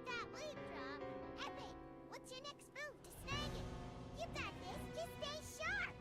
that lead drop. Epic! What's your next move to snag it? You got this. Just stay sharp.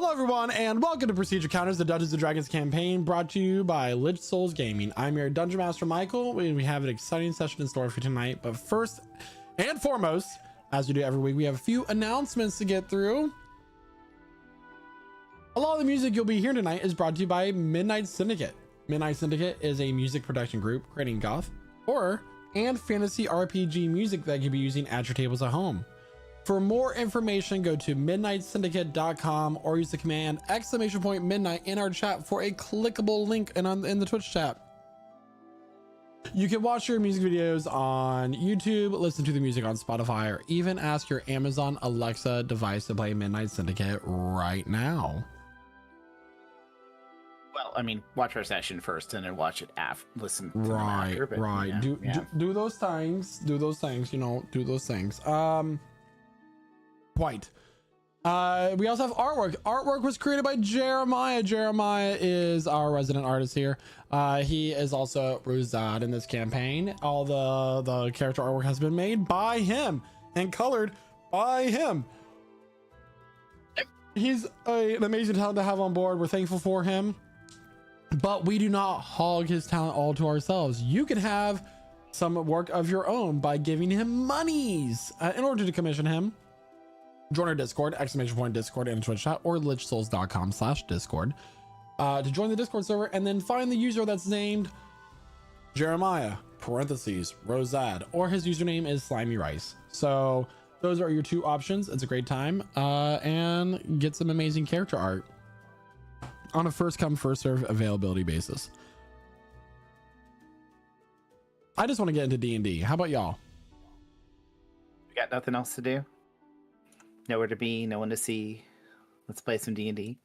Hello everyone and welcome to Procedure Counters, the Dungeons & Dragons campaign brought to you by Lich Souls Gaming. I'm your Dungeon Master Michael. We have an exciting session in store for tonight, but first and foremost, as we do every week, we have a few announcements to get through. A lot of the music you'll be hearing tonight is brought to you by Midnight Syndicate. Midnight Syndicate is a music production group creating goth, horror, and fantasy RPG music that you'll be using at your tables at home. For more information, go to midnightsyndicate.com or use the command !midnight in our chat for a clickable link in the Twitch chat. You can watch your music videos on YouTube, listen to the music on Spotify, or even ask your Amazon Alexa device to play Midnight Syndicate right now. Well, I mean, watch our session first and then watch it after, listen to them Right, after, but, right. you know, Do those things, do those things. Quite. We also have artwork. Artwork was created by Jeremiah. Jeremiah is our resident artist here. He is also Ruzad in this campaign. All the character artwork has been made by him and colored by him. He's an amazing talent to have on board. We're thankful for him, but we do not hog his talent all to ourselves. You can have some work of your own by giving him monies in order to commission him. Join our Discord, !Discord in Twitch chat, or lichsouls.com/Discord to join the Discord server, and then find the user that's named Jeremiah (Rosad), or his username is Slimy Rice. So those are your two options. It's a great time and get some amazing character art on a first come first serve availability basis. I just want to get into D&D. How about y'all? we got nothing else to do. Nowhere to be, no one to see. Let's play some D&D.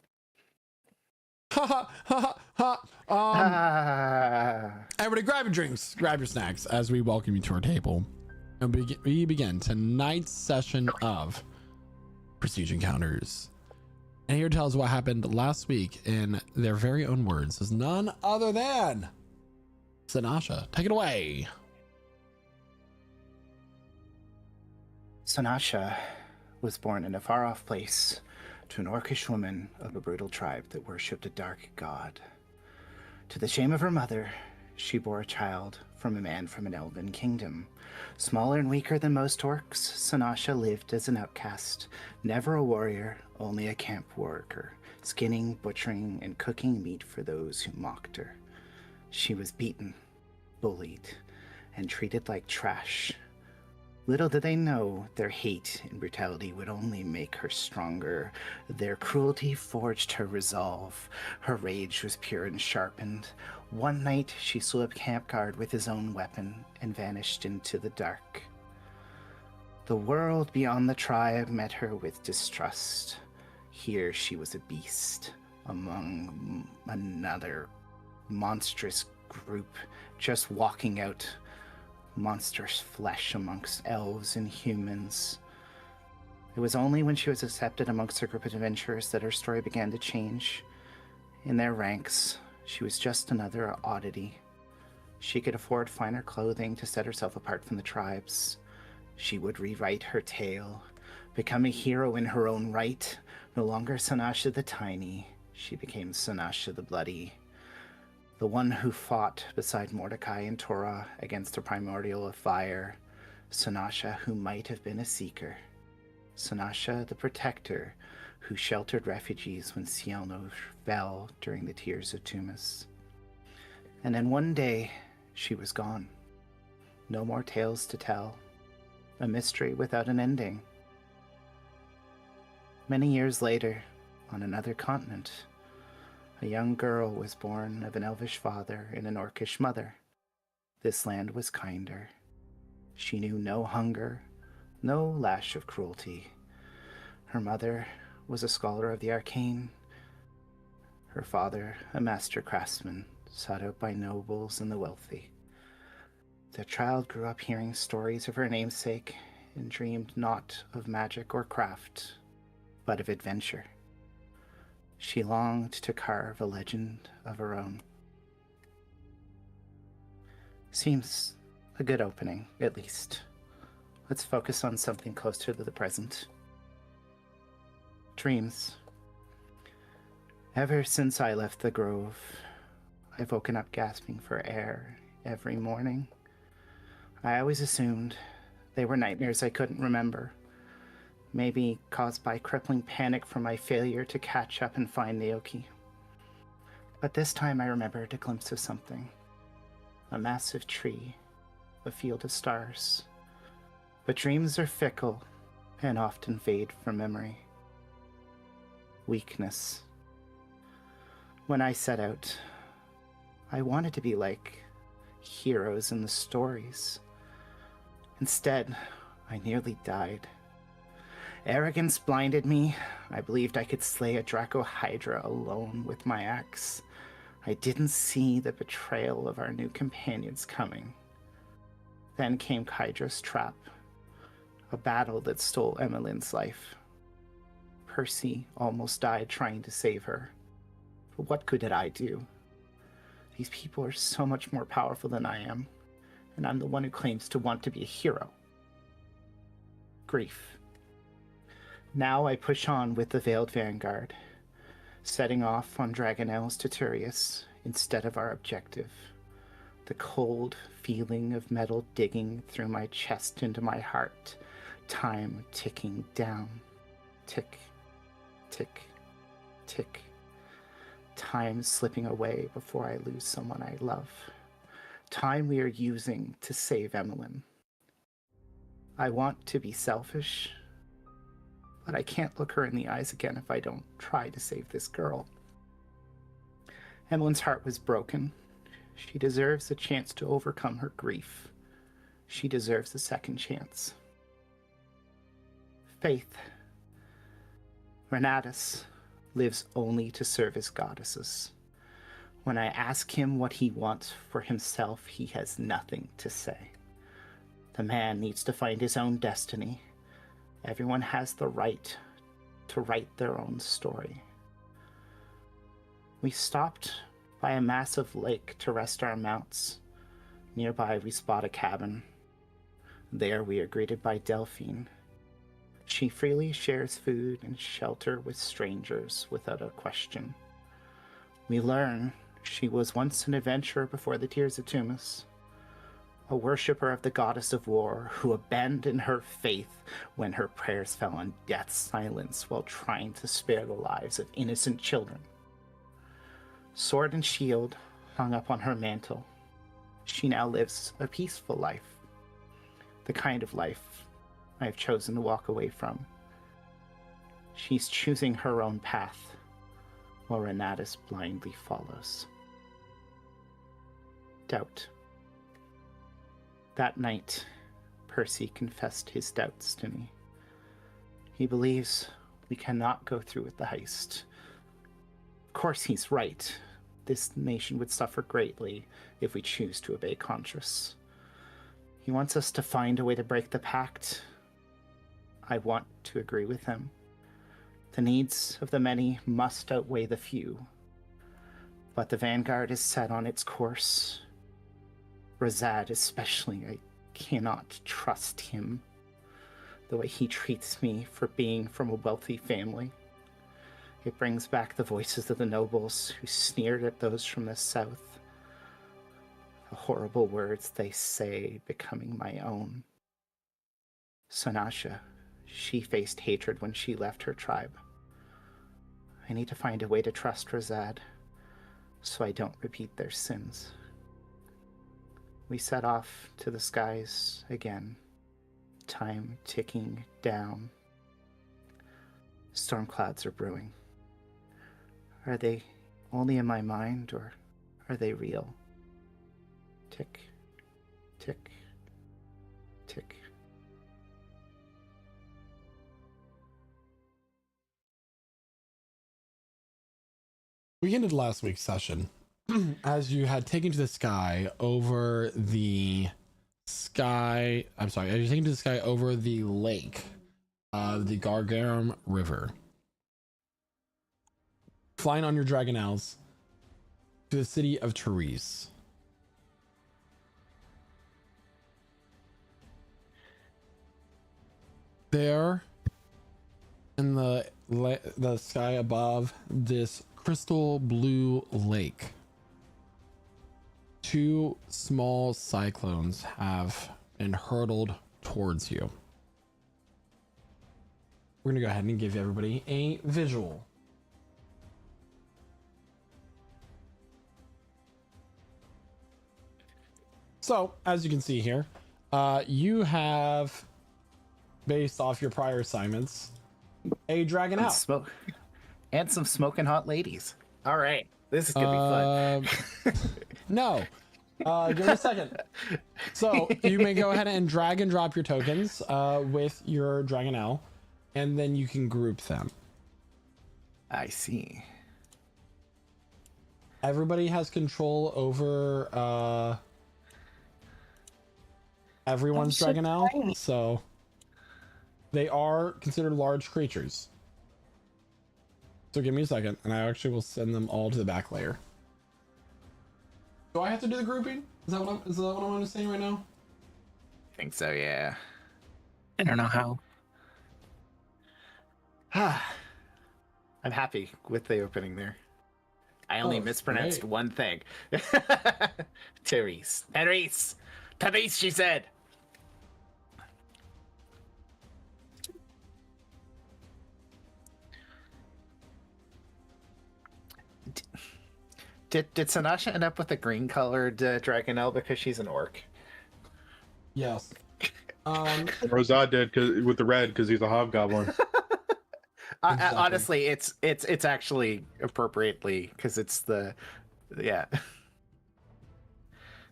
Ha ha ha ha. Everybody grab your drinks, grab your snacks as we welcome you to our table. And we begin tonight's session of Prestige Encounters. And here tells what happened last week in their very own words is none other than Sanasha. Take it away. Sanasha was born in a far-off place to an orcish woman of a brutal tribe that worshipped a dark god. To the shame of her mother, she bore a child from a man from an elven kingdom. Smaller and weaker than most orcs, Sanasha lived as an outcast, never a warrior, only a camp worker, skinning, butchering, and cooking meat for those who mocked her. She was beaten, bullied, and treated like trash. Little did they know their hate and brutality would only make her stronger. Their cruelty forged her resolve. Her rage was pure and sharpened. One night, she slew up camp guard with his own weapon and vanished into the dark. The world beyond the tribe met her with distrust. Here she was a beast among another monstrous group, just walking out monstrous flesh amongst elves and humans. It was only when she was accepted amongst her group of adventurers that her story began to change. In their ranks, she was just another oddity. She could afford finer clothing to set herself apart from the tribes. She would rewrite her tale, become a hero in her own right. No longer Sanasha the Tiny, she became Sanasha the Bloody. The one who fought beside Mordecai and Torah against the primordial of fire. Sanasha who might have been a seeker. Sanasha the protector who sheltered refugees when Sielno fell during the Tears of Tumas. And then one day, she was gone. No more tales to tell. A mystery without an ending. Many years later, on another continent, a young girl was born of an elvish father and an orcish mother. This land was kinder. She knew no hunger, no lash of cruelty. Her mother was a scholar of the arcane. Her father, a master craftsman, sought out by nobles and the wealthy. The child grew up hearing stories of her namesake and dreamed not of magic or craft, but of adventure. She longed to carve a legend of her own. Seems a good opening, at least. Let's focus on something closer to the present. Dreams. Ever since I left the grove, I've woken up gasping for air every morning. I always assumed they were nightmares I couldn't remember. Maybe caused by crippling panic from my failure to catch up and find Naoki. But this time I remembered a glimpse of something. A massive tree, a field of stars. But dreams are fickle and often fade from memory. Weakness. When I set out, I wanted to be like heroes in the stories. Instead, I nearly died. Arrogance blinded me. I believed I could slay a Draco Hydra alone with my axe. I didn't see the betrayal of our new companions coming. Then came Hydra's trap, a battle that stole Emmeline's life. Percy almost died trying to save her. But what good did I do? These people are so much more powerful than I am, and I'm the one who claims to want to be a hero. Grief. Now I push on with the Veiled Vanguard, setting off on Dragonel's to Turius instead of our objective. The cold feeling of metal digging through my chest into my heart, time ticking down. Tick, tick, tick. Time slipping away before I lose someone I love. Time we are using to save Emmeline. I want to be selfish, but I can't look her in the eyes again if I don't try to save this girl. Emmeline's heart was broken. She deserves a chance to overcome her grief. She deserves a second chance. Faith. Renatus lives only to serve his goddesses. When I ask him what he wants for himself, he has nothing to say. The man needs to find his own destiny. Everyone has the right to write their own story. We stopped by a massive lake to rest our mounts. Nearby we spot a cabin. There we are greeted by Delphine. She freely shares food and shelter with strangers without a question. We learn she was once an adventurer before the Tears of Tumas, a worshipper of the goddess of war who abandoned her faith when her prayers fell on death's silence while trying to spare the lives of innocent children. Sword and shield hung up on her mantle. She now lives a peaceful life, the kind of life I have chosen to walk away from. She's choosing her own path, while Renatus blindly follows. Doubt. That night, Percy confessed his doubts to me. He believes we cannot go through with the heist. Of course he's right. This nation would suffer greatly if we choose to obey Contras. He wants us to find a way to break the pact. I want to agree with him. The needs of the many must outweigh the few. But the Vanguard is set on its course. Razad especially, I cannot trust him. The way he treats me for being from a wealthy family. It brings back the voices of the nobles who sneered at those from the south. The horrible words they say becoming my own. Sonasha, she faced hatred when she left her tribe. I need to find a way to trust Razad, so I don't repeat their sins. We set off to the skies again, time ticking down. Storm clouds are brewing. Are they only in my mind, or are they real? Tick, tick, tick. We ended last week's session as you had taken to the sky over the sky. I'm sorry, as you're taking to the sky over the lake of the Gargarum River, flying on your Dragonels to the city of Therese. There in the sky above, this crystal blue lake. 2 small cyclones have been hurtled towards you. We're gonna go ahead and give everybody a visual. So, as you can see here, you have, based off your prior assignments, a dragon And out. smoke and some smoking hot ladies. All right, this is gonna be fun. No. Give me a second. So you may go ahead and drag and drop your tokens with your dragon owl, and then you can group them. I see. Everybody has control over everyone's so dragon owl, tiny. so they are considered large creatures. So give me a second, and I actually will send them all to the back layer. Do I have to do the grouping? Is that what I'm understanding right now? I think so, yeah. I don't know how. I'm happy with the opening there. I only Oh, mispronounced great. one thing. Therese. Therese! Therese, she said! Did Sanasha end up with a green-colored Dragonelle because she's an orc? Yes. Rosad did with the red because he's a hobgoblin. Exactly. Honestly, it's actually appropriately because it's the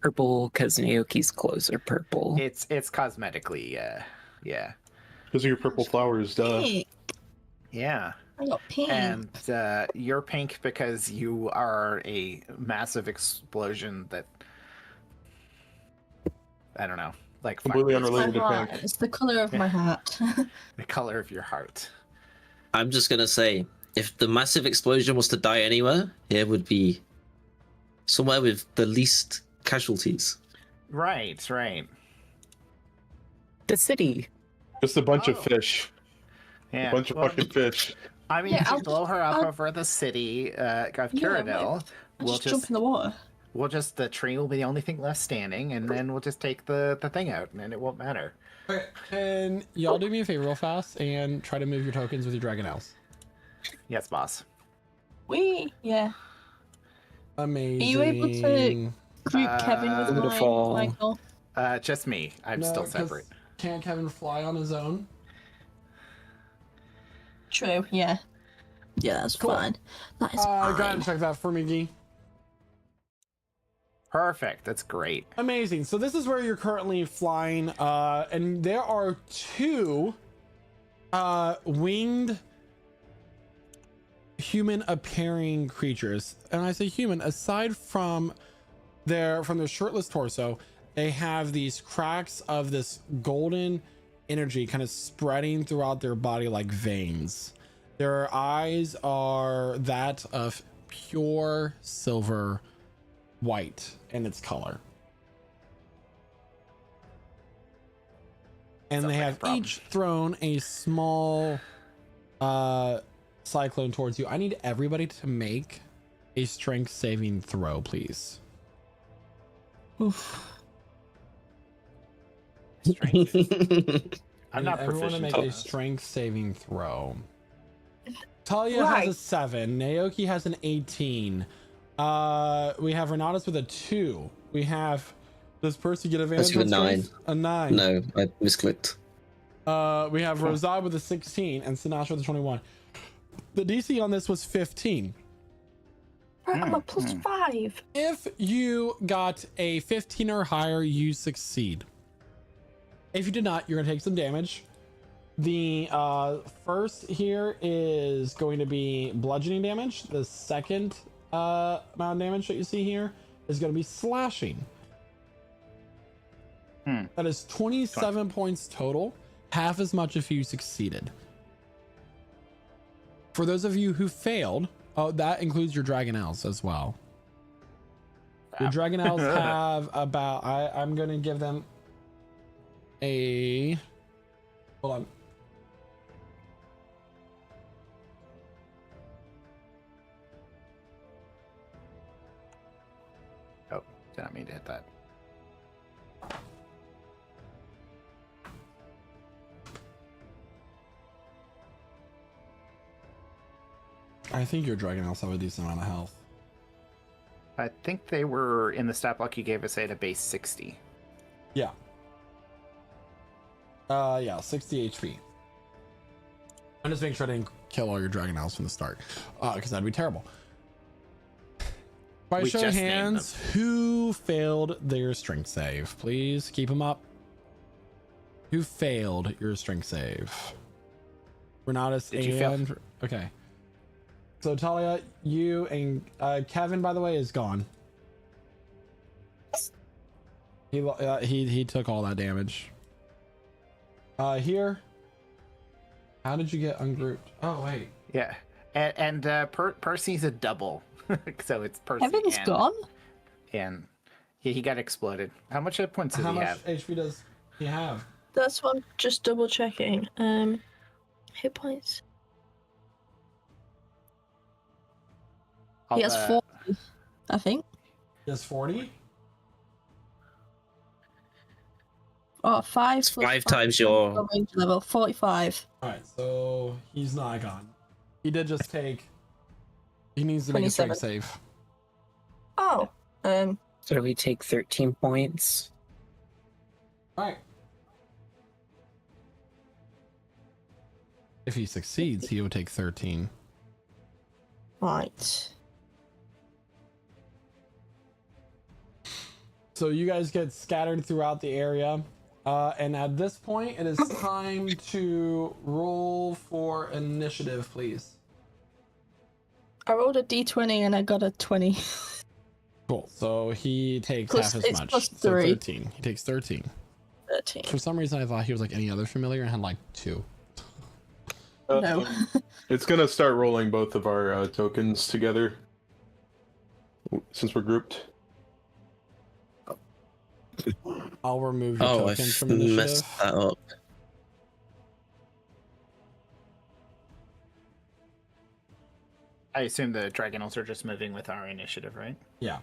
Purple, because Naoki's clothes are purple. it's cosmetically yeah. Because of your purple flowers, duh. Pink. Yeah. I got pink. And you're pink because you are a massive explosion that I don't know, like Completely fireworks. unrelated to my heart. pink. It's the color of my heart. The color of your heart. I'm just gonna say, if the massive explosion was to die anywhere, it would be somewhere with the least casualties. Right. The city. Just a bunch of Oh. fish. Yeah. A bunch of well, fucking fish. I mean, Yeah, if you I'll blow her up I'll- over the city of Yeah, Cyrodiil, I'll we'll just jump in the water. the tree will be the only thing left standing, and then we'll just take the thing out, and then it won't matter. Okay, and y'all do me a favor real fast and try to move your tokens with your dragon owls. Yes, boss. Yeah. Amazing. you able to- Group Kevin with my Wonderful. Michael. Just me. I'm still 'cause separate. Can't Kevin fly on his own? True, yeah. Yeah, that's Cool. fine. That is Go ahead fine. and check that for me, Gee. Perfect. That's great. Amazing. So this is where you're currently flying, and there are 2 winged human appearing creatures. And I say human, aside from their shirtless torso, they have these cracks of this golden energy kind of spreading throughout their body like veins. Their eyes are that of pure silver white in its color. And Sounds they like a have problem. each thrown a small cyclone towards you. I need everybody to make a strength saving throw, please. Oof. Strength. I I'm need not everyone to proficient. make in a this. strength saving throw. Talia Right. has a 7. Naoki has an 18. We have Renatus with a 2. We have this person get advantage That's on with a strength? A 9. No, I misclicked. We have Rosad with a 16 and Sinatra with a 21. The DC on this was 15. Right, I'm a +5. If you got a 15 or higher, you succeed. If you did not, you're gonna take some damage. The first here is going to be bludgeoning damage. The second amount of damage that you see here is going to be slashing. That is 27 points total, half as much if you succeeded. For those of you who failed, oh, that includes your dragon owls as well. Your dragon owls have about, I'm going to give them a, hold on. Did not mean to hit that. I think your dragon also have a decent amount of health. I think they were in the stat block you gave us at a base 60. Yeah. 60 HP. I'm just making sure I didn't kill all your dragon owls from the start, because that'd be terrible. By We show of just named hands, who failed their strength save? Please keep them up. Who failed your strength save? Renatus Did you fail? and okay. So Talia, you and Kevin, by the way, is gone. He took all that damage. Here. How did you get ungrouped? Oh wait. Yeah. And Percy's a double. So it's Percy. Kevin's gone? And he got exploded. How much hit points does How he much have? HP does he have? That's what I'm just double checking. Hit points. He has 40, I think. He has 40? Oh, 5 It's plus 5 5 times your- range level. 45. Alright, so he's not gone. He did just take. He needs to make a 27. strength save. Oh. So we take 13 points. Alright. If he succeeds, he would take 13. Right. So you guys get scattered throughout the area. And at this point, it is time to roll for initiative, please. I rolled a d20 and I got a 20. Cool. So he takes Plus- half as it's much. plus So 3. 13. He takes 13. 13. For some reason, I thought he was like any other familiar and had like 2. No. It's gonna start rolling both of our tokens together since we're grouped. I'll remove your Oh, I tokens from initiative. messed that up. I assume the Dragonels are just moving with our initiative, right? Yeah.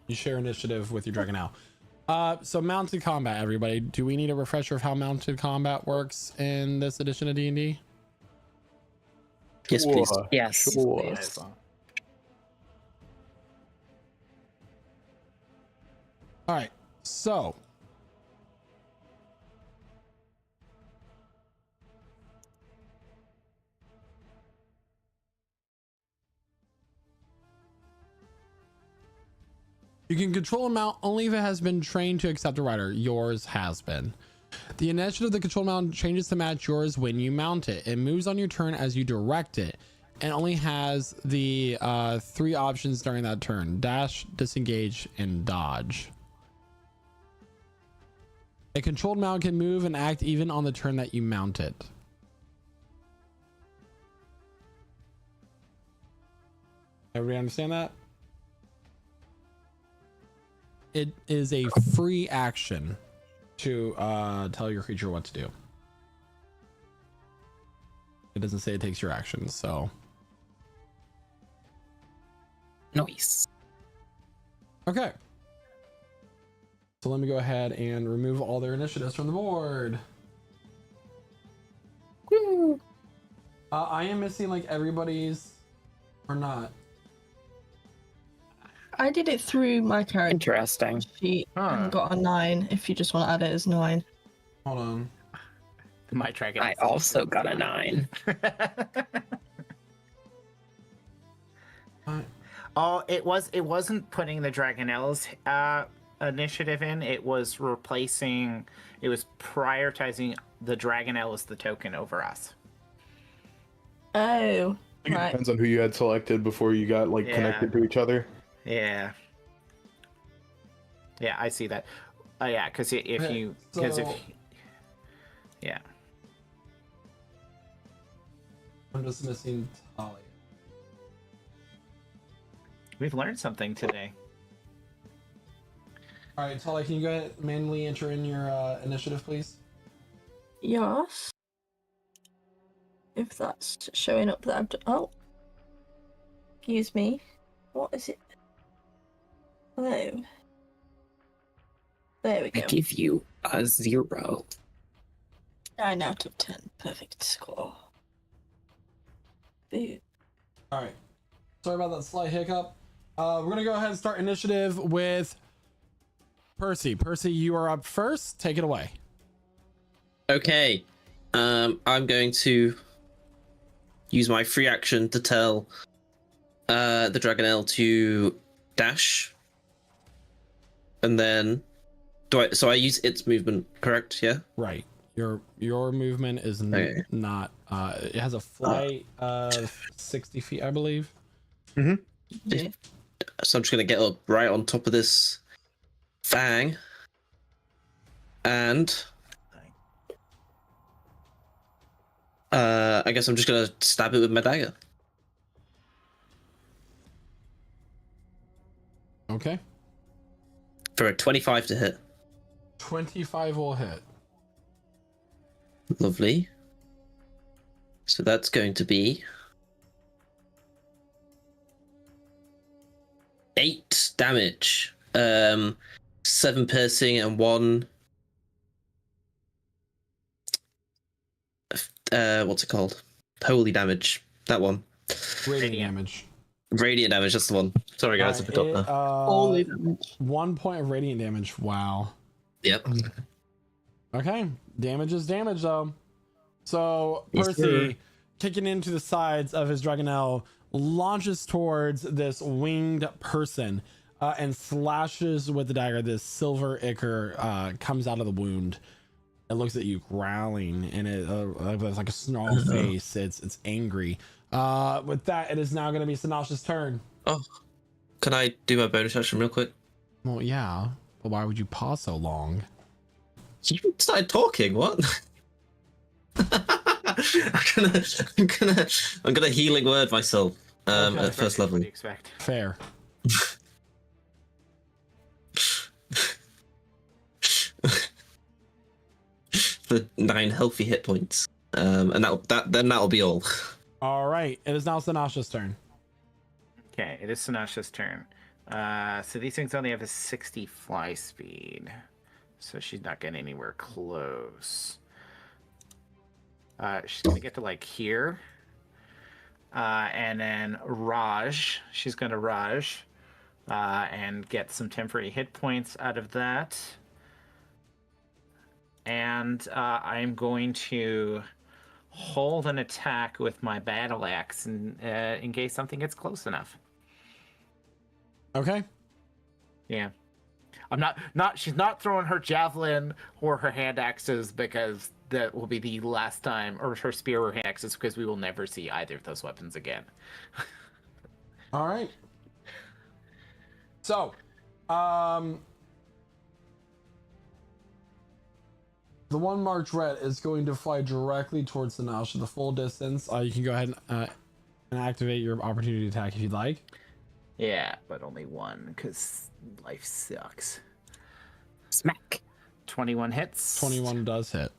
You share initiative with your dragon now. So mounted combat, everybody. Do we need a refresher of how mounted combat works in this edition of D&D? Yes, please. Yes. Sure. Might as well. All right. So you can control a mount only if it has been trained to accept a rider. Yours has been. The initiative of the control mount changes to match yours when you mount it. It moves on your turn as you direct it and only has the 3 options during that turn: dash, disengage, and dodge. A controlled mount can move and act even on the turn that you mount it. Everybody understand that? It is a free action to tell your creature what to do. It doesn't say it takes your actions, so. Nice. Okay. So let me go ahead and remove all their initiatives from the board. I am missing like everybody's or not. I did it through my character Interesting. sheet and got a 9 if you just want to add it as 9. Hold on. My Dragon. I also got a 9. Oh, it wasn't putting the Dragonel's initiative in. It was prioritizing the Dragonel as the token over us. Oh, I think it right. depends on who you had selected before you got like Yeah. connected to each other. Yeah. Yeah, I see that. Yeah, because Okay, yeah. I'm just missing Talia. We've learned something today. All right, Talia, can you go ahead and manually enter in your initiative, please? Yes. If that's showing up that I've done. Oh. Excuse me. What is it? Hello. There we I go. give you a 0. 9 out of 10. Perfect score. Boo. All right. Sorry about that slight hiccup. We're gonna go ahead and start initiative with Percy. Percy, you are up first. Take it away. Okay. I'm going to use my free action to tell the Dragonelle to dash. And then so I use its movement, correct? Yeah? Right. Your movement is Okay. not it has a flight of 60 feet, I believe. Yeah. So I'm just gonna get up right on top of this fang. And I guess I'm just gonna stab it with my dagger. Okay. For a 25 to hit. 25 will hit. Lovely. So that's going to be 8 damage. 7 piercing and 1 what's it called? Holy damage. That one. Radiant damage. Radiant damage, that's the one. Sorry guys, I forgot that. Holy damage. 1 point of radiant damage. Wow. Yep. Okay. Damage is damage though. So Yes, Percy, sir. kicking into the sides of his Dragonelle, launches towards this winged person and slashes with the dagger. This silver ichor comes out of the wound. It looks at you growling, and it has like a snarl face. It's angry. With that, it is now going to be Sinash's turn. Oh. Can I do my bonus action real quick? Well, yeah, but why would you pause so long? You started talking, what? I'm gonna healing word myself Okay. at first level. What do you expect? Fair. For 9 healthy hit points. And that'll be all. All right, it is now Sinash's turn. Okay, it is Sinasha's turn. So these things only have a 60 fly speed. So she's not getting anywhere close. She's going to get to like here. And then Raj. She's going to Raj. And get some temporary hit points out of that. And I'm going to hold an attack with my battle axe in case something gets close enough. Okay. Yeah. I'm not she's not throwing her javelin or her hand axes because that will be the last time, or her spear or hand axes, because we will never see either of those weapons again. All right. So, the one marked red is going to fly directly towards Sinasha the full distance. You can go ahead and activate your opportunity attack if you'd like. Yeah, but only one, because life sucks. Smack. 21 hits. 21 does hit.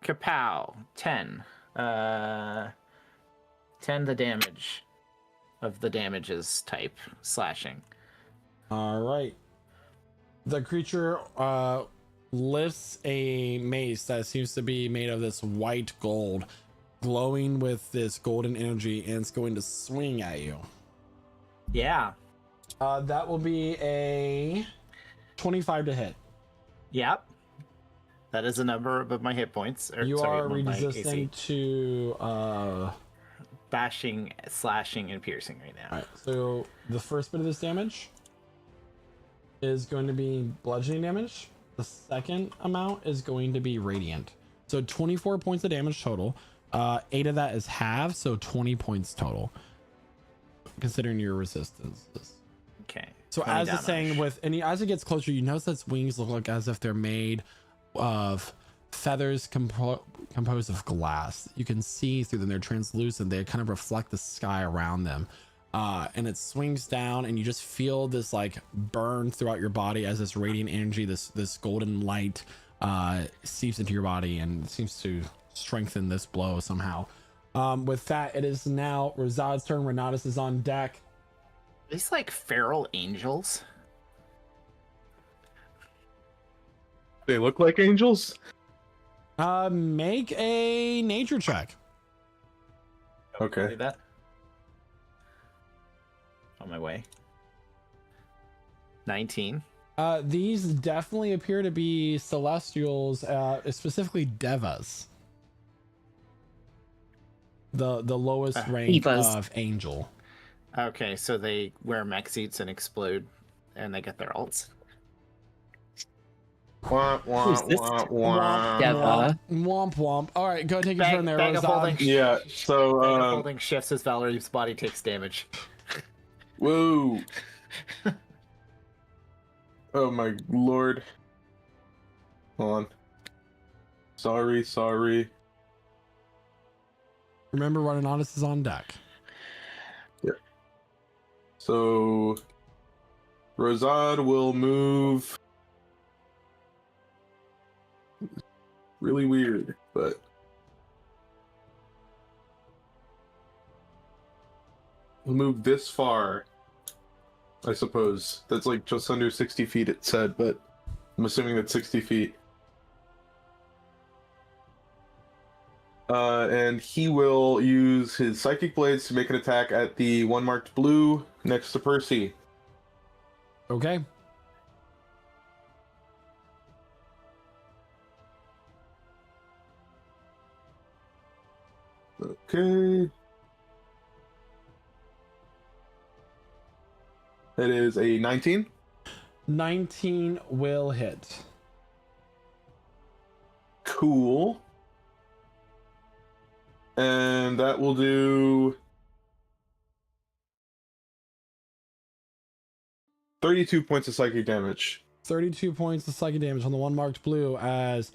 Kapow. 10. 10 the damage of the damages type slashing. All right. The creature lifts a mace that seems to be made of this white gold, glowing with this golden energy, and it's going to swing at you. Yeah. That will be a 25 to hit. Yep. That is a number above my hit points. You are above my AC. resistant to Bashing, slashing, and piercing right now. all right, so the first bit of this damage is going to be bludgeoning damage. The second amount is going to be radiant. So 24 points of damage total. 8 of that is half, so 20 points total, considering your resistances. Okay. So 20 as it's saying, damage. as it gets closer, you notice that its wings look like as if they're made of feathers composed of glass. You can see through them; they're translucent. They kind of reflect the sky around them. And it swings down, and you just feel this like burn throughout your body as this radiant energy, this golden light, seeps into your body and seems to strengthen this blow somehow. With that, it is now Razad's turn. Renatus is on deck. These like feral angels. They look like angels? Make a nature check. Okay. Do that. On my way. 19. These definitely appear to be celestials, specifically devas. The lowest rank Divas. of angel. Okay, so they wear mech suits and explode, and they get their ults. Wah, wah, Who's this? wah, wah. Deva. Womp womp. All right, go take your turn there, Bag of holding. Rosad. Yeah, Bag of so, holding shifts as Valerie's body takes damage. whoa. Oh my lord. Hold on. Sorry. Remember, Running is on deck. So, Rosad will move. Really weird, but we'll move this far. I suppose that's like just under 60 feet. It said, but I'm assuming that's 60 feet. And he will use his psychic blades to make an attack at the one marked blue next to Percy. Okay. Okay. It is a 19. 19 will hit. Cool. And that will do 32 points of psychic damage. 32 points of psychic damage on the one marked blue as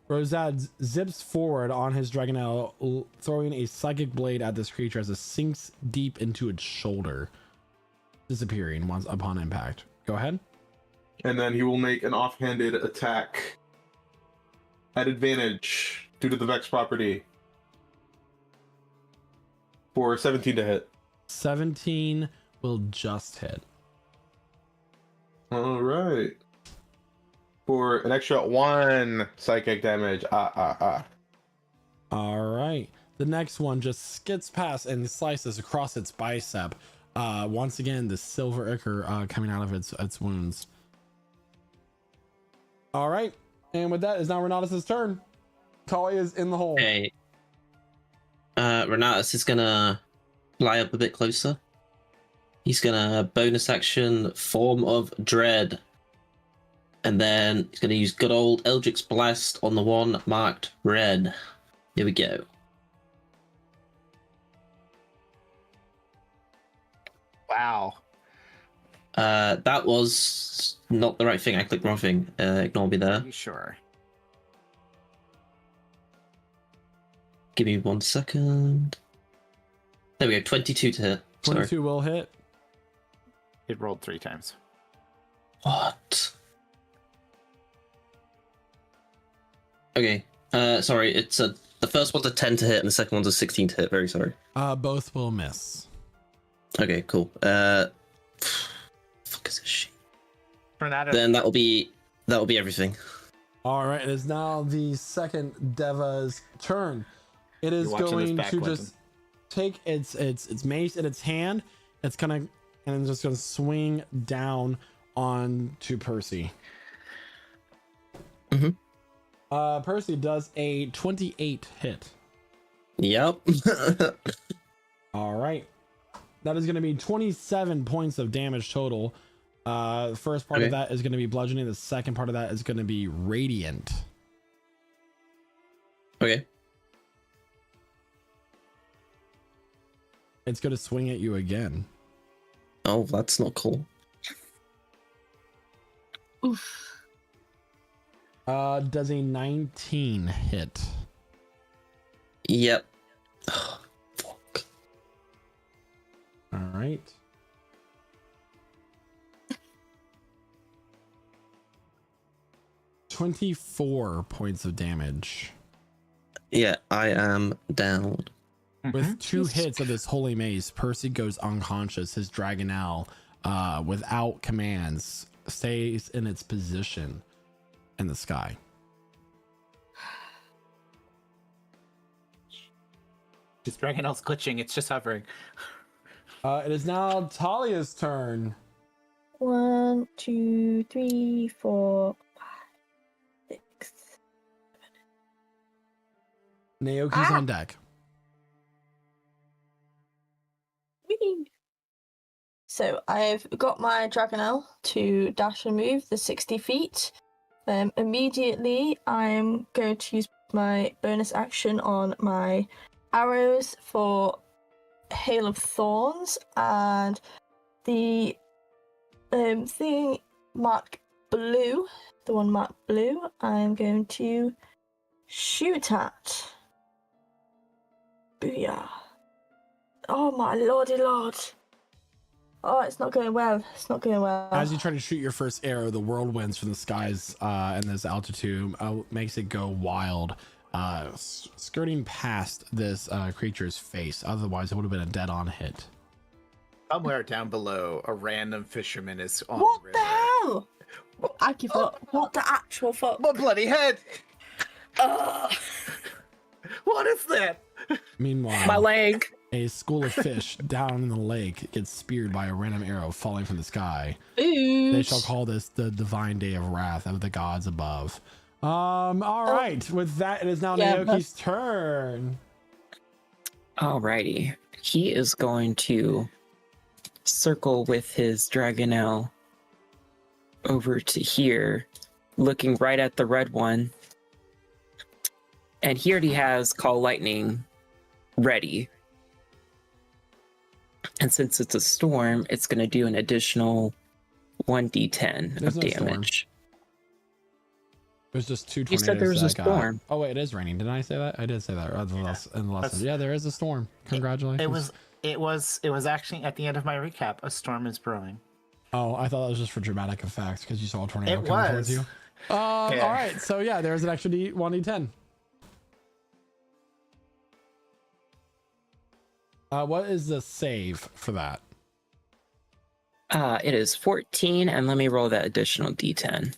Rosad zips forward on his Dragonelle, throwing a psychic blade at this creature as it sinks deep into its shoulder, disappearing once upon impact. Go ahead. And then he will make an offhanded attack at advantage due to the Vex property for 17 to hit. 17 will just hit. All right. For an extra 1 psychic damage. All right. The next one just skids past and slices across its bicep. Once again, the silver ichor coming out of its wounds. All right. And with that, is now Renatus' turn. Talia is in the hole. Okay. Renatus is gonna fly up a bit closer. He's gonna bonus action Form of Dread. And then he's gonna use good old Eldritch Blast on the one marked red. Here we go. Wow. That was not the right thing. I clicked wrong thing. Ignore me there. Are you sure? Give me 1 second. There we go. 22 to hit. 22 Sorry. will hit. It rolled 3 times. What? Okay. Sorry. It's the first one's a 10 to hit and the second one's a 16 to hit. Very sorry. Both will miss. Okay. Cool. Fuck is this shit? Renatus. Then that'll be everything. All right, it is now the second Deva's turn. It is You're watching this going back, to Quentin. just take its mace in its hand. It's gonna and just gonna swing down onto Percy. Mhm. Percy does a 28 hit. Yep. All right, that is gonna be 27 points of damage total. The first part of Okay. that is gonna be bludgeoning. The second part of that is gonna be radiant. Okay. It's gonna swing at you again. Oh, that's not cool. Oof. Does a 19 hit? Yep. Fuck. All right. $24 points of damage. Yeah, I am down. With 2 hits of this holy mace, Percy goes unconscious. His Dragonelle, without commands, stays in its position. in the sky. This Dragonel's glitching. It's just hovering. It is now Talia's turn. 1, 2, 3, 4, 5, 6. Naoki's on deck. Whee! So I've got my Dragonelle to dash and move the 60 feet. Immediately, I'm going to use my bonus action on my arrows for Hail of Thorns, and the thing marked blue, the one marked blue, I'm going to shoot at. Booyah. Oh my lordy lord. Oh, it's not going well. It's not going well. As you try to shoot your first arrow, the whirlwinds from the skies and this altitude makes it go wild, skirting past this creature's face. Otherwise, it would have been a dead-on hit. Somewhere down below, a random fisherman is on What the the river. hell? I give up. What the actual fuck? My bloody head! What is that? Meanwhile, My leg. a school of fish down in the lake gets speared by a random arrow falling from the sky. Ooh. They shall call this the divine day of wrath of the gods above. All right. With that, it is now Yeah, Naoki's turn. Alrighty. He is going to circle with his Dragonelle over to here, looking right at the red one. And he already has Call Lightning ready. And since it's a storm, it's going to do an additional 1d10 There's of no storm. damage. There's just two You tornadoes. said there was a that got- storm. Oh wait, it is raining. Didn't I say that? I did say that in the lesson. Yeah, there is a storm. Congratulations. It was actually at the end of my recap. A storm is brewing. Oh, I thought that was just for dramatic effects because you saw a tornado It coming towards was. you. Yeah. All right. So yeah, there's an extra 1d10. What is the save for that? It is 14, and let me roll that additional d10.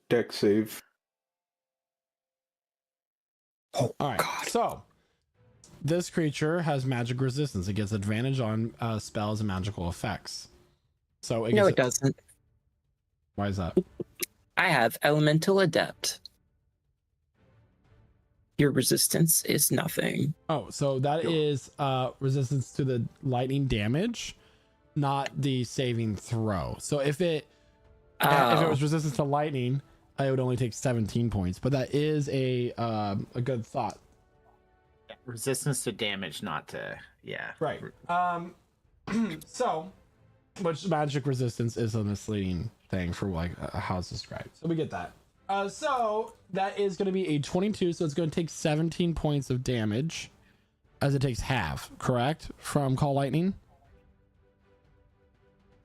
Deck save. Oh, All right. So this creature has magic resistance. It gets advantage on spells and magical effects. So it No, gets it doesn't. Why is that? I have Elemental Adept. Your resistance is nothing. Oh, so that is resistance to the lightning damage, not the saving throw. So if it was resistance to lightning, it would only take 17 points. But that is a good thought. Resistance to damage, not to Right. So, which magic resistance is a misleading thing for like how it's described. So we get that. So that is going to be a 22. So it's going to take 17 points of damage, as it takes half. Correct, from Call Lightning.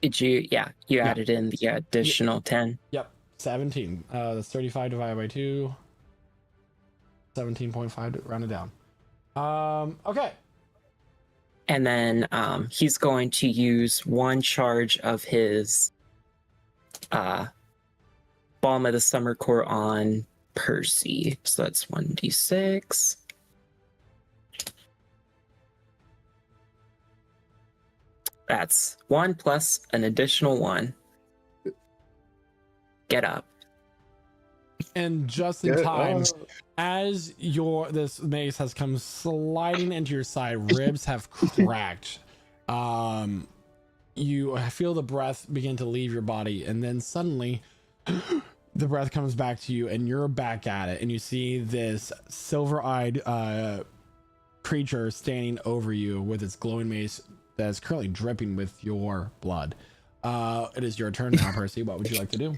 Did you? Yeah, you added in the additional 10. Yep, 17. That's 35 divided by 2. 17.5 to round it down. Okay. And then he's going to use one charge of his Balm of the Summer Core on Percy. So that's 1d6. That's 1 plus an additional 1. Get up. And just in time, as this mace has come sliding into your side, ribs have cracked. You feel the breath begin to leave your body, and then suddenly the breath comes back to you, and you're back at it, and you see this silver-eyed creature standing over you with its glowing mace that is currently dripping with your blood. It is your turn now, Percy. What would you like to do?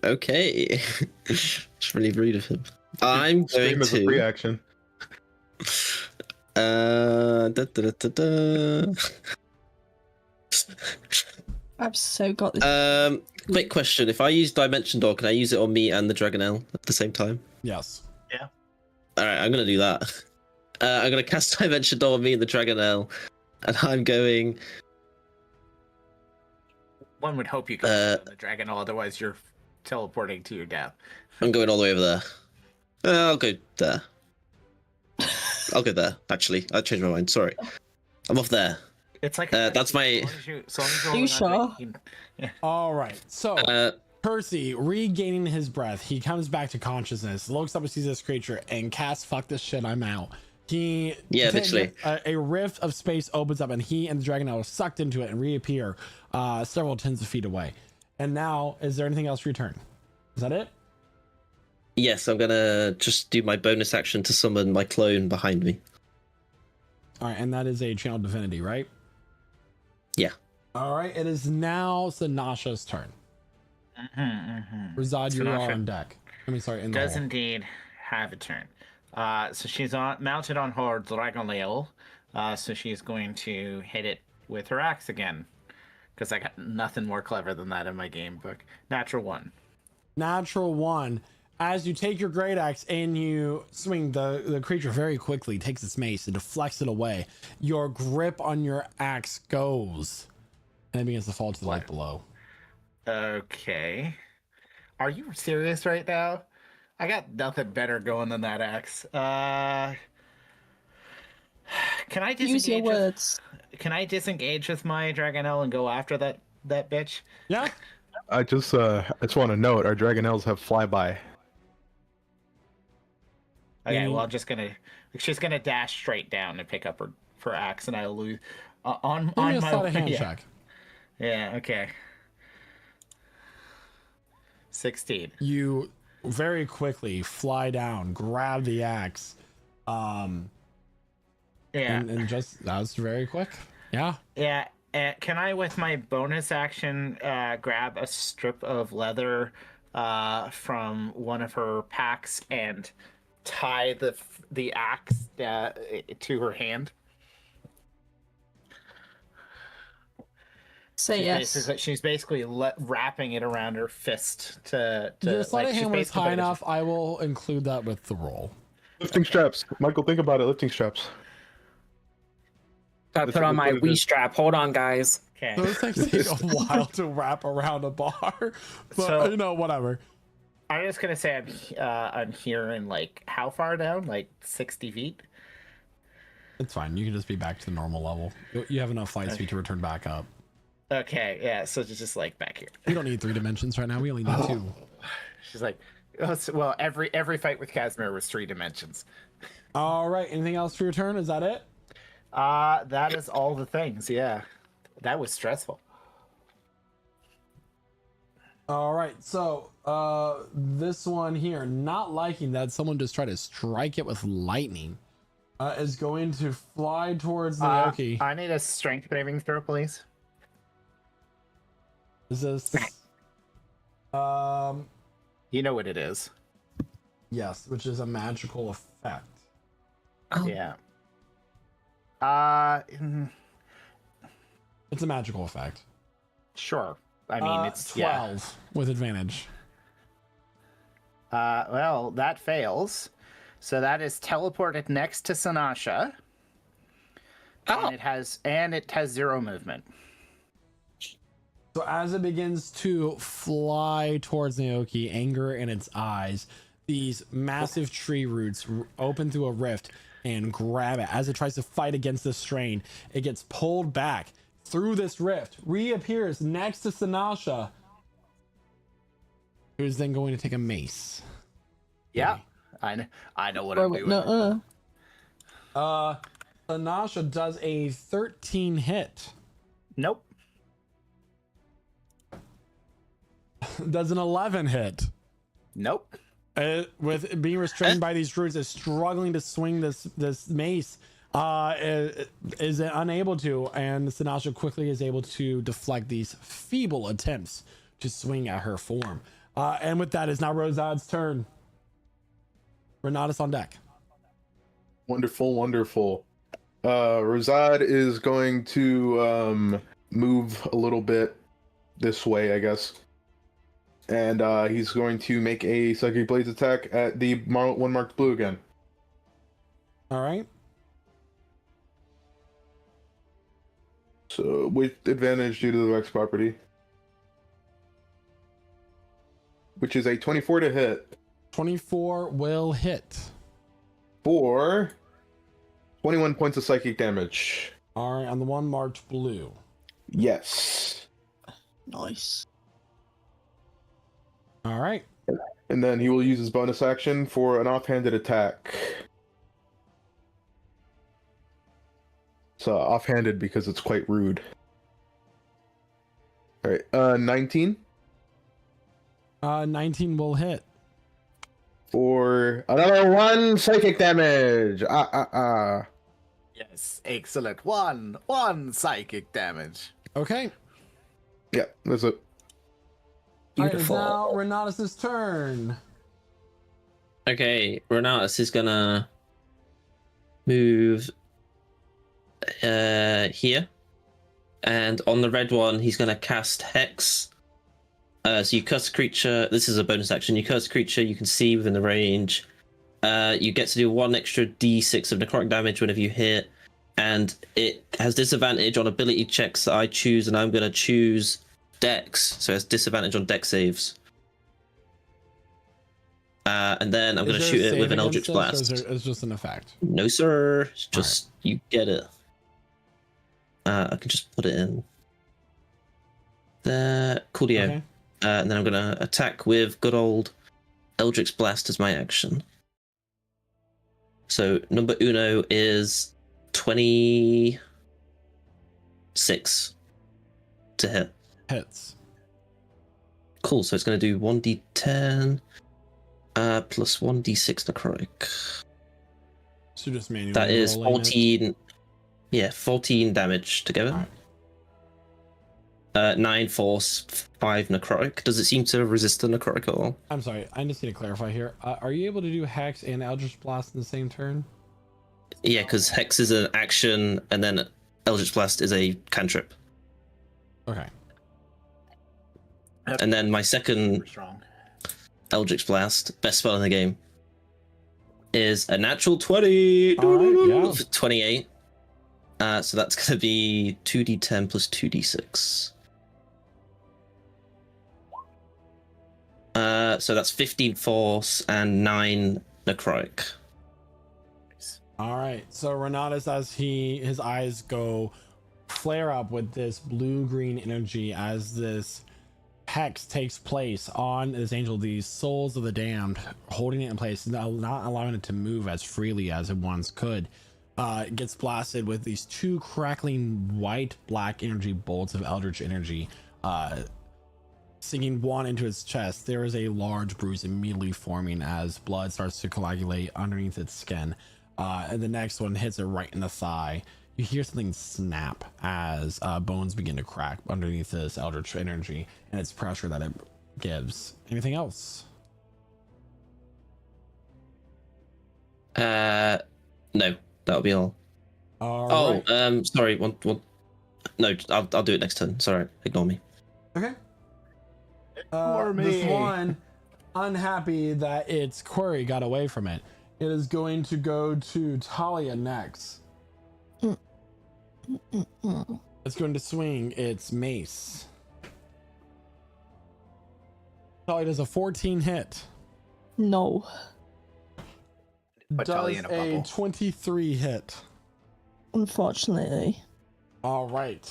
Okay. It's really rude of him. I'm Scream going as a to. free action. I've so got this. Quick question: if I use Dimension Door, can I use it on me and the Dragonelle at the same time? Yes. All right, I'm gonna do that. I'm gonna cast Dimension Door on me and the Dragonelle, and I'm going. One would hope you could the Dragonelle, otherwise you're teleporting to your death. I'm going all the way over there. I'll go there. I'll go there. Actually, I changed my mind. Sorry, I'm off there. It's like That's my. Are you sure? All right. So Uh, Percy, regaining his breath, he comes back to consciousness, looks up and sees this creature, and casts "Fuck this shit, I'm out." He literally. A rift of space opens up, and he and the Dragonel are sucked into it and reappear several tens of feet away. And now, is there anything else for your turn? Is that it? Yes, I'm gonna just do my bonus action to summon my clone behind me. All right, and that is a channel divinity, right? Yeah. All right, it is now Sinasha's turn. Razad, you are Sinasha on deck. I mean, sorry, in the does hole. indeed have a turn. So she's mounted on her Dragonale. So she's going to hit it with her axe again. Because I got nothing more clever than that in my game book. Natural 1. Natural 1. As you take your great axe and you swing, the creature very quickly takes its mace and deflects it away. Your grip on your axe goes, and it begins to fall to the light below. Okay. Are you serious right now? I got nothing better going than that axe. Can I disengage? Use your words. Can I disengage with my Dragonelle and go after that bitch? Yeah. I just want to note our Dragonelles have flyby. Okay, well, she's gonna dash straight down and pick up her axe, and I'll lose on Give me a my sleight of hand yeah. check. Yeah, okay. 16. You very quickly fly down, grab the axe, Yeah. and just that's very quick. Yeah. Yeah. Can I, with my bonus action, grab a strip of leather from one of her packs and tie the axe to her hand? Say yes. She's basically wrapping it around her fist to Your sleight of she's hand was basically high putting it- enough. I will include that with the roll. Lifting straps. Michael, think about it. Lifting straps. I That's put on what my it Wii is. strap. Hold on, guys. Okay. Those things take a while to wrap around a bar, but So- you know, whatever. I'm just gonna say I'm here in like how far down? Like 60 feet. It's fine. You can just be back to the normal level. You have enough flight speed to return back up. Okay, yeah. So it's just like back here. We don't need 3 dimensions right now. We only need 2. She's like, oh, well, every fight with Casimir was 3 dimensions. All right. Anything else for your turn? Is that it? That is all the things. Yeah, that was stressful. All right. So this one here, not liking that someone just tried to strike it with lightning, is going to fly towards Naoki. I need a strength saving throw, please. Is this? You know what it is. Yes, which is a magical effect. Oh. Yeah. It's a magical effect. Sure. I mean, it's 12 with advantage. Well, that fails. So that is teleported next to Sinasha. Oh. And it has 0 movement. So as it begins to fly towards Naoki, anger in its eyes, these massive tree roots open through a rift and grab it. As it tries to fight against the strain, it gets pulled back through this rift, reappears next to Sinasha, who is then going to take a mace. Yeah. I know what I'm doing. Sinasha does a 13 hit. Nope. Does an 11 hit. Nope. With being restrained by these druids, is struggling to swing this mace, is unable to, and Sinasha quickly is able to deflect these feeble attempts to swing at her form. And with that, it's now Rozad's turn. Renatus on deck. Wonderful, wonderful. Razad is going to move a little bit this way, I guess. And he's going to make a Psychic Blaze attack at the one marked blue again. All right. So with advantage due to the Vex property. which is a 24 to hit 24 will hit. for 21 points of psychic damage. All right, on the one marked blue. Yes. Nice. All right. And then he will use his bonus action for an offhanded attack. So offhanded because it's quite rude. All right, 19 19 will hit. for another 1 psychic damage. Yes, excellent. One psychic damage. Okay. Yeah, that's it. Beautiful. All right, it's now Renatus' turn. Okay, Renatus is gonna move here, and on the red one, he's gonna cast Hex. So you curse a creature. This is a bonus action. You curse a creature you can see within the range. You get to do 1 extra d6 of necrotic damage whenever you hit, and it has disadvantage on ability checks that I choose, and I'm gonna choose Dex, so it has disadvantage on Dex saves. And then I'm going to shoot it with an Eldritch Blast. It's just an effect. No, sir. It's just, you get it. I can just put it in there. Coolio. Okay. And then I'm going to attack with good old Eldritch Blast as my action. So number uno is 26 to hit. Hits. Cool, so it's going to do 1d10 plus 1d6 necrotic. So just manually That is rolling 14. Yeah, 14 damage together. Alright. 9 force, 5 necrotic. Does it seem to resist the necrotic at all? I'm sorry, I just need to clarify here. Are you able to do Hex and Eldritch Blast in the same turn? Yeah, because Hex is an action, and then Eldritch Blast is a cantrip. Okay. And then my second Super strong. Eldritch Blast, best spell in the game, is a natural 20. Alright, yeah. 28. So that's going to be 2d10 plus 2d6. So that's 15 force and 9 necrotic. All right. So Renatus, as his eyes go flare up with this blue-green energy as this hex takes place on this angel, these souls of the damned, holding it in place, not allowing it to move as freely as it once could. It gets blasted with these 2 crackling white-black energy bolts of eldritch energy, sinking one into its chest. There is a large bruise immediately forming as blood starts to coagulate underneath its skin. And the next one hits it right in the thigh. You hear something snap as bones begin to crack underneath this eldritch energy and its pressure that it gives. Anything else? No, that'll be all. All right. Sorry. One. No, I'll do it next turn. Sorry, ignore me. Okay. Ignore This me. one, unhappy that its quarry got away from it. It is going to go to Talia next. It's going to swing its mace. Talia does a 14 hit. No. Put Does Talia in a a bubble. 23 hit. Unfortunately. All right.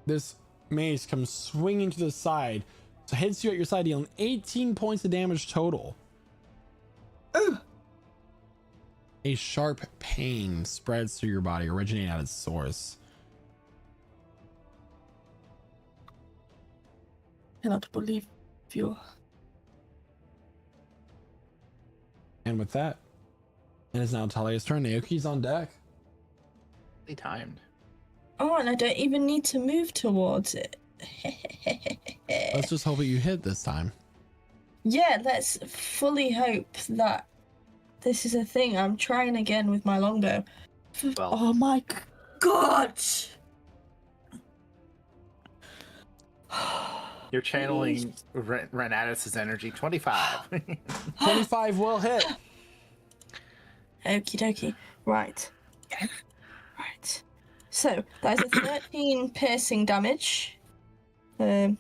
This mace comes swinging to the side, so hits you at your side, dealing 18 points of damage total. A sharp pain spreads through your body, originating at its source. Cannot believe you. And with that, it is now Talia's turn. Naoki's on deck. Timed. Oh, and I don't even need to move towards it. Let's just hope that you hit this time. Yeah, let's fully hope that this is a thing. I'm trying again with my longbow. Well. Oh my god! You're channeling Renatus' energy. 25. 25 will hit. Okie dokie. Right. Right. So, that is a 13 piercing damage. 8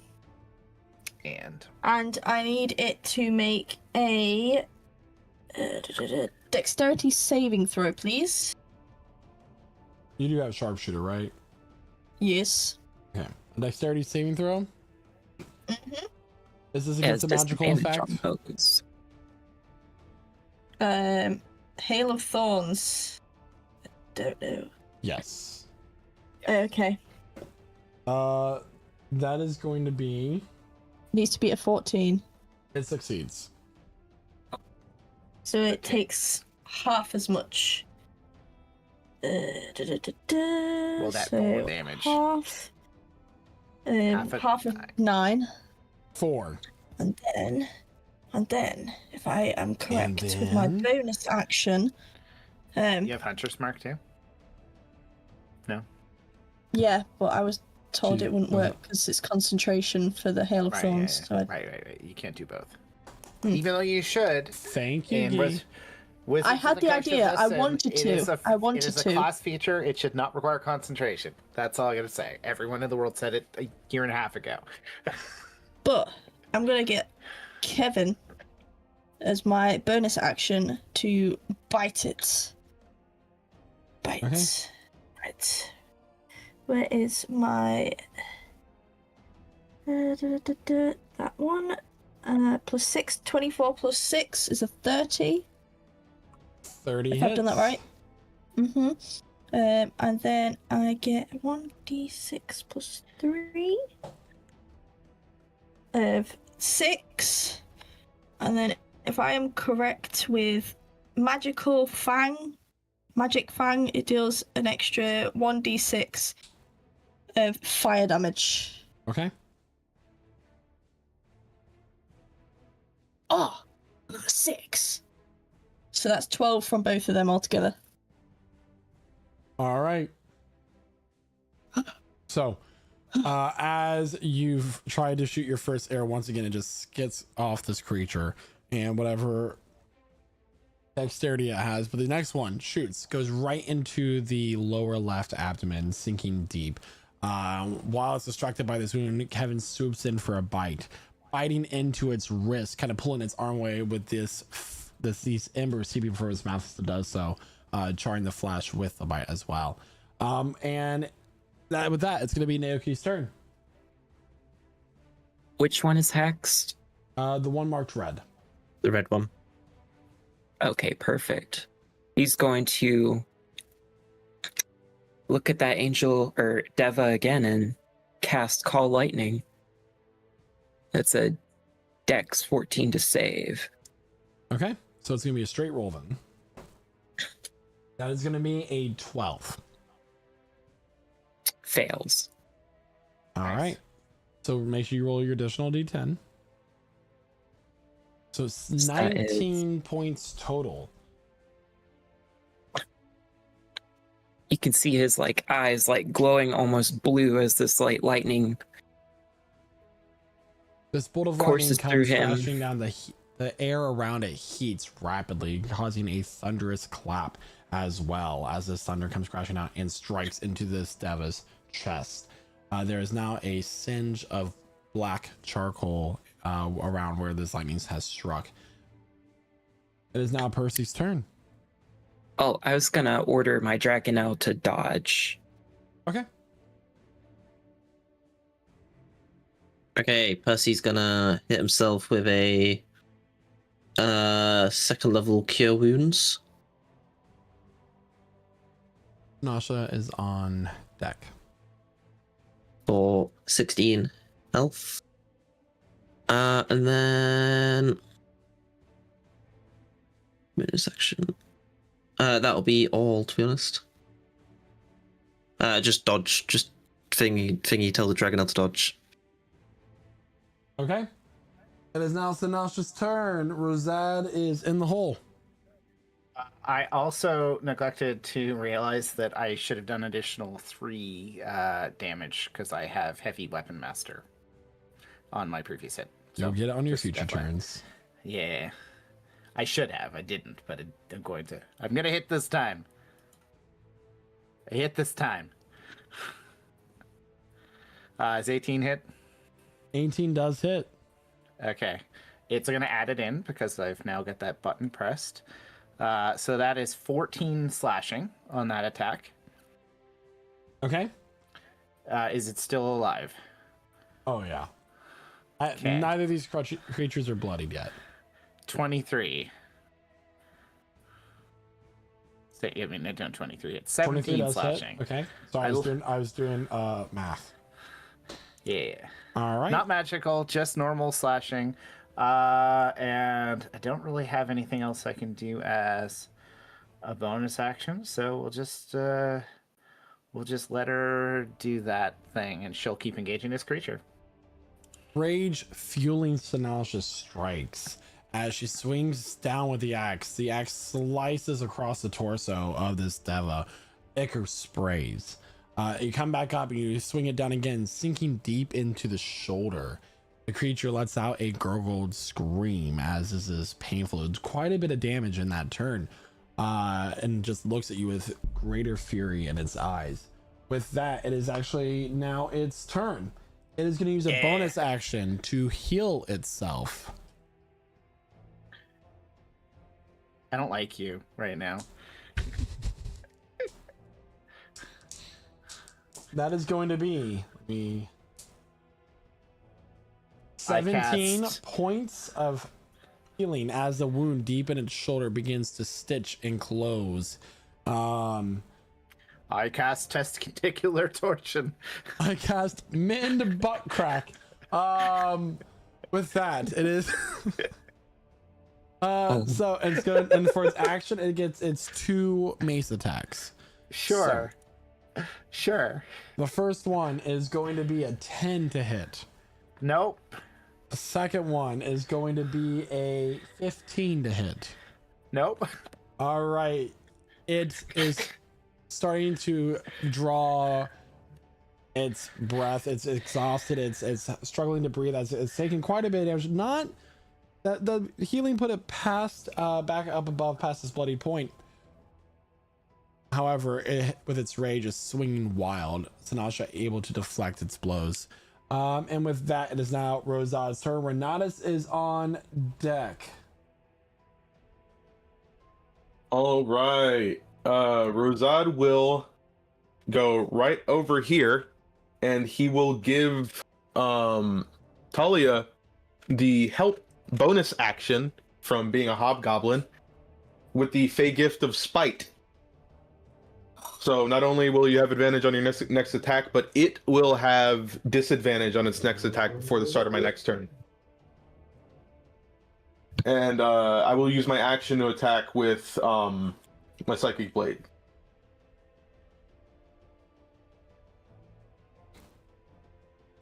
And I need it to make a dexterity saving throw, please. You do have sharpshooter, right? Yes. Okay. A dexterity saving throw? Mm-hmm. Is this Has against a magical disadvantage effect? on those. Hail of Thorns. Don't know. Yes. Okay. That is going to be... Needs to be a 14. It succeeds. So it takes half as much. Roll that so for damage. Half. Half Half of of 9. 4. And then, if I am correct And with my then- bonus action, You have Hunter's Mark too? yeah, but I was told Gee, it wouldn't work because it's concentration for the Hail of Right, Thorns. yeah, So I, right. You can't do both. Hmm. Even though you should. Thank you, And Gee. Wizards I of had the Coast of idea. I Listen, wanted it to. is a- I wanted It is to. a class feature. It should not require concentration. That's all I gotta say. Everyone in the world said it a year and a half ago. but I'm gonna get Kevin as my bonus action to bite it. Bite. Okay. Right. Where is my that one? Plus 6, 24 plus 6 is a 30. 30 If hits. I've done that right. Mm-hmm. And then I get 1d6 plus 3 of 6. And then if I am correct with Magic Fang, it deals an extra 1d6 of fire damage. Okay. Oh, another 6. So that's 12 from both of them altogether. All right. So, as you've tried to shoot your first arrow, once again, it just skids off this creature and whatever dexterity it has. But the next one shoots, goes right into the lower left abdomen, sinking deep. While it's distracted by this wound, Kevin swoops in for a bite, biting into its wrist, kind of pulling its arm away with these embers seeping from his mouth as it does so, charring the flesh with the bite as well. And with that, it's going to be Naoki's turn. Which one is hexed? The one marked red. The red one. Okay, perfect. He's going to look at that angel or Deva again and cast Call Lightning. That's a Dex 14 to save. Okay, so it's going to be a straight roll then. That is going to be a 12. Fails. All Nice. right. So make sure you roll your additional d10. So it's That 19 points total. You can see his eyes glowing almost blue as this lightning. This bolt of lightning Courses through comes him. flashing down the air around it heats rapidly, causing a thunderous clap as well as this thunder comes crashing out and strikes into this Deva's chest. There is now a singe of black charcoal around where this lightning has struck. It is now Percy's turn. Oh, I was gonna order my Dragonel to dodge. Okay. Okay, Percy's gonna hit himself with a second level Cure Wounds. Nasha is on deck. For 16 health. And then bonus action. That'll be all, to be honest. Just dodge. Just thingy. Tell the dragon not to dodge. Okay. It is now Sinasha's turn. Rosad is in the hole. I also neglected to realize that I should have done additional 3 damage because I have Heavy Weapon Master on my previous hit. You'll get it on your just future FYI. turns. Yeah. I should have. I didn't, but I'm going to. I'm going to hit this time. I hit this time. Is 18 hit? 18 does hit. Okay. It's going to add it in because I've now got that button pressed. So that is 14 slashing on that attack. Okay. Is it still alive? Oh yeah. Okay. Neither of these creatures are bloodied yet. 23. I mean, I don't 23. It's 23 17 does hit. slashing. Okay. So I was doing math. Yeah. All right. Not magical, just normal slashing. And I don't really have anything else I can do as a bonus action, so we'll just let her do that thing, and she'll keep engaging this creature. Rage fueling Sinasha strikes as she swings down with the axe. The axe slices across the torso of this Deva. Ichor sprays. You come back up and you swing it down again, sinking deep into the shoulder. The creature lets out a gurgled scream as this is painful. It's quite a bit of damage in that turn, and just looks at you with greater fury in its eyes. With that, it is actually now its turn. It is going to use a bonus action to heal itself. I don't like you right now. That is going to be 17 points of healing as the wound deep in its shoulder begins to stitch and close. I cast testicular torsion. I cast mend butt crack. With that, it is so it's good, and for its action it gets its 2 mace attacks. Sure. Sure. The first one is going to be a 10 to hit. Nope. The second one is going to be a 15 to hit. Nope. All right. It is starting to draw its breath. It's exhausted. It's struggling to breathe. It's taking quite a bit of damage. Not that the healing put it past back up above past this bloody point. However, with its rage is swinging wild, Sinasha able to deflect its blows. And with that, it is now Rosada's turn. Renatus is on deck. All right. Rosad will go right over here, and he will give Talia the help bonus action from being a hobgoblin with the Fey Gift of Spite. So not only will you have advantage on your next attack, but it will have disadvantage on its next attack before the start of my next turn. And I will use my action to attack with my Psychic Blade.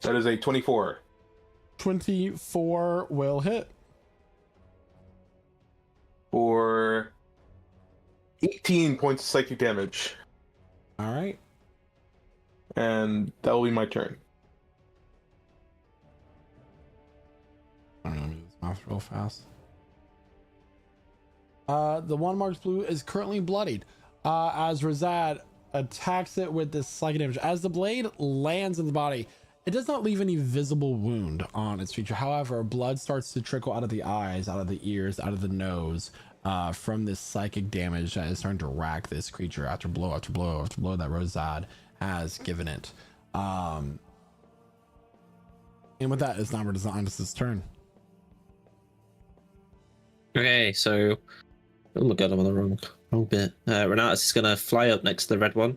That is a 24. 24 will hit. For 18 points of psychic damage. All right. And that will be my turn. I'm gonna do this math real fast. The one marked blue is currently bloodied. As Razad attacks it with this psychic damage. As the blade lands in the body, it does not leave any visible wound on its feature. However, blood starts to trickle out of the eyes, out of the ears, out of the nose, from this psychic damage that is starting to rack this creature after blow after blow after blow that Rosad has given it. And with that, it's now Renatus' turn. Okay, so oh my god, I'm on the wrong bit. Renatus is gonna fly up next to the red one.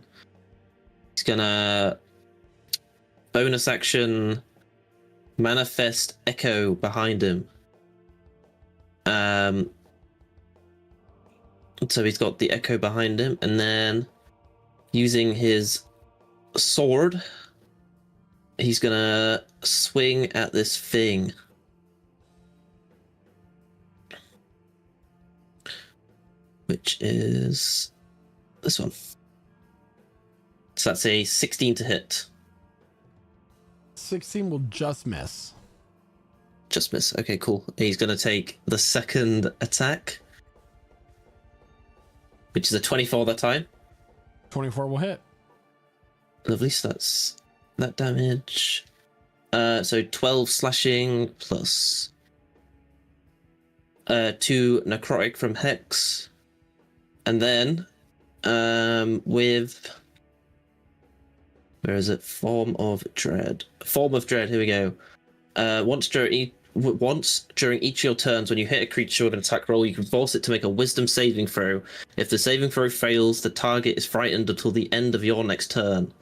He's gonna bonus action manifest echo behind him. So he's got the echo behind him, and then using his sword, he's gonna swing at this thing. Which is this one. So that's a 16 to hit. 16 will just miss. Just miss. Okay, cool. He's going to take the second attack, which is a 24 that time. 24 will hit. Lovely. So that's that damage. So 12 slashing plus 2 necrotic from Hex, and then with where is it? Form of Dread. Form of Dread. Here we go. Once during each of your turns, when you hit a creature with an attack roll, you can force it to make a Wisdom saving throw. If the saving throw fails, the target is frightened until the end of your next turn.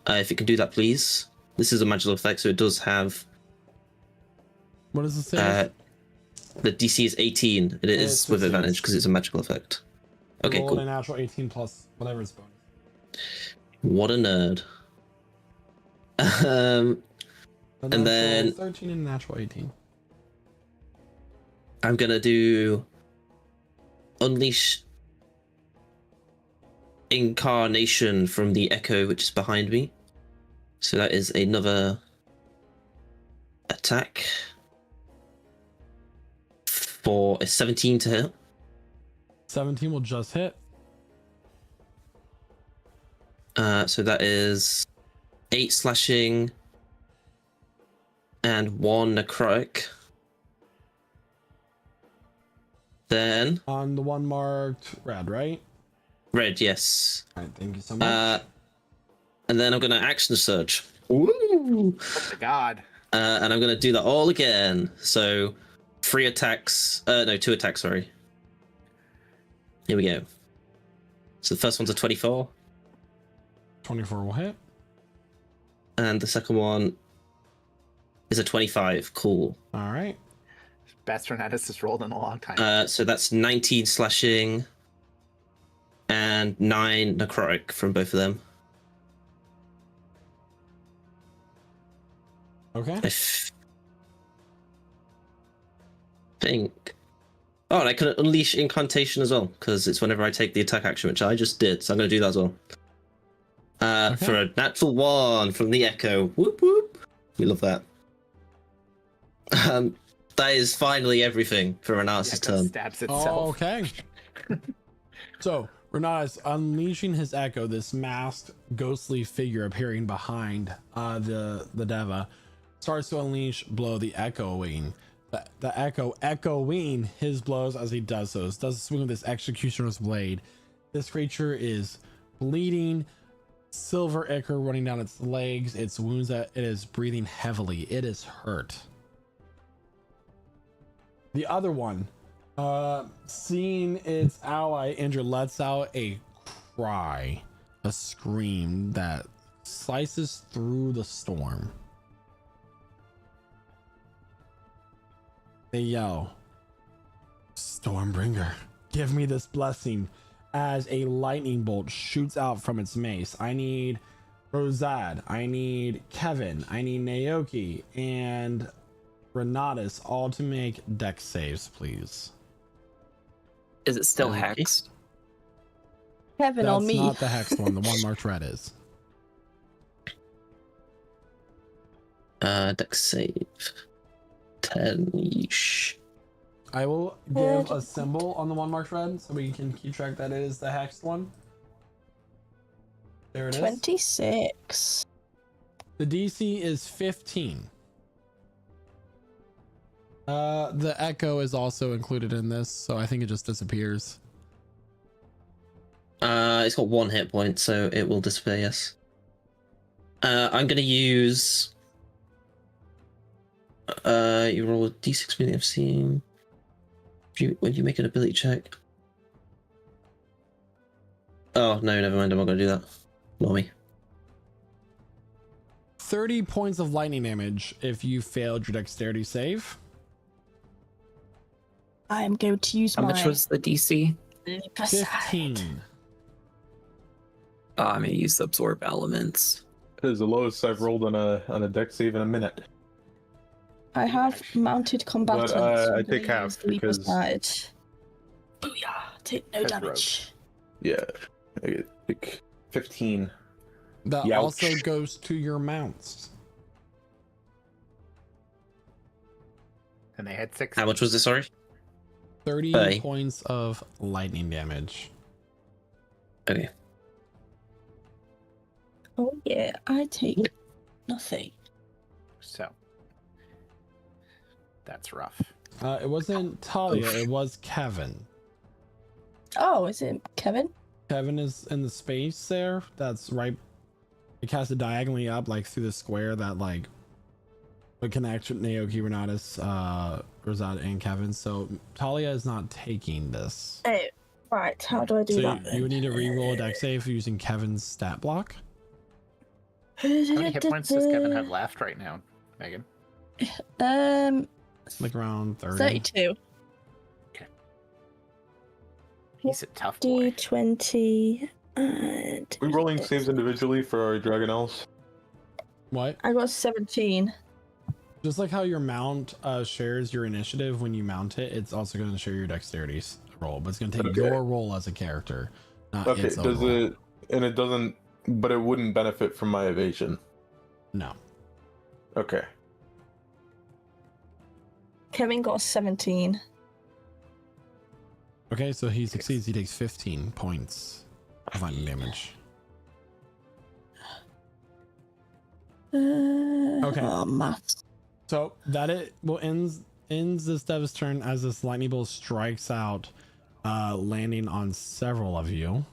If you can do that, please. This is a magical effect, so it does have. What does it say? The DC is 18. It is It's with 15. advantage because it's a magical effect. Okay, Roll cool. a natural 18 plus whatever is bonus. What a nerd. A And natural then- 13 and a natural 18. I'm gonna do Unleash Incarnation from the Echo, which is behind me. So that is another attack for a 17 to hit. 17 will just hit. So that is 8 slashing and 1 necrotic. Then On the one marked red, right? red, yes. All right, thank you so much. And then I'm gonna action surge. Woo! Oh my god. And I'm gonna do that all again. So 3 attacks. No, 2 attacks. Sorry. Here we go. So the first one's a 24, 24 will hit. and the second one is a 25. Cool. All right. Best Renatus has rolled in a long time. So that's 19 slashing and 9 necrotic from both of them. Okay. I think. Oh, and I can unleash incantation as well, because it's whenever I take the attack action, which I just did, so I'm going to do that as well. Okay. For a natural 1 from the Echo. Whoop whoop. We love that. That is finally everything for Renatus' Echo turn. stabs itself. Oh, okay. So Renatus unleashing his echo, this masked ghostly figure appearing behind the Deva, starts to unleash blow the echoing. The echo echoing his blows as he does so. Does a swing with this executioner's blade. This creature is bleeding, silver ichor running down its legs, its wounds. That it is breathing heavily. It is hurt. The other one, seeing its ally injured, lets out a cry, a scream that slices through the storm. They yell, "Stormbringer, give me this blessing," as a lightning bolt shoots out from its mace. I need Rosad, I need Kevin, I need Naoki, and Renatus all to make dex saves, please. Is it still Okay. hexed? Kevin That's on me. not the hex one. The one marked red is. Dex save. 10-ish. I will give a symbol on the one marked red so we can keep track that it is the hexed one. There it is. 26. The DC is 15. The echo is also included in this, so I think it just disappears. It's got 1 hit point, so it will disappear, yes. I'm gonna use... you roll a d6 with the FC. When you make an ability check... Oh, no, never mind, I'm not gonna do that. Ignore me. 30 points of lightning damage if you failed your dexterity save. I am going to use How my much was the DC? Leap aside. 15. I'm gonna use absorb elements. That is the lowest I've rolled on a deck save in a minute. I have mounted combatants. I I'm take gonna half use Leap because- aside. Booyah! Take no That's damage. Yeah, I get like 15. That Youch. also goes to your mounts. And they had 6. How much was this, sorry? 30 Hey. points of lightning damage. Okay. Oh yeah, I take nothing. So that's rough. It wasn't Talia, it was Kevin. Oh, is it Kevin? Kevin is in the space there. That's right. It casts it diagonally up, like through the square that like would connect Naoki, Renatus, Rosada, and Kevin. So Talia is not taking this. Oh, right. How do I do So that? you would need to re-roll a dex save using Kevin's stat block. How many hit points does Kevin have left right now, Megan? Like around 30. 32. He's a tough boy. D20. We're rolling saves individually for our Dragonels. What? I got 17. Just like how your mount shares your initiative when you mount it, it's also going to share your dexterity roll, but it's going to take Okay. your roll as a character. Not Okay, its does overall. it? And it doesn't. But it wouldn't benefit from my evasion. No. Okay. Kevin got 17. Okay, so he succeeds. He takes 15 points of lightning damage. Okay. Oh, maths. So that it will ends this dev's turn as this lightning bolt strikes out, landing on several of you.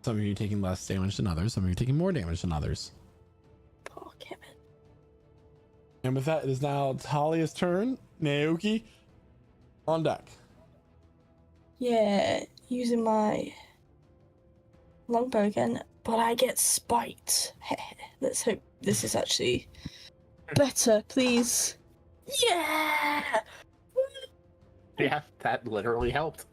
Some of you taking less damage than others. Some of you taking more damage than others. Poor Kevin. And with that, it is now Talia's turn. Naoki, on deck. Yeah, using my longbow again, but I get spiked. Let's hope this is actually better, please. Yeah! Yeah, that literally helped.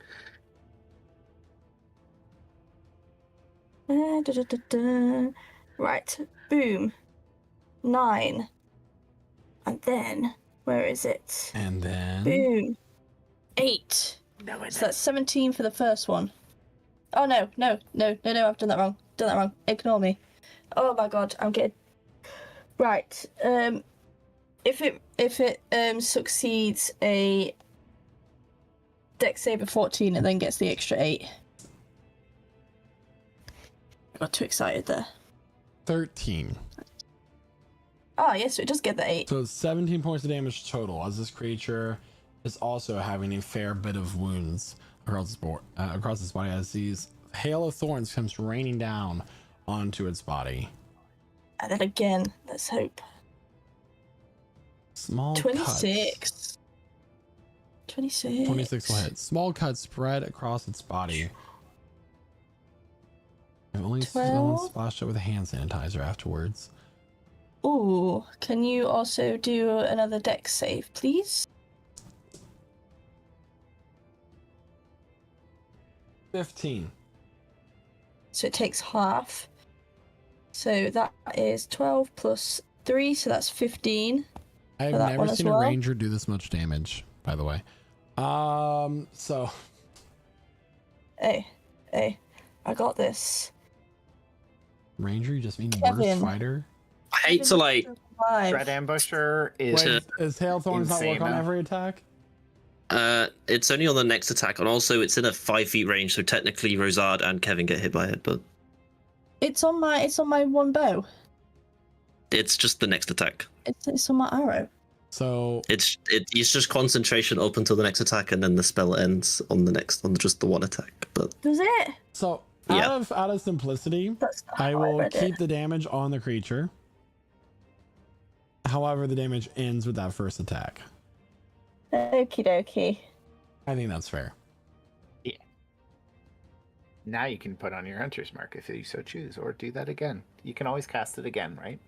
Right, boom. 9. And then, where is it? And then Boom. 8. No, So that's 17 for the first one. Oh no, I've done that wrong. Ignore me. Oh my god, I'm getting... Right, if it succeeds a dex save of 14, it then gets the extra 8. I got too excited there. 13. Oh yes, so it does get the 8. So it's 17 points of damage total, as this creature is also having a fair bit of wounds across its body as these hail of thorns comes raining down onto its body. And then again, let's hope. Small 26. cuts. 26. 26 will hit. Small cuts spread across its body. And only someone 12. splashed it with a hand sanitizer afterwards. Ooh, can you also do another dex save, please? 15. So it takes half. So that is 12 plus 3, so that's 15. I have For that never one as seen a well? ranger do this much damage, by the way. So Hey, I got this. ranger, you just mean worst Kevin. fighter? I hate to like. Dread Ambusher is Wait, is hail thorns not work insane, on man. every attack? It's only on the next attack, and also it's in a 5 feet range, so technically Rosard and Kevin get hit by it, but It's on my one bow. it's just the next attack. It's on my arrow. So It's just concentration up until the next attack, and then the spell ends on just the one attack. But Does it? So Yeah. out of simplicity, That's not I how will read keep it. the damage on the creature. However, the damage ends with that first attack. Okie dokie. I think that's fair. Now you can put on your hunter's mark if you so choose, or do that again. You can always cast it again, right?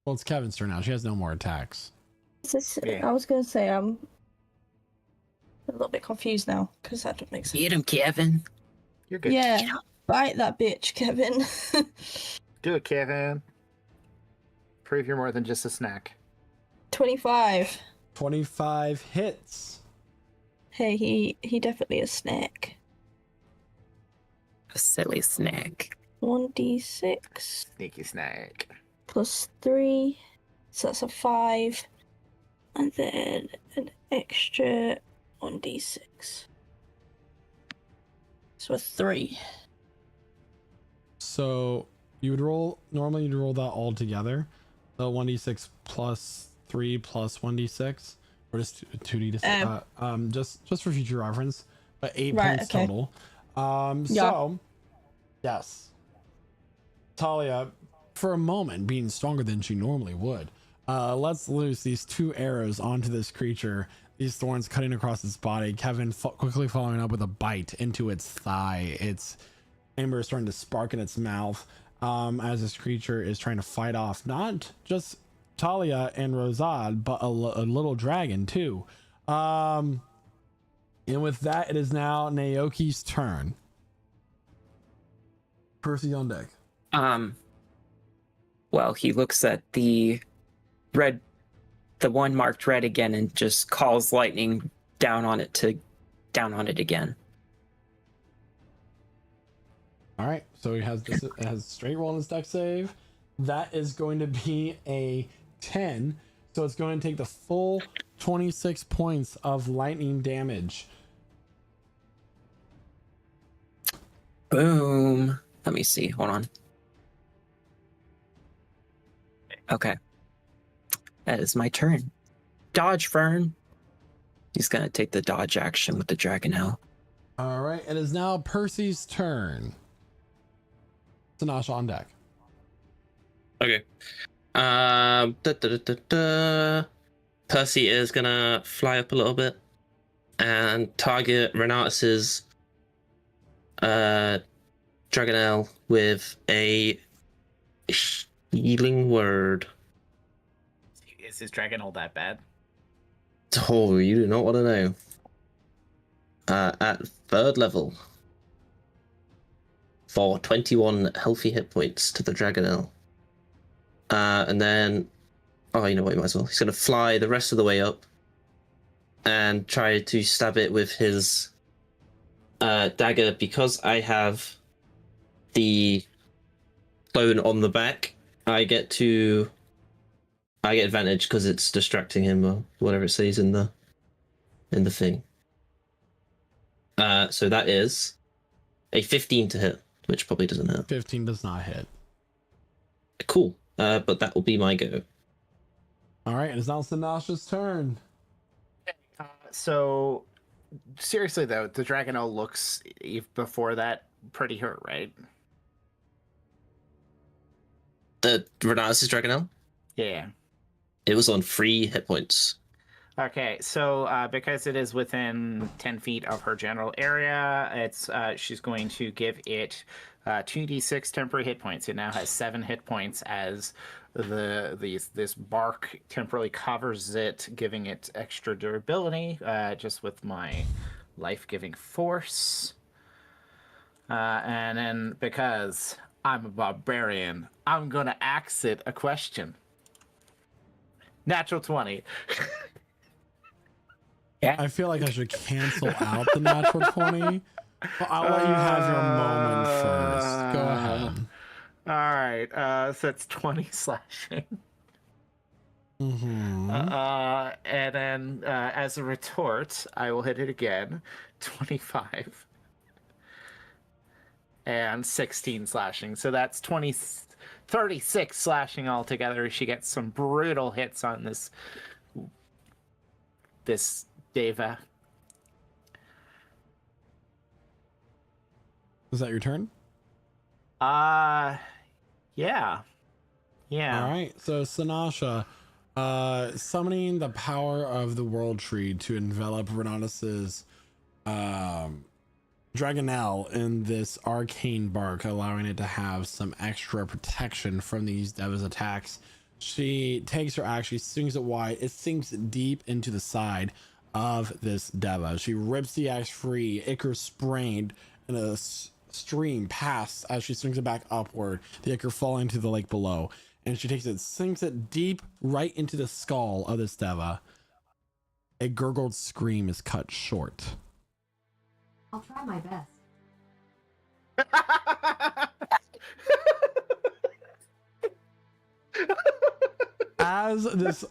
Well, it's Kevin's turn now. She has no more attacks. Yeah. I was gonna say I'm a little bit confused now because that doesn't make sense. Get him, Kevin. You're good. Yeah, bite that bitch, Kevin. Do it, Kevin. Prove you're more than just a snack. 25. 25 hits. Hey, he definitely a snack. A silly snack. 1d6 Sneaky snack. plus 3, so that's a 5, and then an extra 1d6. So a 3. So you would normally you'd roll that all together. So 1d6 plus 3 plus 1d6. or just 2d to just for future reference, but 8 Right, points okay. total. Yeah. So yes, Talia, for a moment, being stronger than she normally would, lets loose these 2 arrows onto this creature. These thorns cutting across its body. Kevin quickly following up with a bite into its thigh. Its amber is starting to spark in its mouth as this creature is trying to fight off not just Talia and Rosad, but a little dragon too. And with that, it is now Naoki's turn. Percy on deck. Well, he looks at the one marked red again and just calls lightning down on it again. All right, so he has this. It has straight roll in his deck save. That is going to be a 10. So it's going to take the full 26 points of lightning damage. Boom. Let me see. Hold on. Okay. That is my turn. Dodge, Fern. He's going to take the dodge action with the Dragonelle. All right, it is now Percy's turn. Sinasha on deck. Okay. Percy is gonna fly up a little bit and target Renatus's Dragonelle with a healing word. Is his dragon all that bad? Oh, you do not want to know. At 3rd level for 21 healthy hit points to the Dragonelle. And then, oh, you know what, you might as well. He's going to fly the rest of the way up and try to stab it with his dagger. Because I have the clone on the back, I get advantage because it's distracting him or whatever it says in the thing. So that is a 15 to hit, which probably doesn't hit. 15 does not hit. Cool. But that will be my go. All right, it's now Sinasha's turn. So, seriously though, the Dragonelle looks before that pretty hurt, right? The Renatus' Dragonelle? Yeah. It was on 3 hit points. Okay, so because it is within 10 feet of her general area, it's she's going to give it 2d6 temporary hit points. It now has 7 hit points as this bark temporarily covers it, giving it extra durability just with my life-giving force. And then because I'm a barbarian, I'm gonna axe it a question. Natural 20. I feel like I should cancel out the natural 20. Well, I'll let you have your moment first. Go ahead. All right, so it's 20 slashing. Mm-hmm. And then as a retort, I will hit it again. 25. And 16 slashing. So that's 36 slashing altogether. She gets some brutal hits on this Deva. Is that your turn? Yeah. All right. So Sinasha, summoning the power of the World Tree to envelop Renatus's Dragonelle in this arcane bark, allowing it to have some extra protection from these Deva's attacks. She takes her axe, she swings it wide, it sinks deep into the side of this Deva. She rips the axe free, ichor sprained, and a stream past as she swings it back upward, the ichor falling to the lake below. And she takes it, sinks it deep right into the skull of this Deva. A gurgled scream is cut short. I'll try my best. As this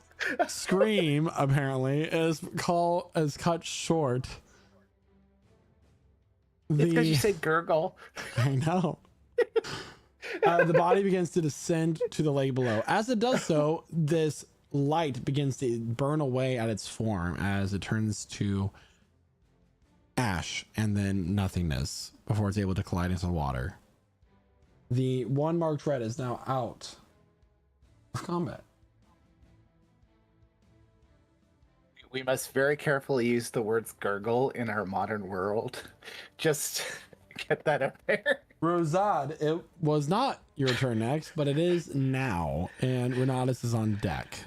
scream apparently is cut short. It's because you said gurgle. I know. The body begins to descend to the lake below. As it does so, this light begins to burn away at its form as it turns to ash and then nothingness before it's able to collide into the water. The one marked red is now out of combat. We must very carefully use the words gurgle in our modern world. Just get that out there. Rosad, it was not your turn next, but it is now, and Renatus is on deck.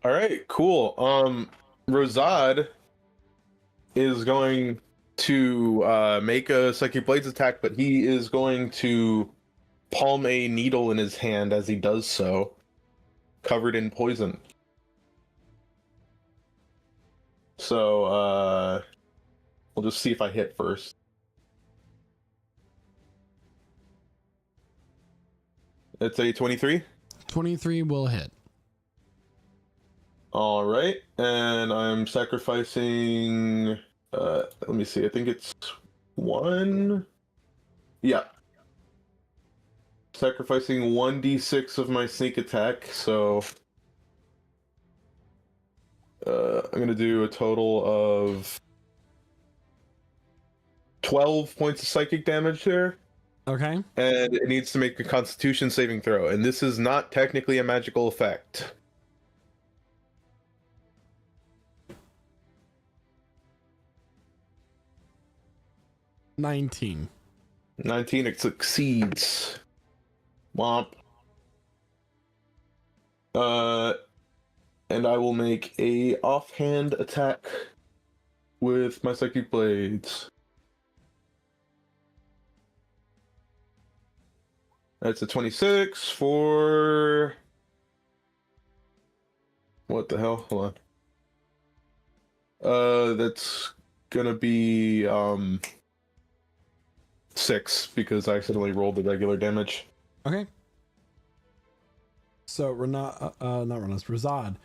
All right, cool. Rosad is going to make a Psychic Blades attack, but he is going to palm a needle in his hand as he does so, covered in poison. So, we'll just see if I hit first. It's a 23. 23 will hit. All right, and I'm sacrificing. Let me see. I think it's 1. Yeah. Sacrificing 1d6 of my sneak attack. So I'm gonna do a total of 12 points of psychic damage there. Okay. And it needs to make a Constitution saving throw, and this is not technically a magical effect. $19. 19, it succeeds. Womp. And I will make a offhand attack with my Psychic Blades. That's a 26 for... What the hell? Hold on. That's gonna be, 6, because I accidentally rolled the regular damage. Okay. So Rosad,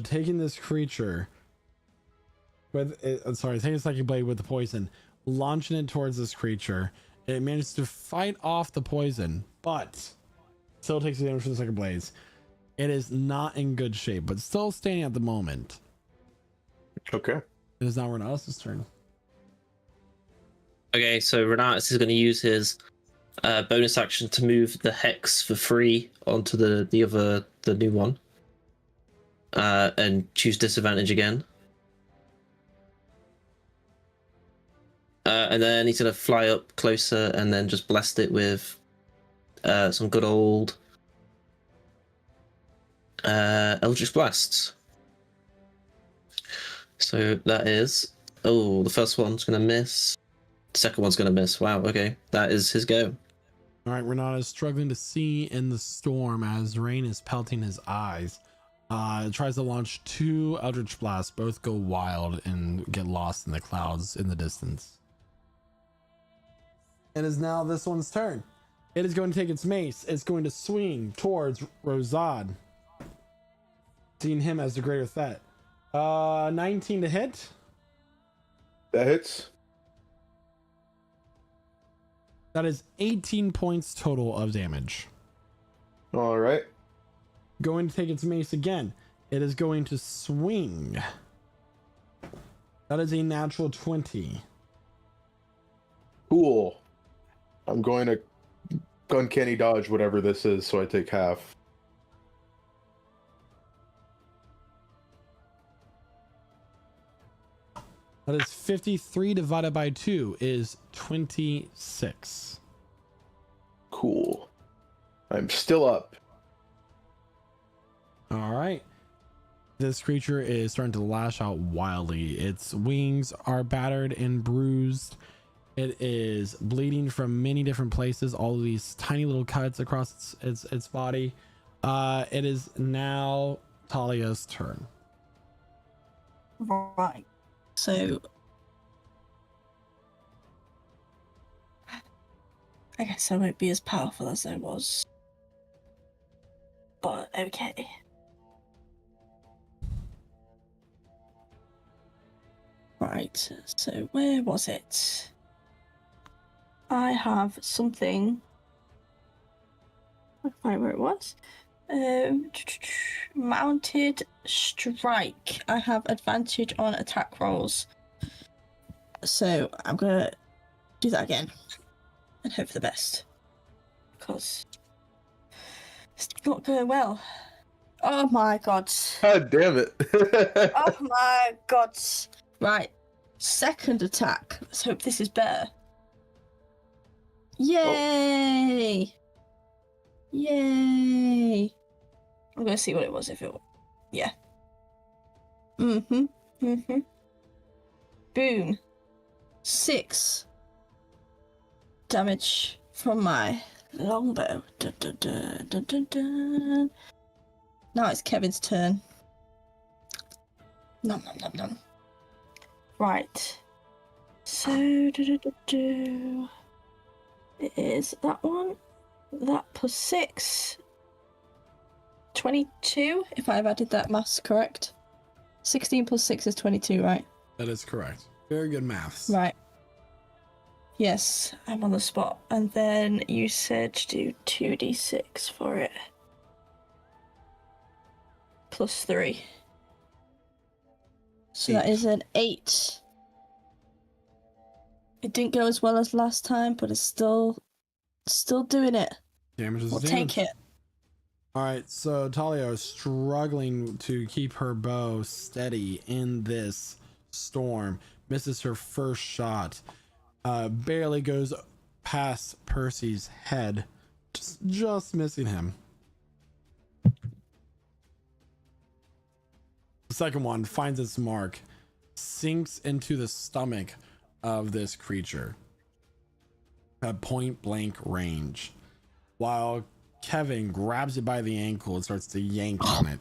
taking this creature with taking a Psychic Blade with the poison, launching it towards this creature. It manages to fight off the poison, but still takes the damage from the Psychic Blades. It is not in good shape, but still standing at the moment. Okay. It is now Renatus' turn. Okay, so Renatus is going to use his bonus action to move the hex for free onto the new one, and choose disadvantage again. And then he's going to fly up closer and then just blast it with some good old Eldritch Blasts. So that is... Oh, the first one's going to miss. The second one's going to miss. Wow, okay. That is his go. All right, Renatus is struggling to see in the storm as rain is pelting his eyes. It tries to launch 2 Eldritch Blasts. Both go wild and get lost in the clouds in the distance. It is now this one's turn. It is going to take its mace. It's going to swing towards Rosad, seeing him as the greater threat. 19 to hit. That hits. That is 18 points total of damage. All right. Going to take its mace again. It is going to swing. That is a natural 20. Cool. I'm going to uncanny dodge whatever this is, so I take half. That is 53 divided by 2 is 26. Cool. I'm still up. All right. This creature is starting to lash out wildly. Its wings are battered and bruised. It is bleeding from many different places. All of these tiny little cuts across its body. It is now Talia's turn. Right. So I guess I won't be as powerful as I was. But okay. Right, so where was it? I have something. I can't find where it was. Mounted strike. I have advantage on attack rolls. So I'm gonna do that again and hope for the best. Because it's not going well. Oh my god. God damn it. Oh my god. Right. Second attack. Let's hope this is better. Yay! Yay! I'm gonna see what it was if it. Yeah. Boom. 6 damage from my longbow. Dun, dun, dun, dun, dun, dun. Now it's Kevin's turn. Nom nom nom nom. Right. So it is that one. That plus 6. 22, if I've added that maths correct. 16 plus 6 is 22, right? That is correct. Very good maths. Right. Yes, I'm on the spot. And then you said do 2d6 for it. Plus 3. So that is an 8. It didn't go as well as last time, but it's still doing it. Damage is We'll damage. take it. All right, so Talia is struggling to keep her bow steady in this storm. Misses her first shot. Barely goes past Percy's head. Just missing him. The second one finds its mark. Sinks into the stomach of this creature at point blank range. While Kevin grabs it by the ankle and starts to yank on it,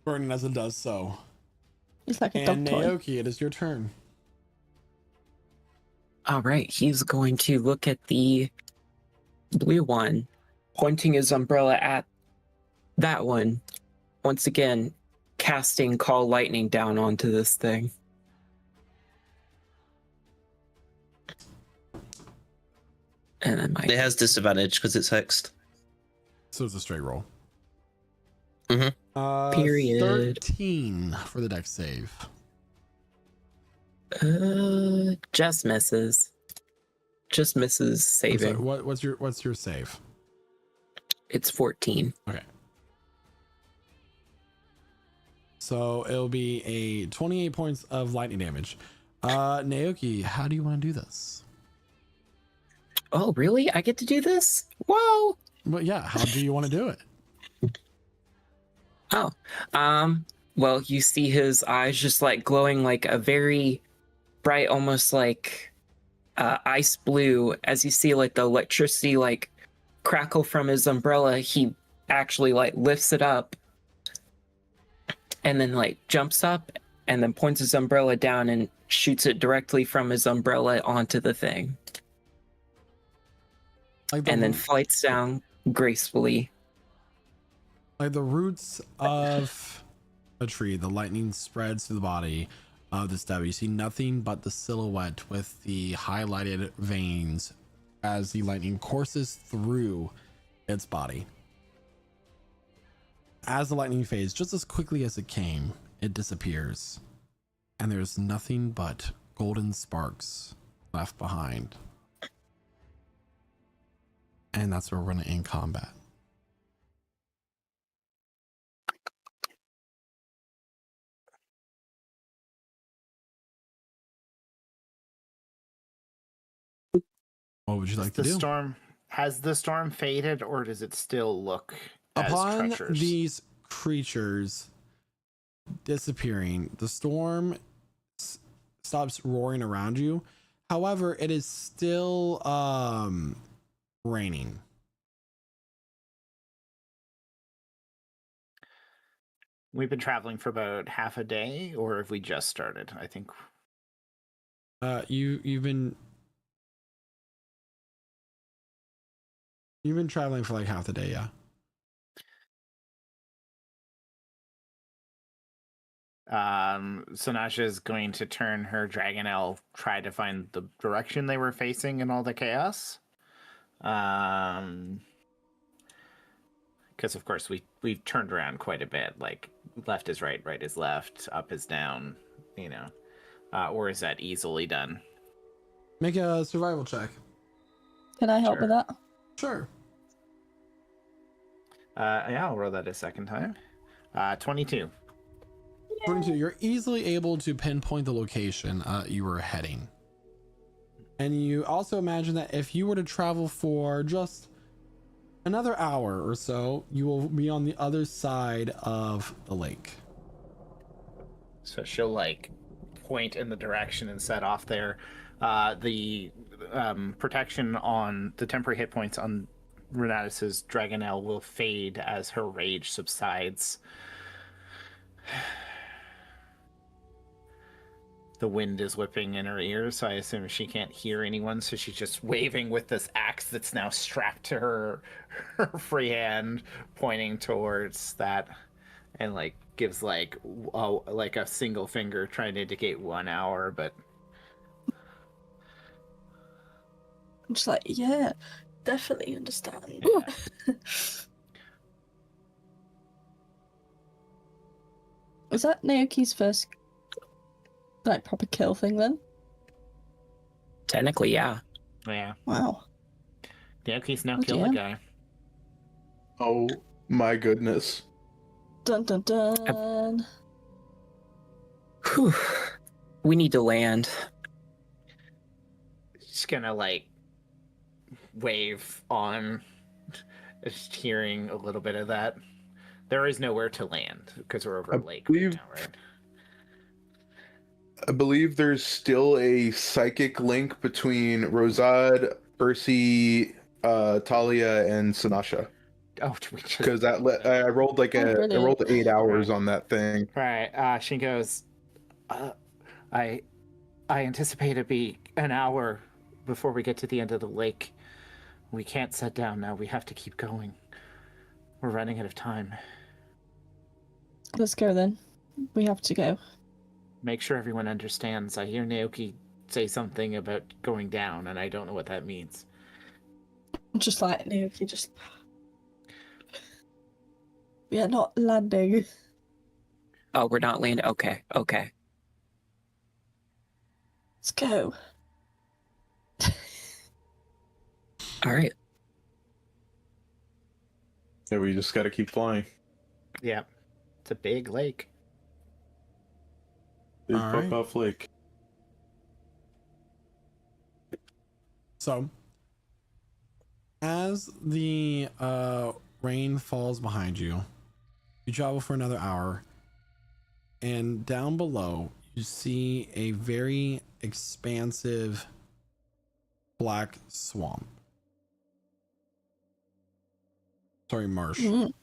burning as it does so. It's like a And dog toy. Naoki, it is your turn. All right, he's going to look at the blue one, pointing his umbrella at that one. Once again, casting Call Lightning down onto this thing. And then It has disadvantage because it's hexed. So it's a straight roll. Mhm. Period. 13 for the dex save. Just misses. Just misses I'm sorry, saving. what's your save? It's 14. Okay. So it'll be a 28 points of lightning damage. Naoki, how do you want to do this? Oh, really? I get to do this? Whoa! Well, yeah, how do you want to do it? Well, you see his eyes just like glowing like a very bright, almost like ice blue. As you see like the electricity like crackle from his umbrella, he actually like lifts it up and then like jumps up and then points his umbrella down and shoots it directly from his umbrella onto the thing. Like And then flights down gracefully. like the roots of a tree, the lightning spreads through the body of this devil. You see nothing but the silhouette with the highlighted veins as the lightning courses through its body. As the lightning fades, just as quickly as it came, it disappears. And there's nothing but golden sparks left behind. And that's where we're going to end combat. What would you like to The do? storm has the storm faded, or does it still look as Upon treacherous? these creatures disappearing, the storm stops roaring around you. However, it is still raining. We've been traveling for about half a day, or have we just started? I think You've been traveling for like half the day, yeah. Sanasha is going to turn her Dragonelle, try to find the direction they were facing in all the chaos. Because Because of course we've turned around quite a bit. Like left is right, right is left, up is down. You know, or is that easily done? Make a survival check. Can I help Sure. with that? Sure. Yeah, I'll roll that a second time. 22. 22. You're easily able to pinpoint the location you were heading. And you also imagine that if you were to travel for just another hour or so, you will be on the other side of the lake. So she'll like point in the direction and set off there. The protection on the temporary hit points on Renatus's Dragonelle will fade as her rage subsides. The wind is whipping in her ears, so I assume she can't hear anyone, so she's just waving with this axe that's now strapped to her free hand, pointing towards that, and like gives like a single finger trying to indicate 1 hour, but I'm just like, yeah, definitely understand. yeah. Was that Naoki's first, like, proper kill thing then? Technically, yeah. Yeah. Wow. Naoki's now Oh, killed a dear. guy. Oh my goodness. Dun dun dun. Whew. We need to land. Just gonna like wave on, just hearing a little bit of that. There is nowhere to land because we're over a lake right believe- now, right? I believe there's still a psychic link between Rosad, Ursi, Talia, and Sanasha. Oh, we just Because I rolled like Oh, I brilliant. rolled 8 hours on that thing. right. She goes, I anticipate it be an hour before we get to the end of the lake. We can't set down now. We have to keep going. We're running out of time. Let's go then. We have to go. Make sure everyone understands. I hear Naoki say something about going down, and I don't know what that means. Just like Naoki, just. We are not landing. Oh, we're not landing. Okay, okay. Let's go. All right. Yeah, we just got to keep flying. Yeah, it's a big lake. Big All right. Puff Lake. So, as the rain falls behind you, you travel for another hour, and down below, you see a very expansive black swamp. Sorry, marsh. Mm.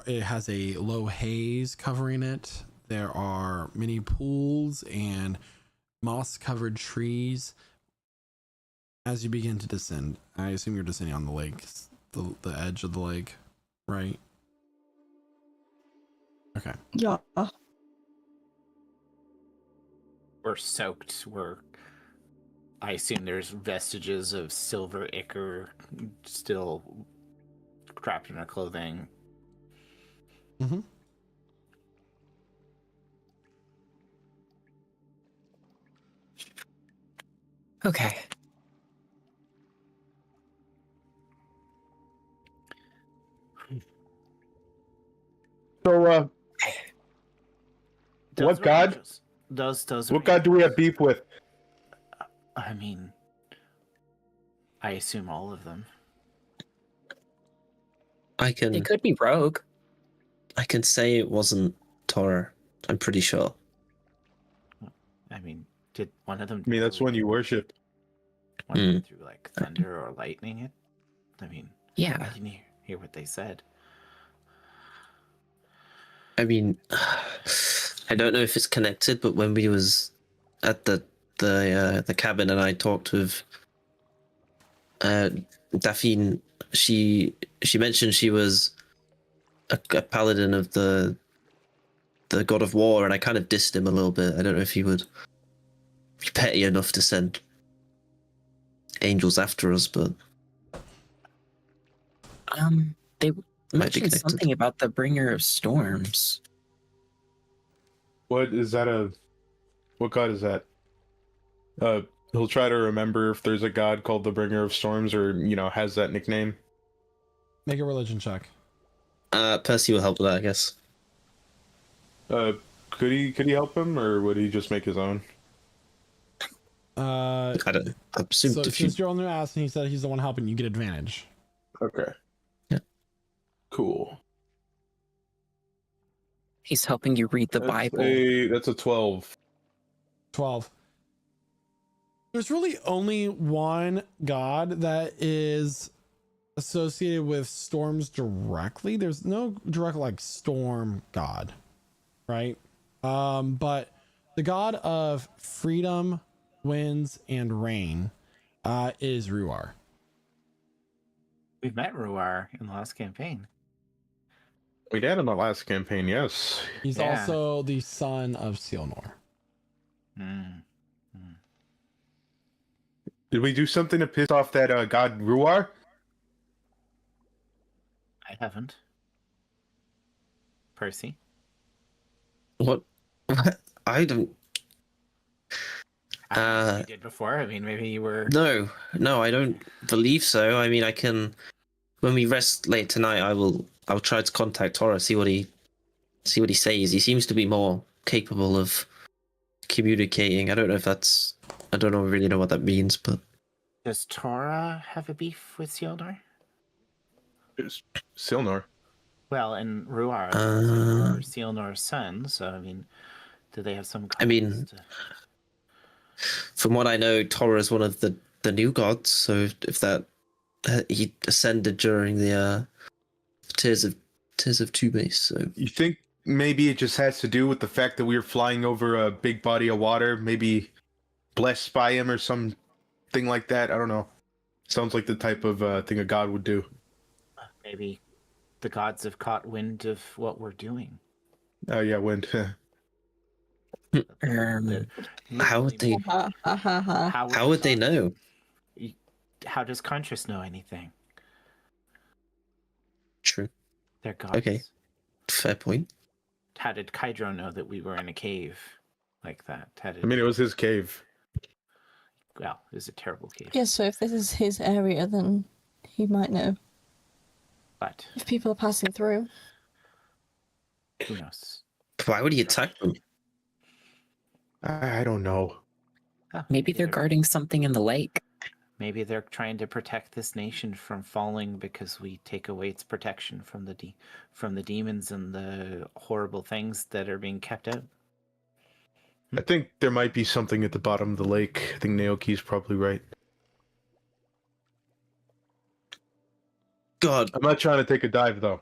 It has a low haze covering it. There are many pools and moss covered trees. As you begin to descend, I assume you're descending on the lake, the edge of the lake, right? Okay. Yeah. We're soaked. I assume there's vestiges of silver ichor still trapped in our clothing. Mm-hmm. Okay. So, Those What were god? angels. Those what were god do we have angels. beef with? I mean, I assume all of them. I can It could be Rogue. I can say it wasn't Tora. I'm pretty sure. I mean, did one of them? I mean, that's one you worship. One of them through like thunder or lightning. I mean, Yeah. I didn't hear what they said. I mean, I don't know if it's connected, but when we was at the cabin and I talked with Daphne, she mentioned she was a paladin of the god of war, and I kind of dissed him a little bit. I don't know if he would be petty enough to send angels after us, but They Might be mentioned connected. something about the bringer of storms. What is that? What god is that? He'll try to remember if there's a god called the Bringer of Storms, or has that nickname. Make a religion check. Percy will help with that, I guess. Could he help him, or would he just make his own? Uh, I don't know. I assumed so if you. since you're on their ass and he said he's the one helping, you get advantage. Okay. Yeah. Cool. He's helping you read the Bible. That's a 12. 12. There's really only one god that is associated with storms directly. There's no direct like storm god, right? But the god of freedom, winds, and rain is Ruar. We've met Ruar in the last campaign. We did in the last campaign, yes. He's Yeah. also the son of Sealnor. Hmm. Did we do something to piss off that god Ruar? I haven't. Percy? What? I don't. I don't know if you did before. I mean, maybe you were. No, I don't believe so. I mean, I can. When we rest late tonight, I'll try to contact Tora, see what he says. He seems to be more capable of communicating. I don't know if that's. I don't really know what that means, but Does Tora have a beef with Sealdor? It's Silnor. Well, and Ruar Uh, are Sealnor's son, so I mean, do they have some? I mean, cause to- from what I know, Tora is one of the new gods. So if that he ascended during the Tears of Tubase. So You think maybe it just has to do with the fact that we were flying over a big body of water, maybe blessed by him or something like that? I don't know. Sounds like the type of thing a god would do. maybe the gods have caught wind of what we're doing. Oh yeah, wind. How would they? How would they know? How does Contras know anything? True. They're gods. Okay. Fair point. How did Kydro know that we were in a cave like that? How did... I mean, it was his cave. well, it was a terrible cave. Yeah, so if this is his area, then he might know. But If people are passing through. who knows? Why would he attack them? I don't know. Maybe they're guarding something in the lake. Maybe they're trying to protect this nation from falling because we take away its protection from the demons and the horrible things that are being kept out. I think there might be something at the bottom of the lake. I think Naoki's probably right. God, I'm not trying to take a dive though.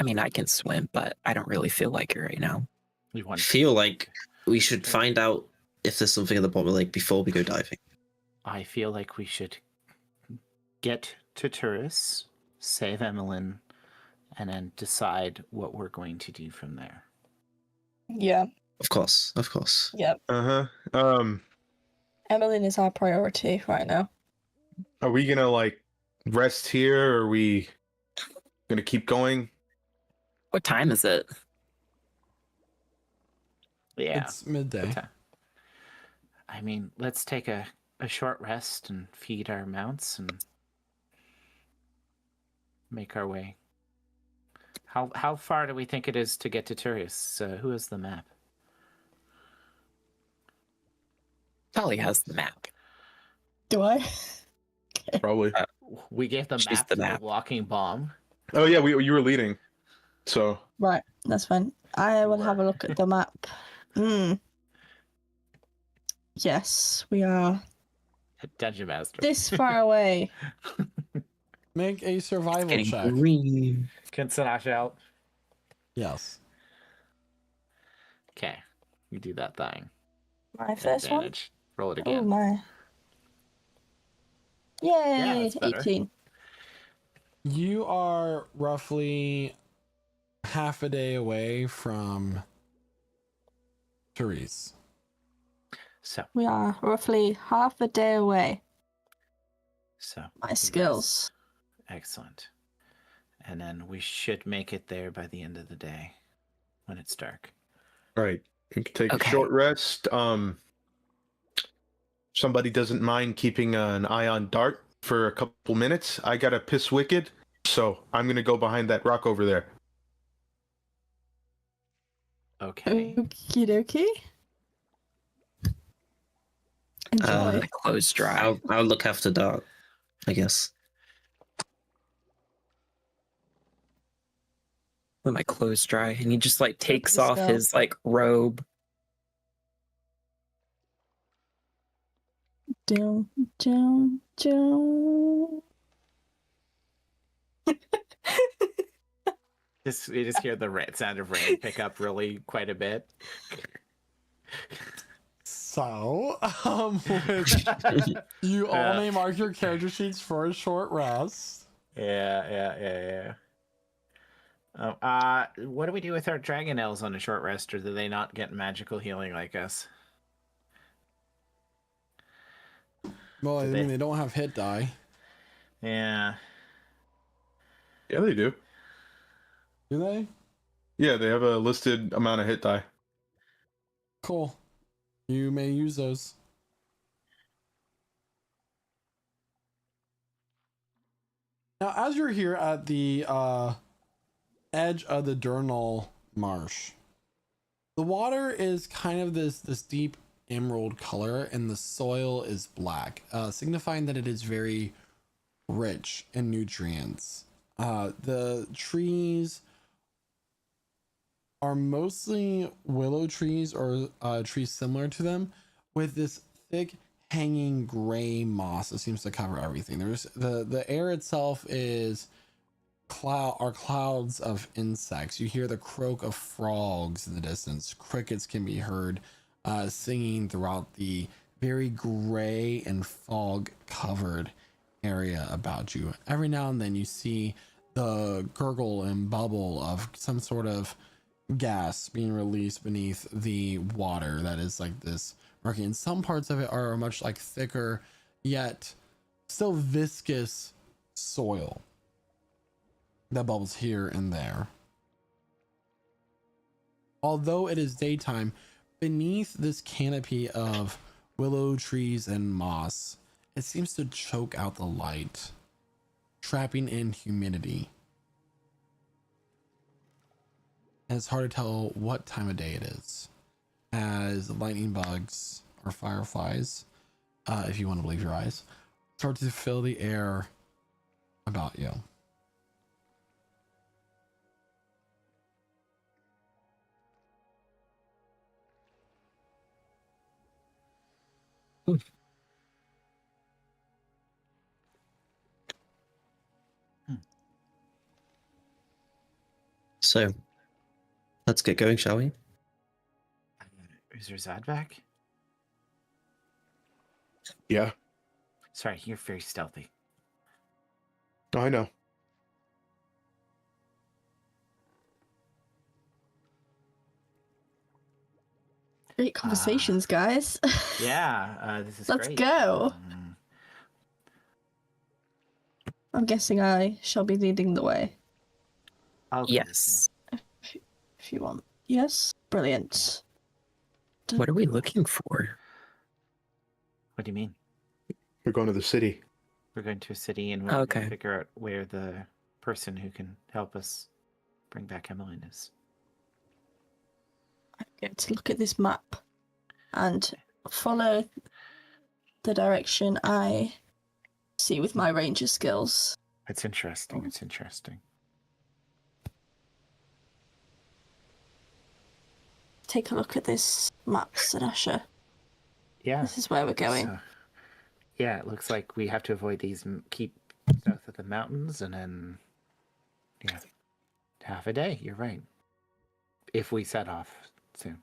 I mean, I can swim, but I don't really feel like it right now. We I want. feel like we should find out if there's something at the bottom of the lake before we go diving. I feel like we should get to Turris, save Emmeline, and then decide what we're going to do from there. Yeah, Of course. yep. Emmeline is our priority right now. Are we gonna like rest here, or are we gonna keep going? What time is it? Yeah. It's midday. I mean, let's take a short rest and feed our mounts and make our way. How far do we think it is to get to Turius? Who has the map? Tali has the map. Do I? Probably. We gave the She's map the to map. the walking bomb. Oh yeah, you were leading. So Right, that's fine. I will have a look at the map. Yes, we are Dungeon Master. this far away. Make a survival Getting check. green. Can Sanash out? Yes. Okay. You do that thing. My first one. Advantage. Roll it Oh again. my. Yay! that's better. 18. You are roughly half a day away from Therese. So We are roughly half a day away. So My skills. excellent. And then we should make it there by the end of the day when it's dark. All right. We can take Okay. a short rest. Somebody doesn't mind keeping an eye on Dart for a couple minutes. I got to piss wicked, so I'm going to go behind that rock over there. Okay. Okie dokie. Enjoy. My clothes dry. I'll look after Dart, I guess. Let my clothes dry, and he just like takes this off out. his like robe. Down, down, down. We just hear the sound of rain pick up really quite a bit. So, you all may mark your character sheets for a short rest. Yeah. What do we do with our dragon elves on a short rest, or do they not get magical healing like us? Well, I Do mean, they- they don't have hit die. Yeah. Yeah, they do. Do they? Yeah, they have a listed amount of hit die. Cool. You may use those. Now, as you're here at the edge of the Durnal Marsh, the water is kind of this deep emerald color, and the soil is black, signifying that it is very rich in nutrients. The trees are mostly willow trees or trees similar to them, with this thick hanging gray moss that seems to cover everything. There's the air itself is clouds of insects. You hear the croak of frogs in the distance. Crickets can be heard singing throughout the very gray and fog covered area about you. Every now and then you see the gurgle and bubble of some sort of gas being released beneath the water that is like this murky, and some parts of it are much like thicker yet still viscous soil that bubbles here and there. Although it is daytime, beneath this canopy of willow trees and moss, it seems to choke out the light, trapping in humidity. And it's hard to tell what time of day it is, as lightning bugs or fireflies, if you want to believe your eyes, start to fill the air about you. So, let's get going, shall we? Is Razad back? Yeah, Sorry, you're very stealthy. I know. Great conversations, guys. Yeah, this is Let's great. go. I'm guessing I shall be leading the way, I'll go with Yes. if you want. Yes? Brilliant. What are we looking for? you. What do you mean? We're going to the city. We're going to a city and we're going Okay. to figure out where the person who can help us bring back Emmeline is. I'm going to look at this map and follow the direction I see with my ranger skills. It's interesting. It's interesting. Take a look at this map, Sinasha. Yeah. This is where we're going. So, yeah, it looks like we have to avoid these, keep south of the mountains, and then, yeah, half a day. You're right. If we set off soon.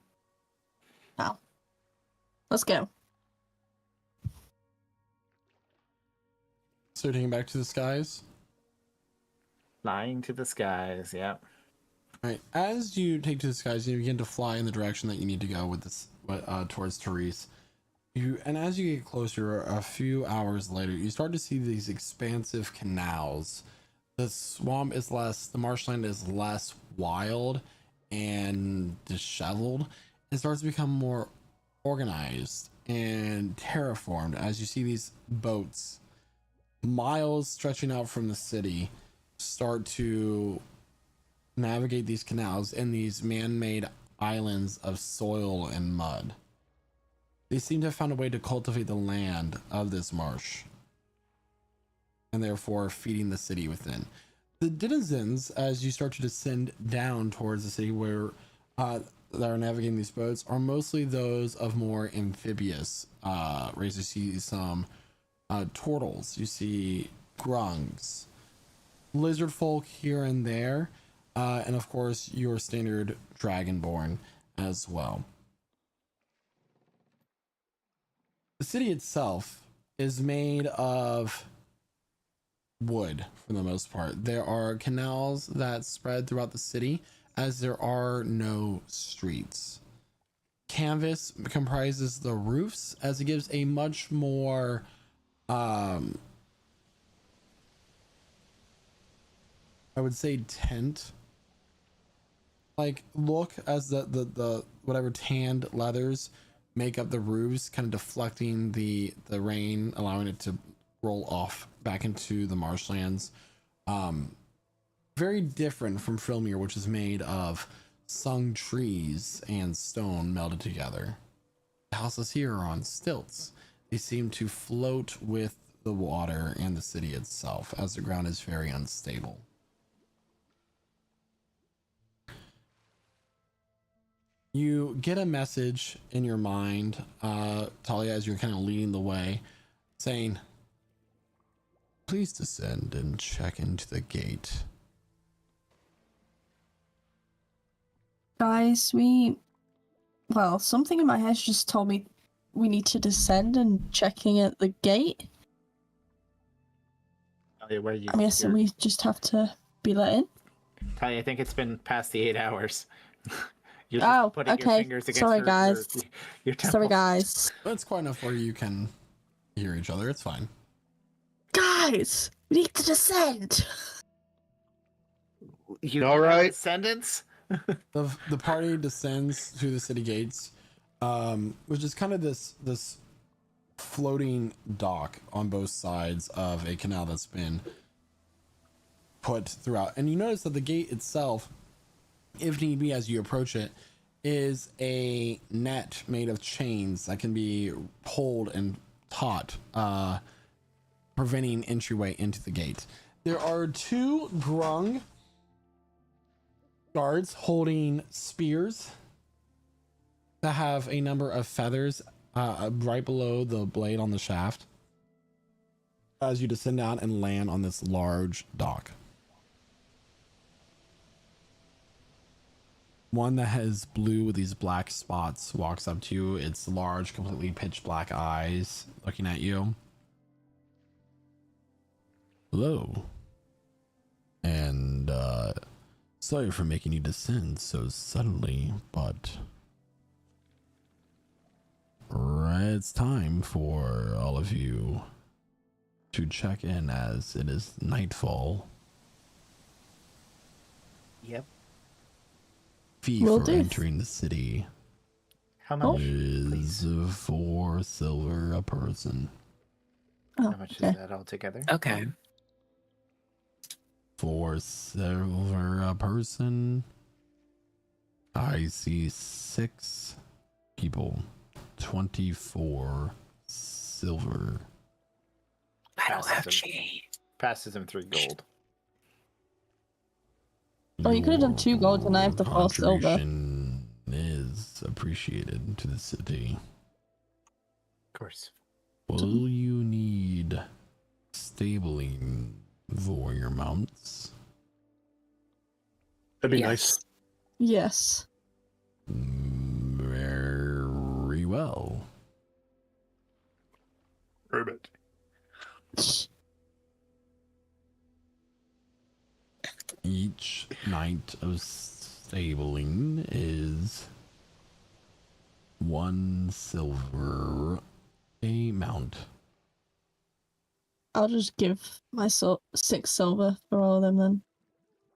Now, let's go. So taking back to the skies. Flying to the skies. Yep. All right. As you take to the skies, you begin to fly in the direction that you need to go with this towards Therese. And as you get closer, a few hours later, you start to see these expansive canals. The swamp is less, the marshland is less wild and disheveled. It starts to become more organized and terraformed as you see these boats, miles stretching out from the city, start to navigate these canals in these man-made islands of soil and mud. They seem to have found a way to cultivate the land of this marsh and therefore feeding the city within. The denizens, as you start to descend down towards the city where that are navigating these boats, are mostly those of more amphibious races. You see some turtles, you see grungs, lizard folk here and there, and of course your standard dragonborn as well. The city itself is made of wood for the most part. There are canals that spread throughout the city as there are no streets. Canvas comprises the roofs as it gives a much more I would say tent like look, as the whatever tanned leathers make up the roofs, kind of deflecting the rain, allowing it to roll off back into the marshlands. Very different from Filmir, which is made of sung trees and stone melded together. The houses here are on stilts. They seem to float with the water and the city itself, as the ground is very unstable. You get a message in your mind, Talia, as you're kind of leading the way, saying, "Please descend and check into the gate." Guys, well, something in my head just told me we need to descend and checking at the gate. Talia, where you? I'm guessing we just have to be let in. Talia, I think it's been past the 8 hours. You're Oh, putting okay. your fingers against Sorry, your guys. Your Sorry, temples. guys. That's quite enough where you can hear each other. It's fine. Guys, we need to descend. You All have right. descendants? The party descends to the city gates, which is kind of this floating dock on both sides of a canal that's been put throughout. And you notice that the gate itself, if need be, as you approach it, is a net made of chains that can be pulled and taut, preventing entryway into the gate. There are 2 grung guards holding spears that have a number of feathers right below the blade on the shaft as you descend down and land on this large dock. One that has blue with these black spots walks up to you. Its large, completely pitch black eyes looking at you. "Hello. And sorry for making you descend so suddenly, but it's time for all of you to check in as it is nightfall. Yep. Fee Will for do. entering the city How much? is 4 silver a person. Oh, How much okay. is that altogether? Okay. 4 silver a person. I see 6 people. 24 silver. I don't have Passes him- change. Passes him 3 gold. Oh, you could have done 2 gold and I have the 4 silver. Contribution is appreciated to the city. Of course. Will you need stabling for your mounts? That'd be Yes. nice. Yes. Very well. Ribbit. Each night of stabling is 1 silver a mount. I'll just give my 6 silver for all of them then.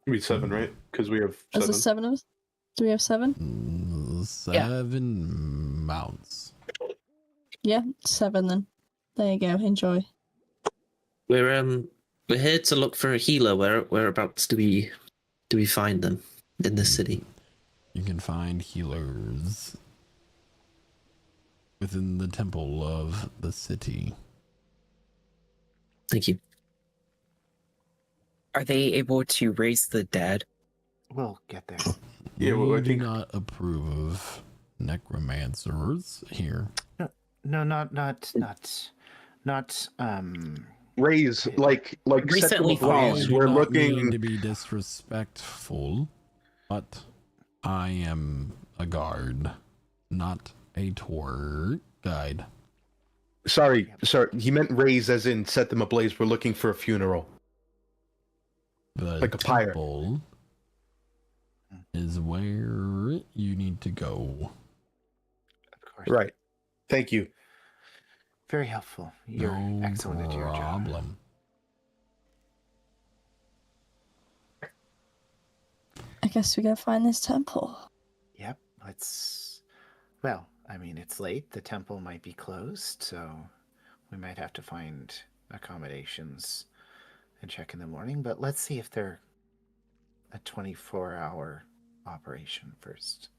It'd be 7, right? Because we have Is there 7. 7 of us? Do we have 7? 7 mounts. Yeah, 7 then. There you go. Enjoy. We're here to look for a healer. Whereabouts do we find them in this city? You can find healers within the temple of the city. Thank you. Are they able to raise the dead? We'll get there. Yeah, well, I we do think- not approve of necromancers here. No, not Raise, like Recently set them ablaze. I do We're not mean looking. to be disrespectful, but I am a guard, not a tour guide. Sorry. He meant raise as in set them ablaze. We're looking for a funeral. The Like a pyre. temple is where you need to go. of course. Right. Thank you. Very helpful. You're No excellent at your job. problem. I guess we gotta find this temple. Yep. Let's. Well, I mean, it's late. The temple might be closed, so we might have to find accommodations and check in the morning. But let's see if they're a 24-hour operation first.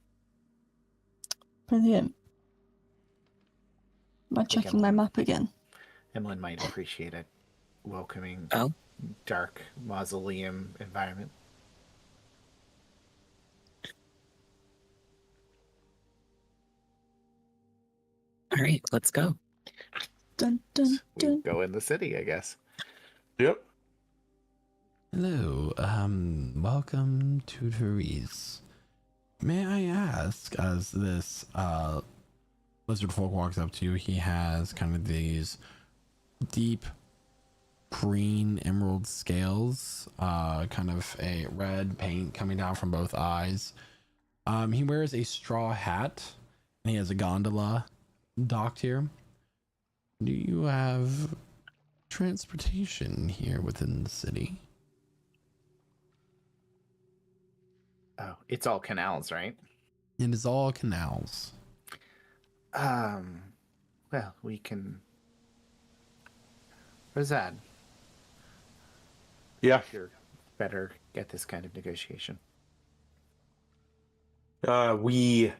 Brilliant. Am I think checking my map again? Emlyn might appreciate a welcoming, Oh. dark mausoleum environment. All right, let's go. Dun dun We dun. go in the city, I guess. Yep. Hello, welcome to Therese. May I ask, as this lizard folk walks up to you, he has kind of these deep green emerald scales, kind of a red paint coming down from both eyes. He wears a straw hat and he has a gondola docked here. Do you have transportation here within the city? Oh, it's all canals, right? It is all canals. Well, we can. Razad, Yeah. you're better get this kind of negotiation. We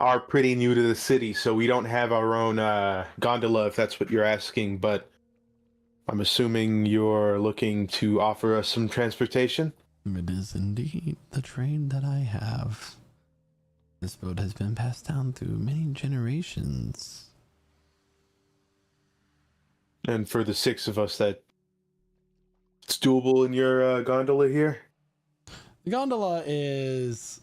are pretty new to the city, so we don't have our own gondola, if that's what you're asking. But I'm assuming you're looking to offer us some transportation. It is indeed the trade that I have. This boat has been passed down through many generations. And for the 6 of us, that it's doable in your gondola here. The gondola is...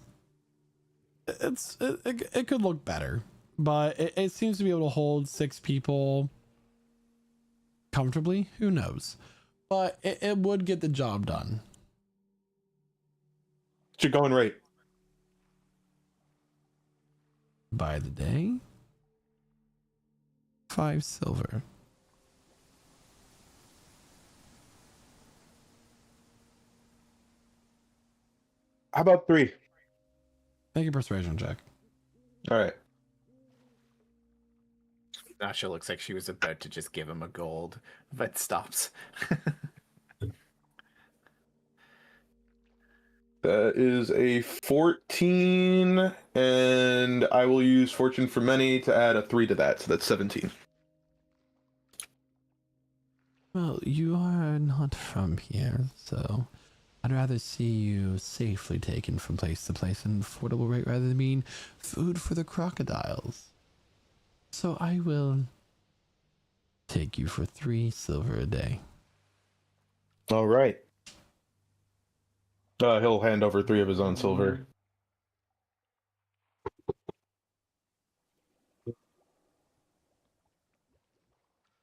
It could look better, but it seems to be able to hold 6 people comfortably. Who knows? But it would get the job done. What's your going rate? By the day, 5 silver. How about 3? Make a persuasion check. All right. Nasha looks like she was about to just give him a gold, but stops. That is a 14, and I will use Fortune for Many to add a 3 to that, so that's 17. Well, you are not from here, so I'd rather see you safely taken from place to place at an affordable rate rather than being food for the crocodiles. So I will take you for 3 silver a day. All right. He'll hand over 3 of his own silver.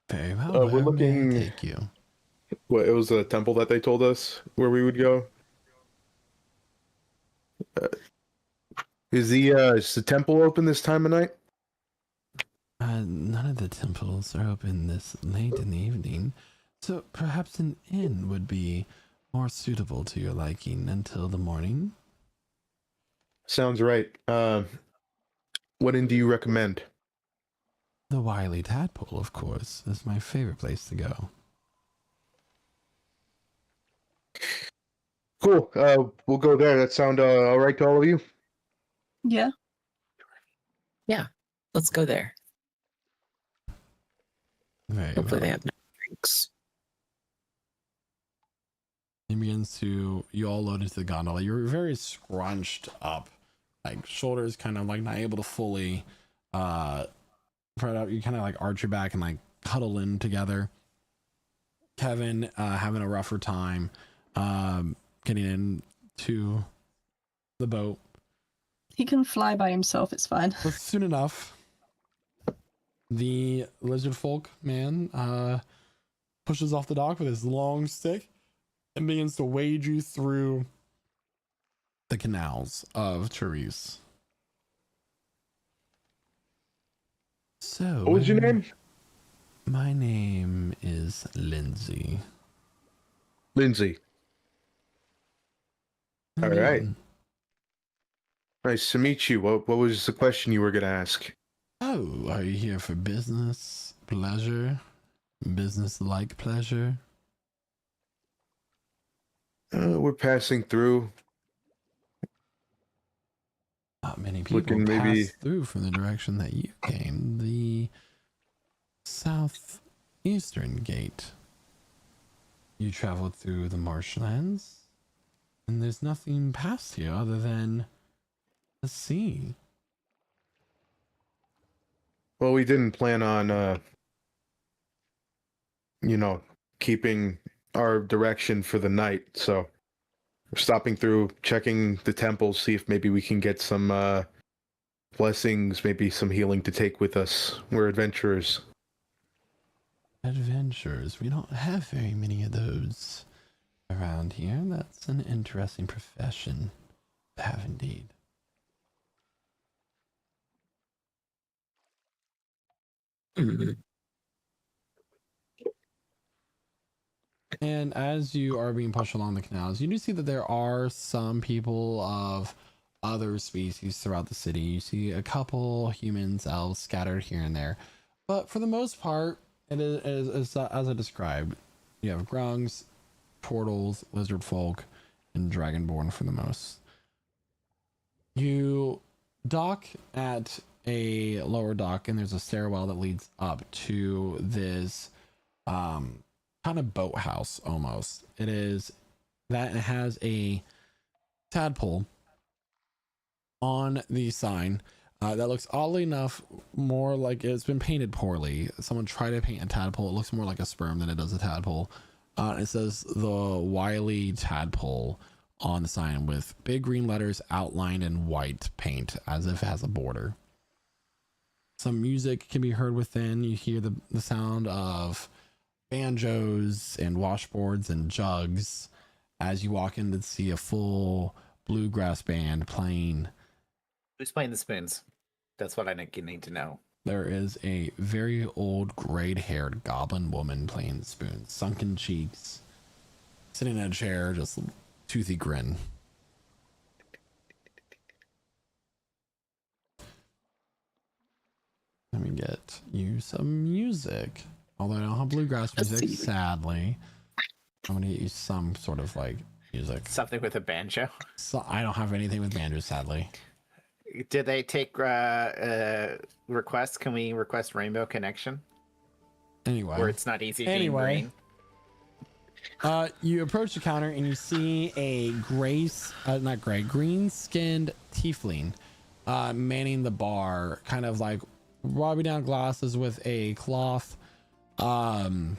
Very well. We're where may I looking- take you? What, it was a temple that they told us where we would go? Is the temple open this time of night? none of the temples are open this late in the evening, so perhaps an inn would be more suitable to your liking until the morning. Sounds right. What inn do you recommend? The Wily Tadpole, of course, is my favorite place to go. Cool. We'll go there. That sound all right to all of you? Yeah. Let's go there. Very Hopefully they well. have no drinks. He begins to, you all load into the gondola. You're very scrunched up, like shoulders kind of like not able to fully spread out. You kind of like arch your back and like cuddle in together. Kevin having a rougher time getting into the boat. He can fly by himself, it's fine. But soon enough, the lizard folk man pushes off the dock with his long stick and begins to wade you through the canals of Therese. So, What was your name? My name is Lindsay. Lindsay. All right. Nice to meet you. What was the question you were going to ask? Oh, are you here for business, pleasure, business-like pleasure? We're passing through. Not many people Looking pass maybe- through from the direction that you came, the southeastern gate. You traveled through the marshlands, and there's nothing past here other than the sea. Well, we didn't plan on, keeping our direction for the night, so we're stopping through, checking the temples, see if maybe we can get some blessings, maybe some healing to take with us. We're adventurers. Adventures. We don't have very many of those around here. That's an interesting profession to have indeed. Mhm. And as you are being pushed along the canals, you do see that there are some people of other species throughout the city. You see a couple humans, elves scattered here and there. But for the most part, it is as I described. You have grungs, turtles, lizard folk, and dragonborn for the most. You dock at a lower dock, and there's a stairwell that leads up to this kind of boathouse almost. It is that it has a tadpole on the sign that looks oddly enough more like it's been painted poorly. Someone tried to paint a tadpole. It looks more like a sperm than it does a tadpole. It says the Wily Tadpole on the sign with big green letters outlined in white paint as if it has a border. Some music can be heard within. You hear the sound of banjos and washboards and jugs as you walk in to see a full bluegrass band playing. Who's playing the spoons? That's what I need to know. There is a very old gray-haired goblin woman playing the spoons, sunken cheeks, sitting in a chair, just toothy grin. Let me get you some music. Although I don't have bluegrass music, see. sadly. I'm gonna get you some sort of like music. Something with a banjo. So I don't have anything with banjos, sadly. Did they take requests? Can we request Rainbow Connection? Anyway. Where it's not easy being Anyway. green? You approach the counter and you see a green-skinned tiefling manning the bar, kind of like rubbing down glasses with a cloth. Horns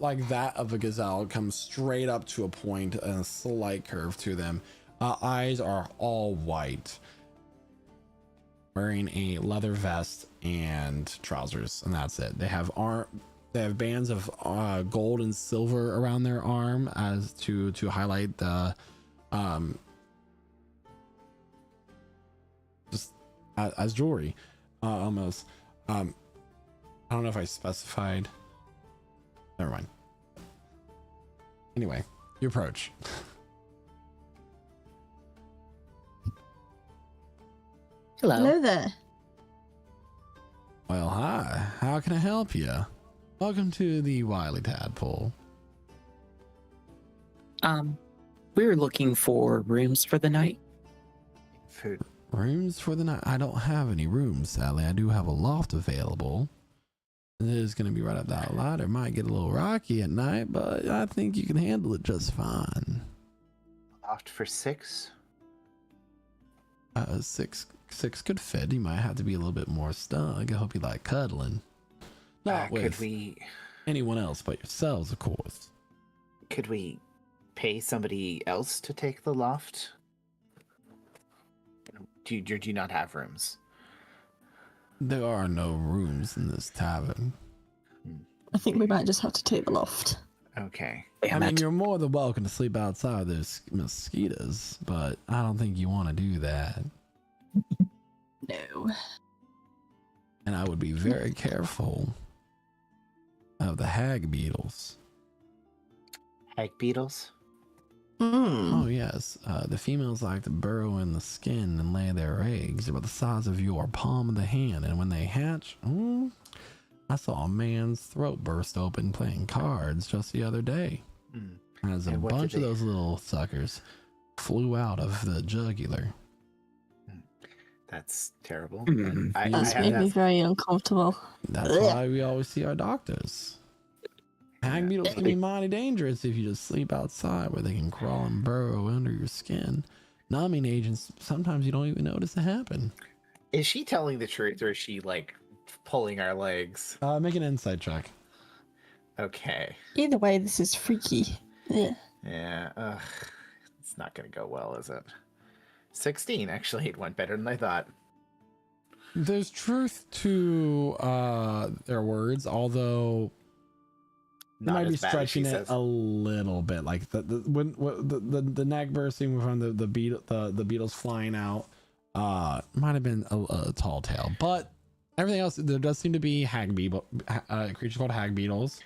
like that of a gazelle come straight up to a point and a slight curve to them. Eyes are all white. Wearing a leather vest and trousers, and that's it. They have bands of gold and silver around their arm as to highlight the just as jewelry. Almost. I don't know if I specified. Never mind. Anyway, you approach. Hello. Hello there. Well, hi. How can I help you? Welcome to the Wily Tadpole. We were looking for rooms for the night. Food. Rooms for the night? I don't have any rooms, Sally. I do have a loft available. It is going to be right up that ladder. Might get a little rocky at night, but I think you can handle it just fine. Loft for 6? Six could fit. You might have to be a little bit more snug. I hope you like cuddling. Not with anyone else but yourselves, of course. Could we pay somebody else to take the loft? Do you not have rooms? There are no rooms in this tavern. I think we might just have to take the loft. Okay. I mean, you're more than welcome to sleep outside. There's mosquitoes, but I don't think you want to do that. No. And I would be very careful of the hag beetles. Hag beetles? Oh yes, the females like to burrow in the skin and lay their eggs about the size of your palm of the hand, and when they hatch, I saw a man's throat burst open playing cards just the other day. As a bunch of those little suckers flew out of the jugular. That's terrible. That's made me very uncomfortable. That's why we always see our doctors. Hag beetles can be mighty dangerous if you just sleep outside where they can crawl and burrow under your skin. Numbing agents, sometimes you don't even notice it happen. Is she telling the truth or is she like pulling our legs? Make an insight check. Okay. Either way, this is freaky. Yeah. Yeah. It's not going to go well, is it? 16, actually. It went better than I thought. There's truth to their words, although you might be stretching it a little bit. Like the neck bursting from the beetles flying out might have been a tall tale, but everything else, there does seem to be creatures called hag beetles,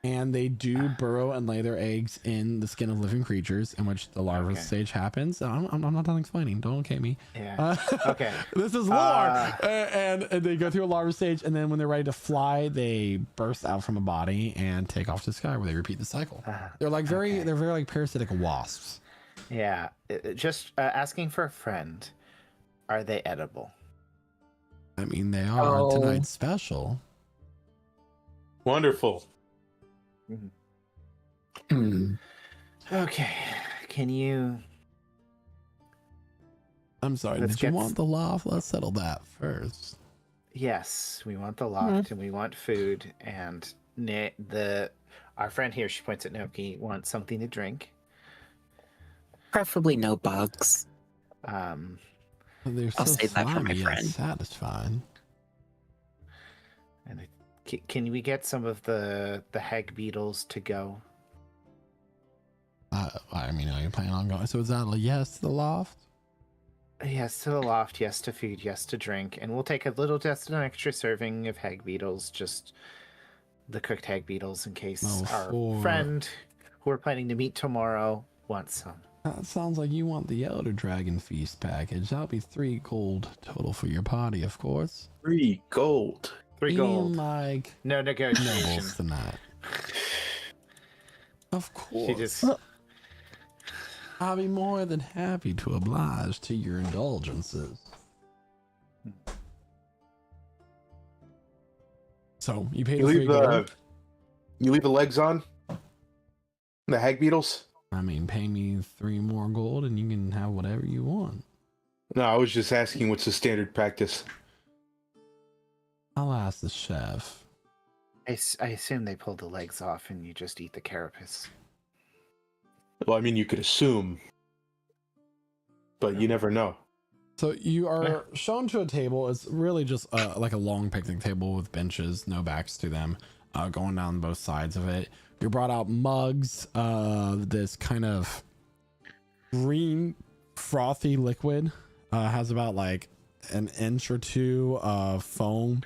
and they do burrow and lay their eggs in the skin of living creatures, in which the larval stage happens. I'm not done explaining. Don't okay me. Yeah. Okay. This is lore. And they go through a larva stage, and then when they're ready to fly, they burst out from a body and take off to the sky, where they repeat the cycle. They're like they're very like parasitic wasps. Yeah. Just asking for a friend. Are they edible? I mean, they are tonight's special. Wonderful. Okay. Can you... I'm sorry, did you want the loft? Let's settle that first. Yes, we want the loft and we want food, and our friend here, she points at Noki, wants something to drink. Preferably no bugs. They're I'll so save that for my slimy yet friend. satisfying. And can we get some of the hag beetles to go? I mean, are you planning on going? So is that a yes to the loft? Yes to the loft, yes to food, yes to drink, and we'll take an extra serving of hag beetles, just the cooked hag beetles, in case our friend, who we're planning to meet tomorrow, wants some. That sounds like you want the Elder Dragon Feast package. That'll be 3 gold total for your party, of course. 3 gold. 3 gold. Like no negotiation. nobles tonight. Of course. She just... I'll be more than happy to oblige to your indulgences. So you paid You leave the legs on? The hag beetles? I mean, pay me 3 more gold and you can have whatever you want. No, I was just asking what's the standard practice. I'll ask the chef. I assume they pulled the legs off and you just eat the carapace. Well, I mean, you could assume, but you never know. So you are shown to a table. It's really just like a long picnic table with benches, no backs to them, going down both sides of it. You're brought out mugs, this kind of green frothy liquid, has about like an inch or two of foam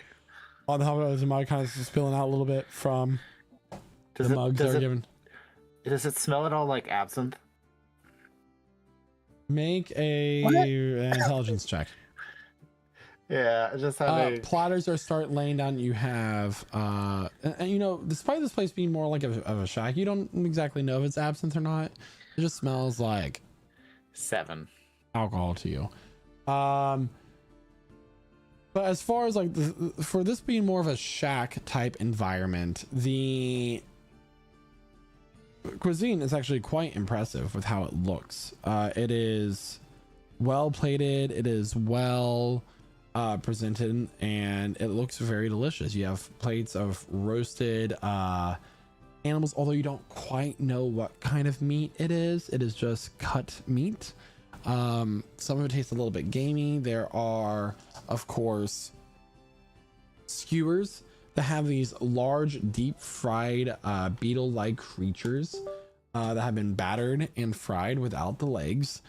on the top of the mug, kind of spilling out a little bit from Does the mugs that are given. Does it smell at all like absinthe? Make an intelligence check. Yeah, I just had Platters are start laying down. You have, and you know, despite this place being more like of a shack, you don't exactly know if it's absinthe or not. It just smells like 7 alcohol to you. But as far as like for this being more of a shack type environment, the cuisine is actually quite impressive with how it looks. It is well plated. It is well presented, and it looks very delicious. You have plates of roasted animals, although you don't quite know what kind of meat it is. It is just cut meat. Some of it tastes a little bit gamey. There are, of course, skewers that have these large deep fried beetle-like creatures that have been battered and fried without the legs,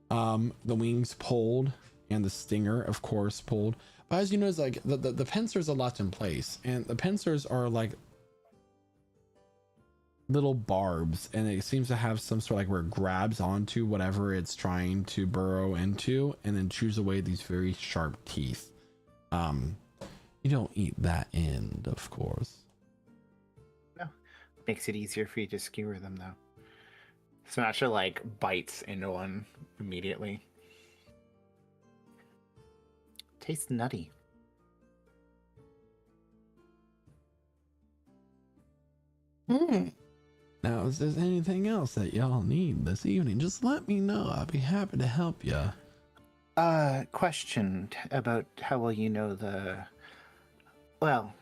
the wings pulled, and the stinger, of course, pulled. But as you notice, like the pincers are left in place, and the pincers are like little barbs, and it seems to have some sort of like where it grabs onto whatever it's trying to burrow into, and then chews away these very sharp teeth. You don't eat that end, of course. No, makes it easier for you to skewer them though. So not sure like bites into one immediately. Tastes nutty. Now, if there's anything else that y'all need this evening, just let me know. I'd be happy to help you. Question about how well you know the... Well...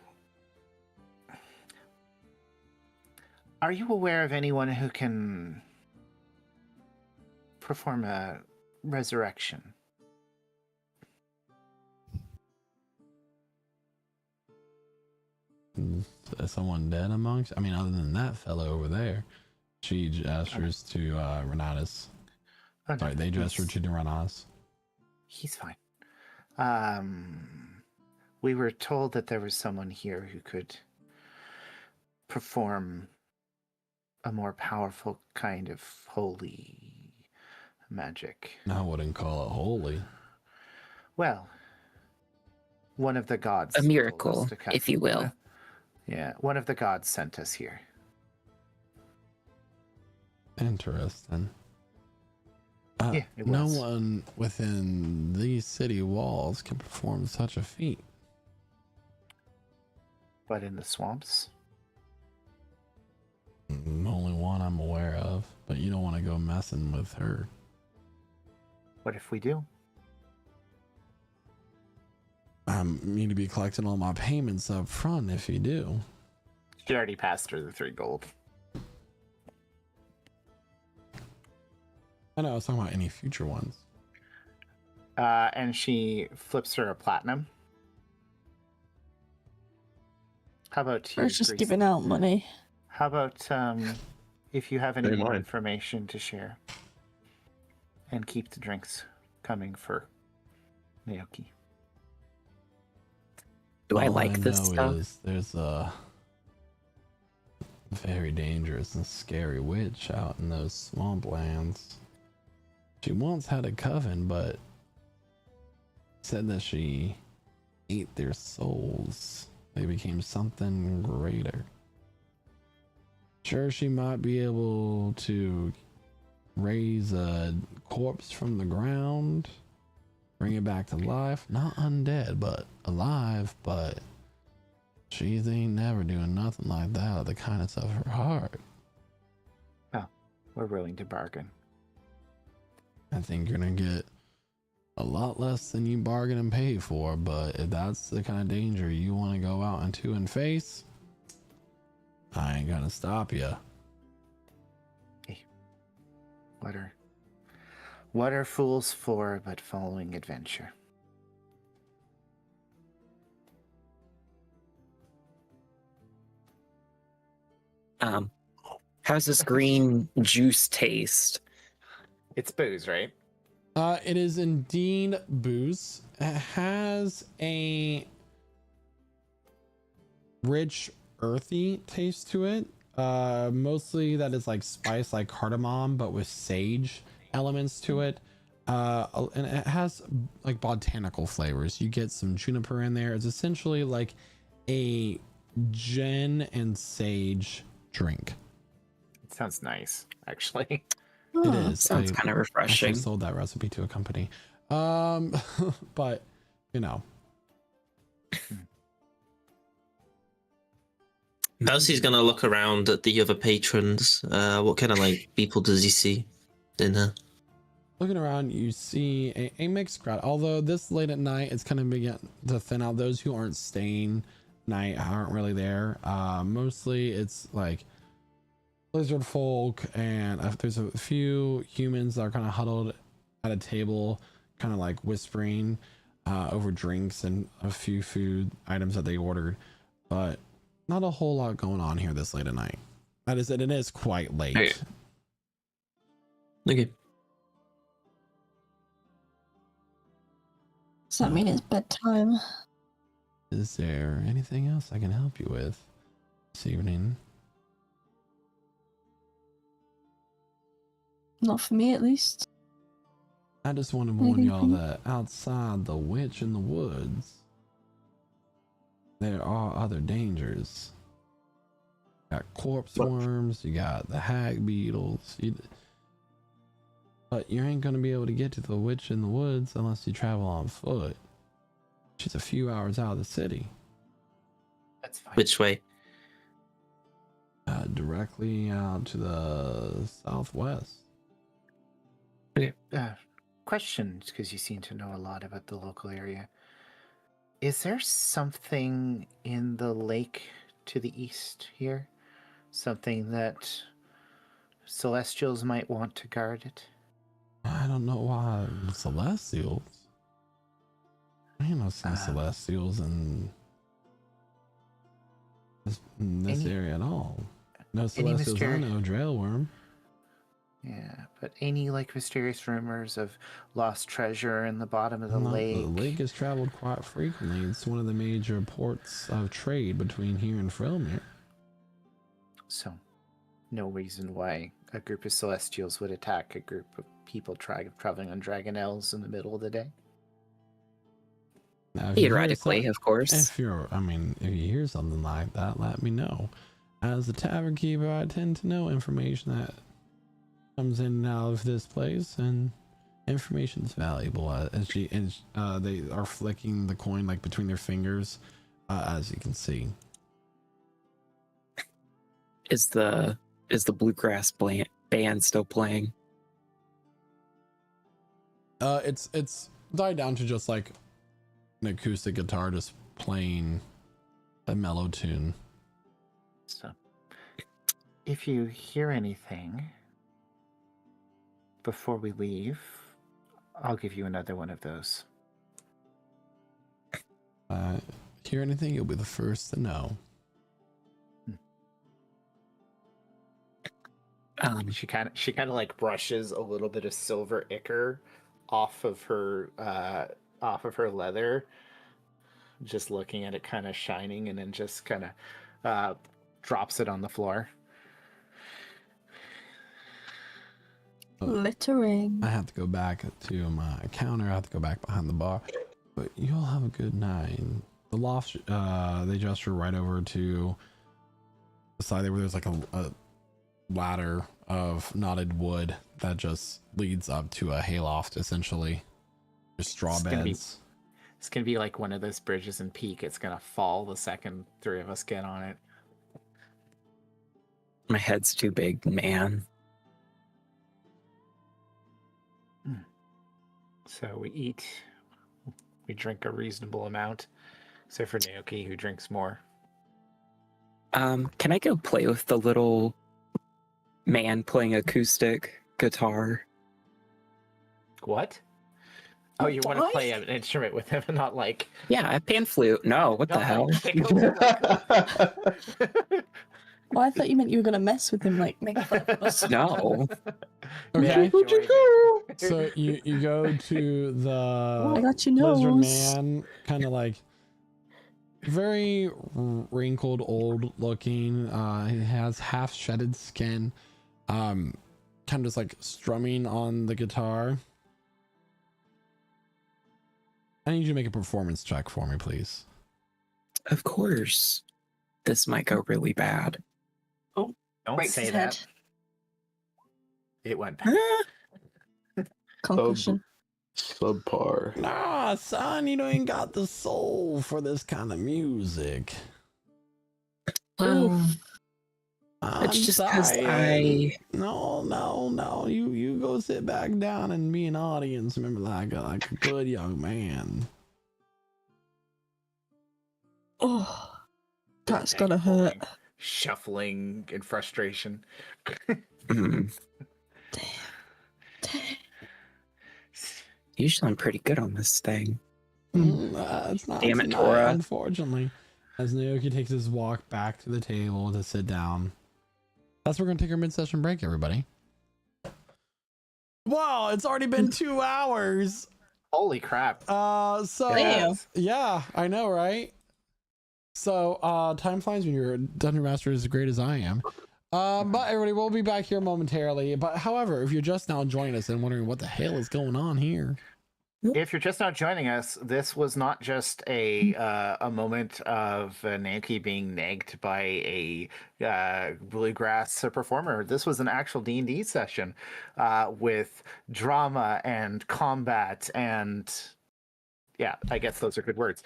Are you aware of anyone who can perform a resurrection? Is someone dead amongst? I mean, other than that fellow over there. She gestures to Renatus. Oh, no, Sorry, they gesture to Renatus. He's fine. We were told that there was someone here who could perform a more powerful kind of holy magic. I wouldn't call it holy. Well, one of the gods. A told us miracle, to come. if you will. Yeah, one of the gods sent us here. Interesting. Yeah, it no was. one within these city walls can perform such a feat. But in the swamps? Only one I'm aware of, but you don't want to go messing with her. What if we do? I need to be collecting all my payments up front if you do. She already passed her the 3 gold. I know, I was talking about any future ones. And she flips her a platinum. How about you? Or just Grease? giving out money. How about if you have any Hey, more mine. information to share? And keep the drinks coming for Naoki. Do I All like this know stuff? is there's a very dangerous and scary witch out in those swamplands. She once had a coven, but said that she ate their souls. They became something greater. Sure, she might be able to raise a corpse from the ground, bring it back to life. Not undead, but alive. But she ain't never doing nothing like that out of the kindness of her heart. We're willing to bargain. I think you're gonna get a lot less than you bargain and pay for, but if that's the kind of danger you want to go out into and face, I ain't gonna stop you. What are fools for but following adventure? How's this green juice taste? It's booze, right? It is indeed booze. It has a rich, earthy taste to it. Mostly that is like spice, like cardamom, but with sage elements to it. And it has like botanical flavors. You get some juniper in there. It's essentially like a gin and sage drink. It sounds nice, actually. It is. Sounds kind of refreshing. I sold that recipe to a company. But you know. Percy's gonna look around at the other patrons. What kind of like people does he see in her? Looking around, you see a mixed crowd. Although this late at night, it's kind of beginning to thin out. Those who aren't staying night aren't really there. Mostly it's like lizard folk, and there's a few humans that are kind of huddled at a table, kind of like whispering over drinks and a few food items that they ordered. But not a whole lot going on here this late at night. That is, it is quite late. Okay. Does that mean it's bedtime? Is there anything else I can help you with this evening? Not for me, at least. I just want to warn y'all that outside the witch in the woods, there are other dangers. You got corpse worms, you got the hag beetles, but you ain't gonna be able to get to the witch in the woods unless you travel on foot. She's a few hours out of the city. That's fine. Which way? Directly out to the southwest. Questions, because you seem to know a lot about the local area. Is there something in the lake to the east here? Something that Celestials might want to guard it? I don't know why Celestials. I ain't no Celestials in this area at all. No Celestials, I know, Drailworm. Yeah, but any like mysterious rumors of lost treasure in the bottom of the lake? The lake is traveled quite frequently. It's one of the major ports of trade between here and Frelmere. So, no reason why a group of Celestials would attack a group of people traveling on Dragonelles in the middle of the day? Now, if you hear Theoretically, of course. if you hear something like that, let me know. As the tavern keeper, I tend to know information that comes in and out of this place, and information is valuable. They are flicking the coin like between their fingers, as you can see. Is the bluegrass band still playing? It's died down to just like an acoustic guitar just playing a mellow tune. So, if you hear anything before we leave, I'll give you another one of those. Hear anything, you'll be the first to know. She kind of like brushes a little bit of silver ichor off of her leather, just looking at it kind of shining, and then just kind of drops it on the floor. Littering. I have to go back to my counter. I have to go back behind the bar. But you'll have a good night. The loft, they gesture right over to the side there where there's like a ladder of knotted wood that just leads up to a hayloft, essentially. Just straw beds. It's gonna be like one of those bridges in Peak. It's gonna fall the second three of us get on it. My head's too big, man. So we eat, we drink a reasonable amount, except for Naoki, who drinks more. Can I go play with the little man playing acoustic guitar? What? Oh, you want to play an instrument with him and not like... Yeah, a pan flute. No, what the hell? Oh, I thought you meant you were gonna mess with him, like make fun of us. No. Okay. Where'd you go? So you go to I the got your lizard nose. man, kind of like very wrinkled, old looking. He has half shedded skin. Kind of just like strumming on the guitar. I need you to make a performance check for me, please. Of course. This might go really bad. Don't Breaks say his that. head. It went bad. Concussion. Subpar. Nah, son, you don't even got the soul for this kind of music. Well, I'm it's just because sorry. I... No. You go sit back down and be an audience member like a good young man. Oh, that's gotta hurt. Shuffling in frustration. Mm, usually I'm pretty good on this thing. It's not Damn it, tonight, Tora. unfortunately. As Naoki takes his walk back to the table to sit down. That's where we're gonna take our mid-session break, everybody. Wow, it's already been 2 hours. Holy crap. So Damn. yeah, I know, right? So time flies when you're a dungeon master as great as I am. But everybody, we'll be back here momentarily. But however, if you're just now joining us and wondering what the hell is going on here, If you're just now joining us, this was not just a moment of Naoki being nagged by a bluegrass performer. This was an actual D&D session with drama and combat and yeah, I guess those are good words.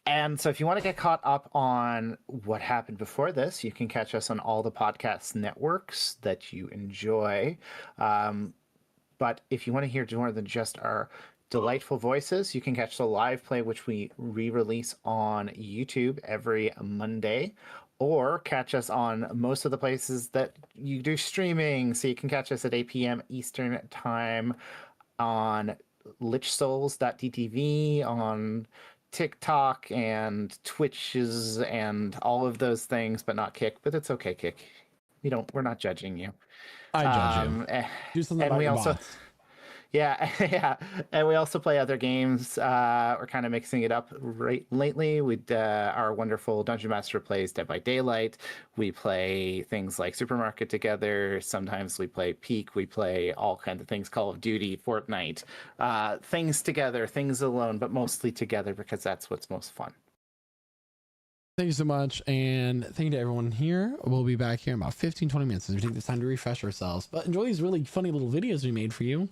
And so if you want to get caught up on what happened before this, you can catch us on all the podcast networks that you enjoy. But if you want to hear more than just our delightful voices, you can catch the live play, which we re-release on YouTube every Monday, or catch us on most of the places that you do streaming. So you can catch us at 8 p.m. Eastern time on lichsouls.ttv, on TikTok and Twitches and all of those things, but not Kick. But it's okay, Kick. We're not judging you. I judge you. Do something and about we your also, bots. yeah, and we also play other games. We're kind of mixing it up lately. Our wonderful Dungeon Master plays Dead by Daylight. We play things like Supermarket together. Sometimes we play Peak. We play all kinds of things, Call of Duty, Fortnite, things together, things alone, but mostly together because that's what's most fun. Thank you so much, and thank you to everyone here. We'll be back here in about 15-20 minutes as we take this time to refresh ourselves. But enjoy these really funny little videos we made for you.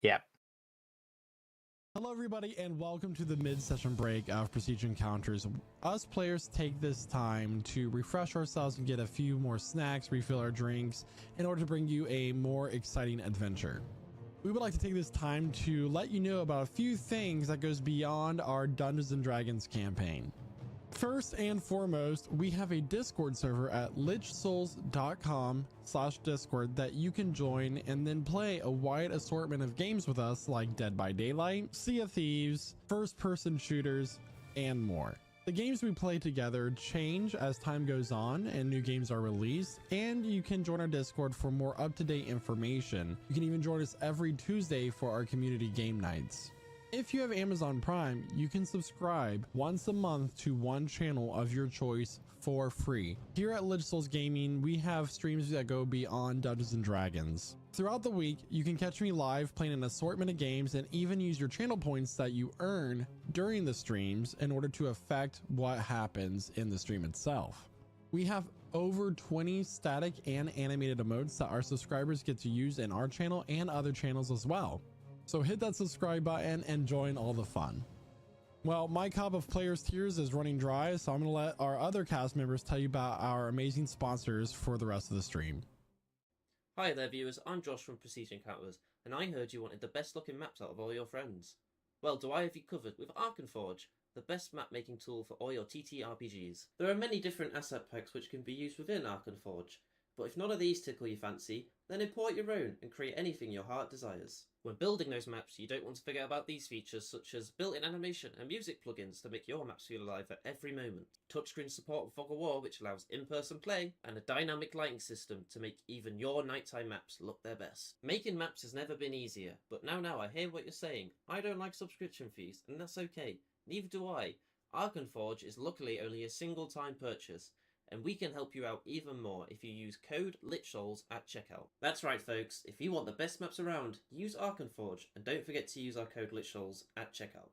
Yeah. Hello everybody, and welcome to the mid-session break of Prestige Encounters. Us players take this time to refresh ourselves and get a few more snacks, refill our drinks, in order to bring you a more exciting adventure. We would like to take this time to let you know about a few things that goes beyond our Dungeons & Dragons campaign. First and foremost, we have a Discord server at lichsouls.com/discord that you can join and then play a wide assortment of games with us like Dead by Daylight, Sea of Thieves, first-person shooters, and more. The games we play together change as time goes on and new games are released, and you can join our Discord for more up-to-date information. You can even join us every Tuesday for our community game nights. If you have Amazon Prime, you can subscribe once a month to one channel of your choice for free. Here at Lich Souls Gaming, we have streams that go beyond Dungeons & Dragons. Throughout the week, you can catch me live playing an assortment of games and even use your channel points that you earn during the streams in order to affect what happens in the stream itself. We have over 20 static and animated emotes that our subscribers get to use in our channel and other channels as well. So hit that subscribe button and join all the fun. Well, my cup of players tears is running dry, so I'm going to let our other cast members tell you about our amazing sponsors for the rest of the stream. Hi there viewers, I'm Josh from Prestige Encounters, and I heard you wanted the best looking maps out of all your friends. Well, do I have you covered with Arkenforge, the best map making tool for all your TTRPGs. There are many different asset packs which can be used within Arkenforge, But if none of these tickle your fancy, then import your own and create anything your heart desires. When building those maps, you don't want to forget about these features such as built-in animation and music plugins to make your maps feel alive at every moment, touchscreen support with Fog of War which allows in-person play, and a dynamic lighting system to make even your nighttime maps look their best. Making maps has never been easier, but now I hear what you're saying. I don't like subscription fees, and that's okay. Neither do I. Arkenforge is luckily only a single-time purchase, and we can help you out even more if you use code LITSHOLES at checkout. That's right folks, if you want the best maps around, use Arkenforge, and don't forget to use our code LITSHOLES at checkout.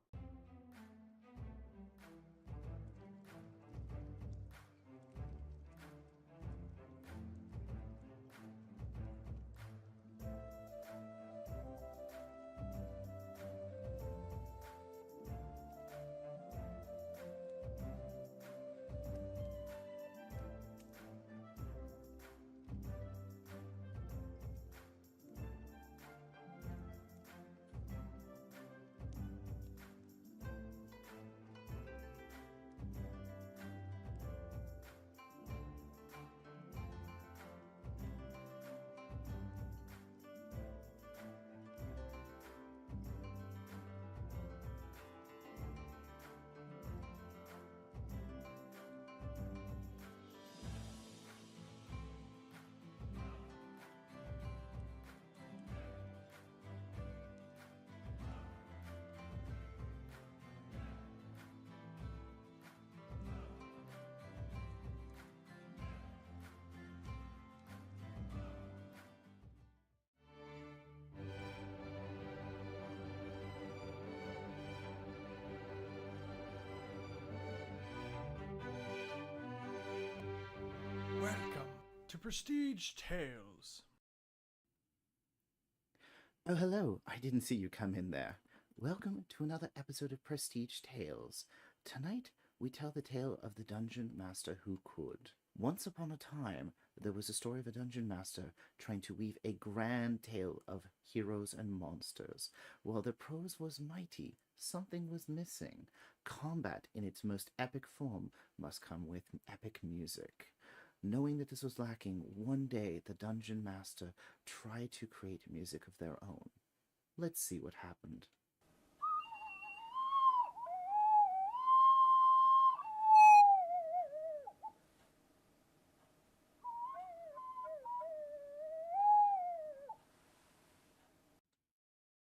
Welcome to Prestige Tales. Oh, hello. I didn't see you come in there. Welcome to another episode of Prestige Tales. Tonight, we tell the tale of the Dungeon Master Who Could. Once upon a time, there was a story of a dungeon master trying to weave a grand tale of heroes and monsters. While the prose was mighty, something was missing. Combat in its most epic form must come with epic music. Knowing that this was lacking, one day the dungeon master tried to create music of their own. Let's see what happened.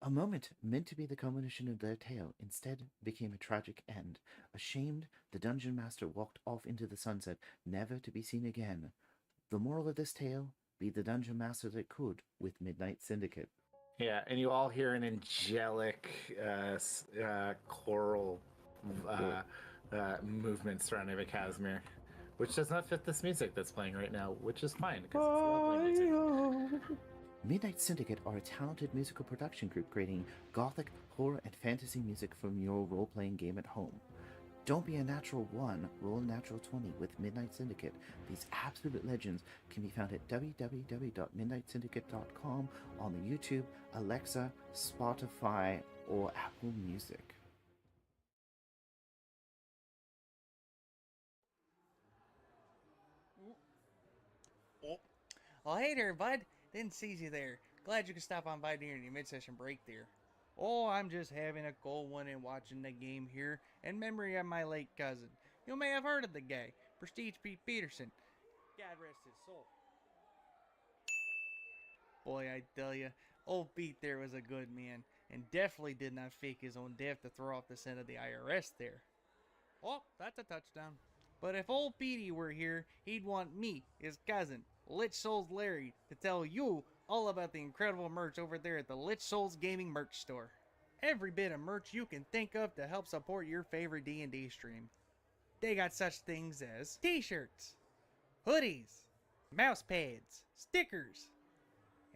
A moment meant to be the culmination of their tale instead became a tragic end. Ashamed, the dungeon master walked off into the sunset, never to be seen again. The moral of this tale: be the dungeon master that could with Midnight Syndicate. Yeah, and you all hear an angelic choral movement surrounding the Casimir, which does not fit this music that's playing right now, which is fine because it's lovely music. Midnight Syndicate are a talented musical production group creating gothic, horror, and fantasy music from your role-playing game at home. Don't be a natural 1, roll a natural 20 with Midnight Syndicate. These absolute legends can be found at www.midnightsyndicate.com on the YouTube, Alexa, Spotify, or Apple Music. Oh, hey there, bud. Didn't see you there. Glad you could stop on by during your mid-session break there. Oh, I'm just having a cold one and watching the game here in memory of my late cousin. You may have heard of the guy, Prestige Pete Peterson. God rest his soul. Boy, I tell ya, old Pete there was a good man, and definitely did not fake his own death to throw off the scent of the IRS there. Oh, that's a touchdown. But if old Petey were here, he'd want me, his cousin, Lich Souls Larry, to tell you all about the incredible merch over there at the Lich Souls Gaming merch store. Every bit of merch you can think of to help support your favorite D&D stream. They got such things as t-shirts, hoodies, mouse pads, stickers,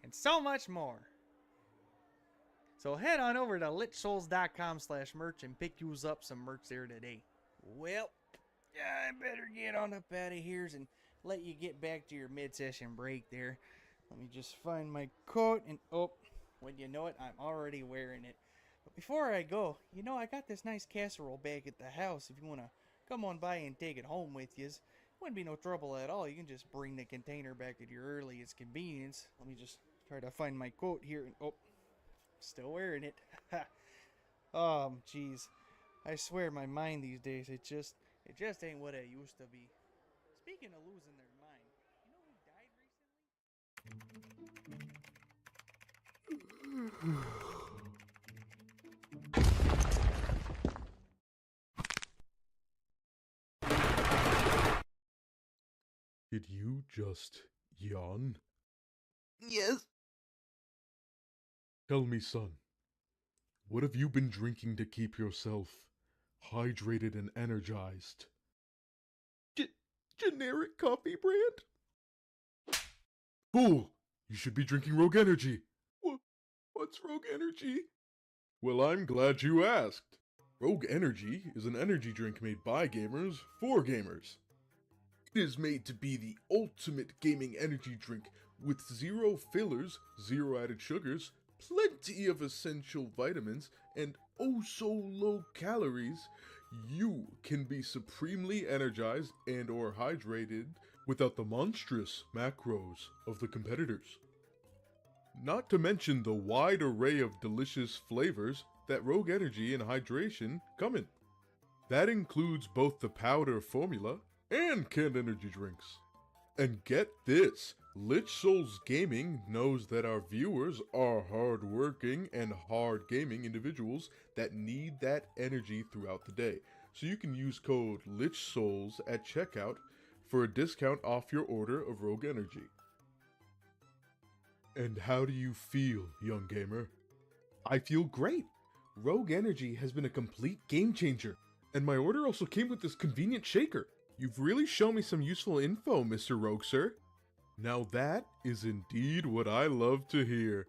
and so much more. So head on over to lichsouls.com/merch and pick yous up some merch there today. Well, I better get on up out of here and let you get back to your mid-session break there. Let me just find my coat and oh, when you know it, I'm already wearing it. But before I go, I got this nice casserole back at the house if you want to come on by and take it home with yous. Wouldn't be no trouble at all. You can just bring the container back at your earliest convenience. Let me just try to find my quote here. Oh, still wearing it. Jeez. I swear my mind these days, it just ain't what it used to be. Speaking of losing their mind, you know who died recently? Did you just yawn? Yes. Tell me, son, what have you been drinking to keep yourself hydrated and energized? Generic coffee brand? Fool! You should be drinking Rogue Energy. What's Rogue Energy? Well, I'm glad you asked. Rogue Energy is an energy drink made by gamers for gamers. It is made to be the ultimate gaming energy drink with zero fillers, zero added sugars, plenty of essential vitamins, and oh so low calories. You can be supremely energized and or hydrated without the monstrous macros of the competitors. Not to mention the wide array of delicious flavors that Rogue Energy and Hydration come in. That includes both the powder formula and canned energy drinks. And get this, Lich Souls Gaming knows that our viewers are hard-working and hard-gaming individuals that need that energy throughout the day. So you can use code LichSouls at checkout for a discount off your order of Rogue Energy. And how do you feel, young gamer? I feel great. Rogue Energy has been a complete game changer, and my order also came with this convenient shaker. You've really shown me some useful info, Mr. Rogue, sir. Now that is indeed what I love to hear.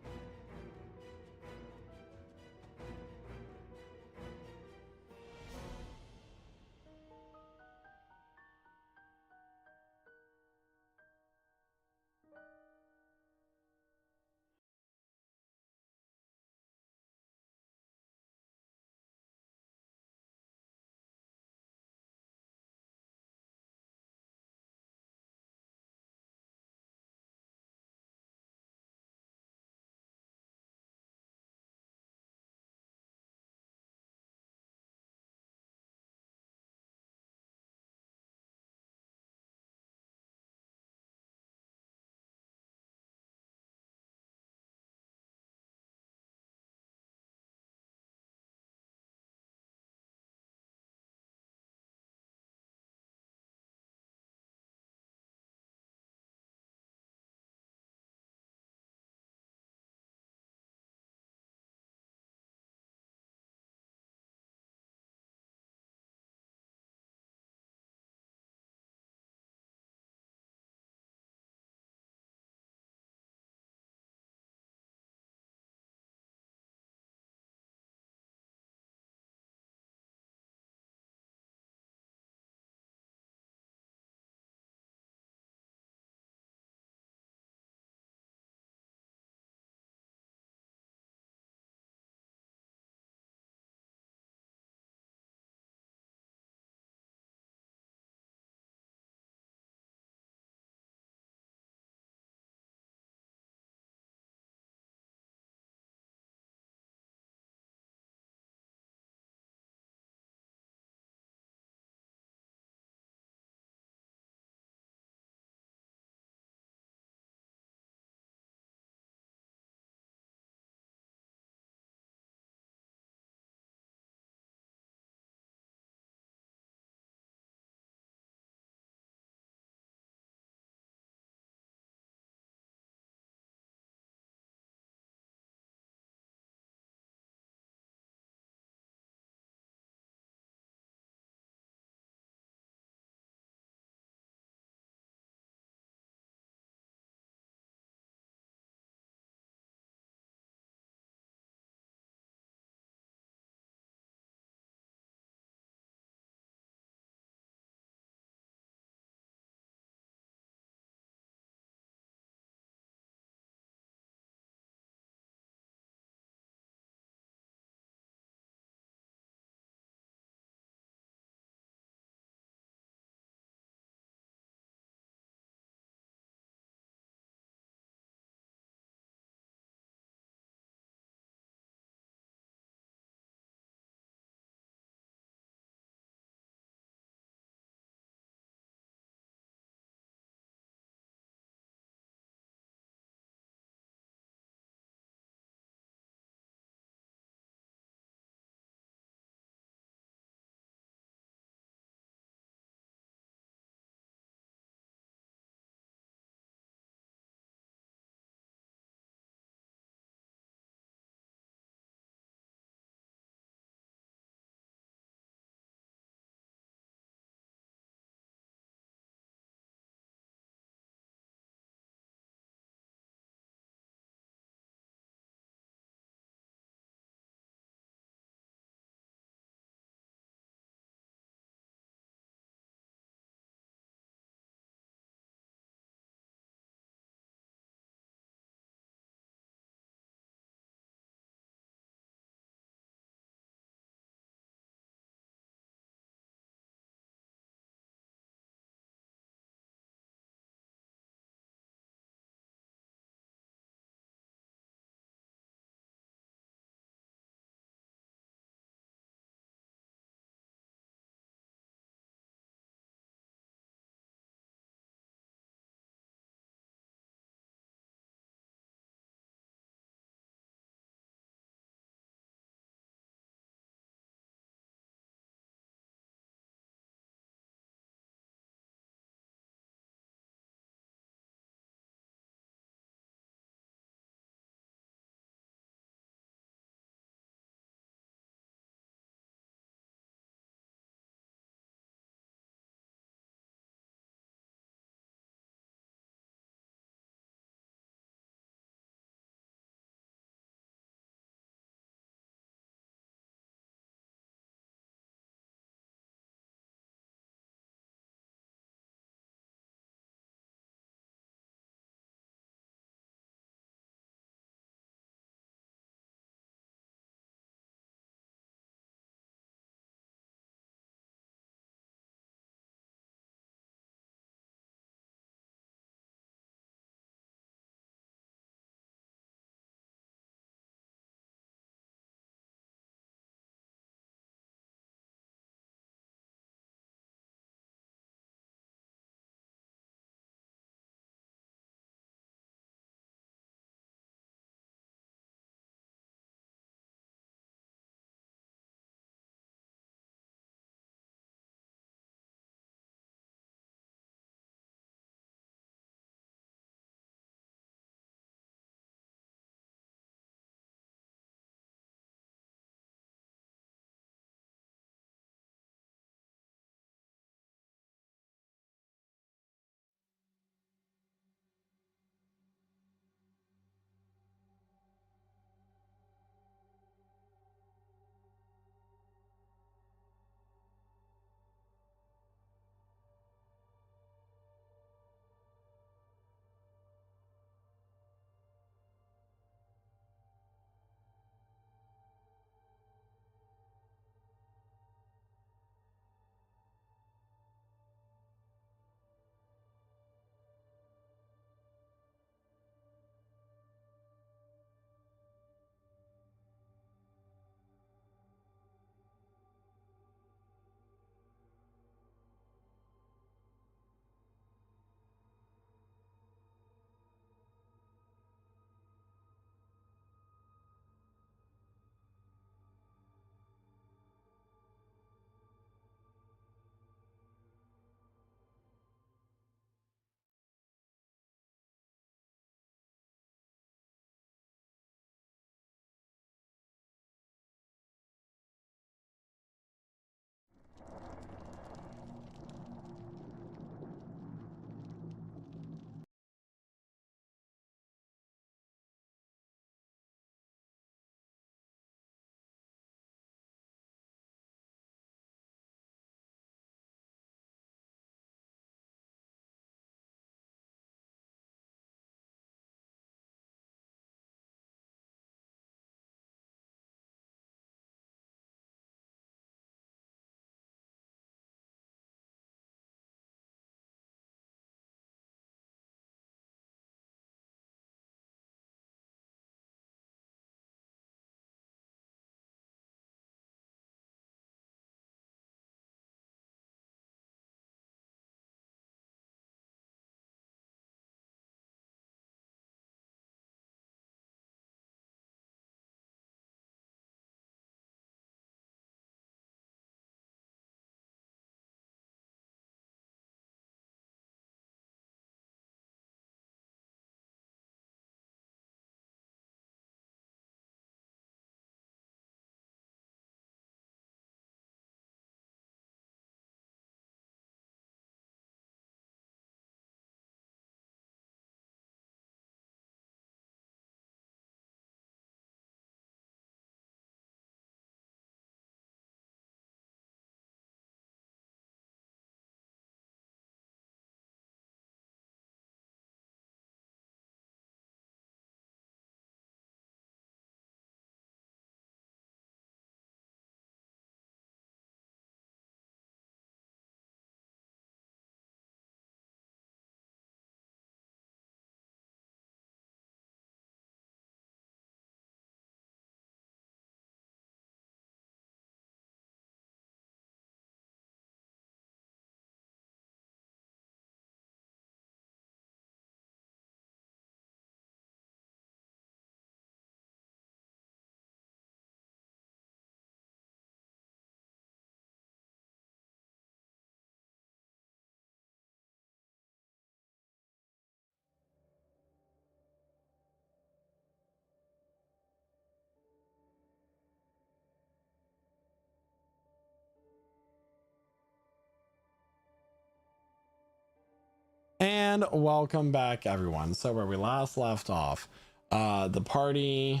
And welcome back, everyone. So where we last left off, the party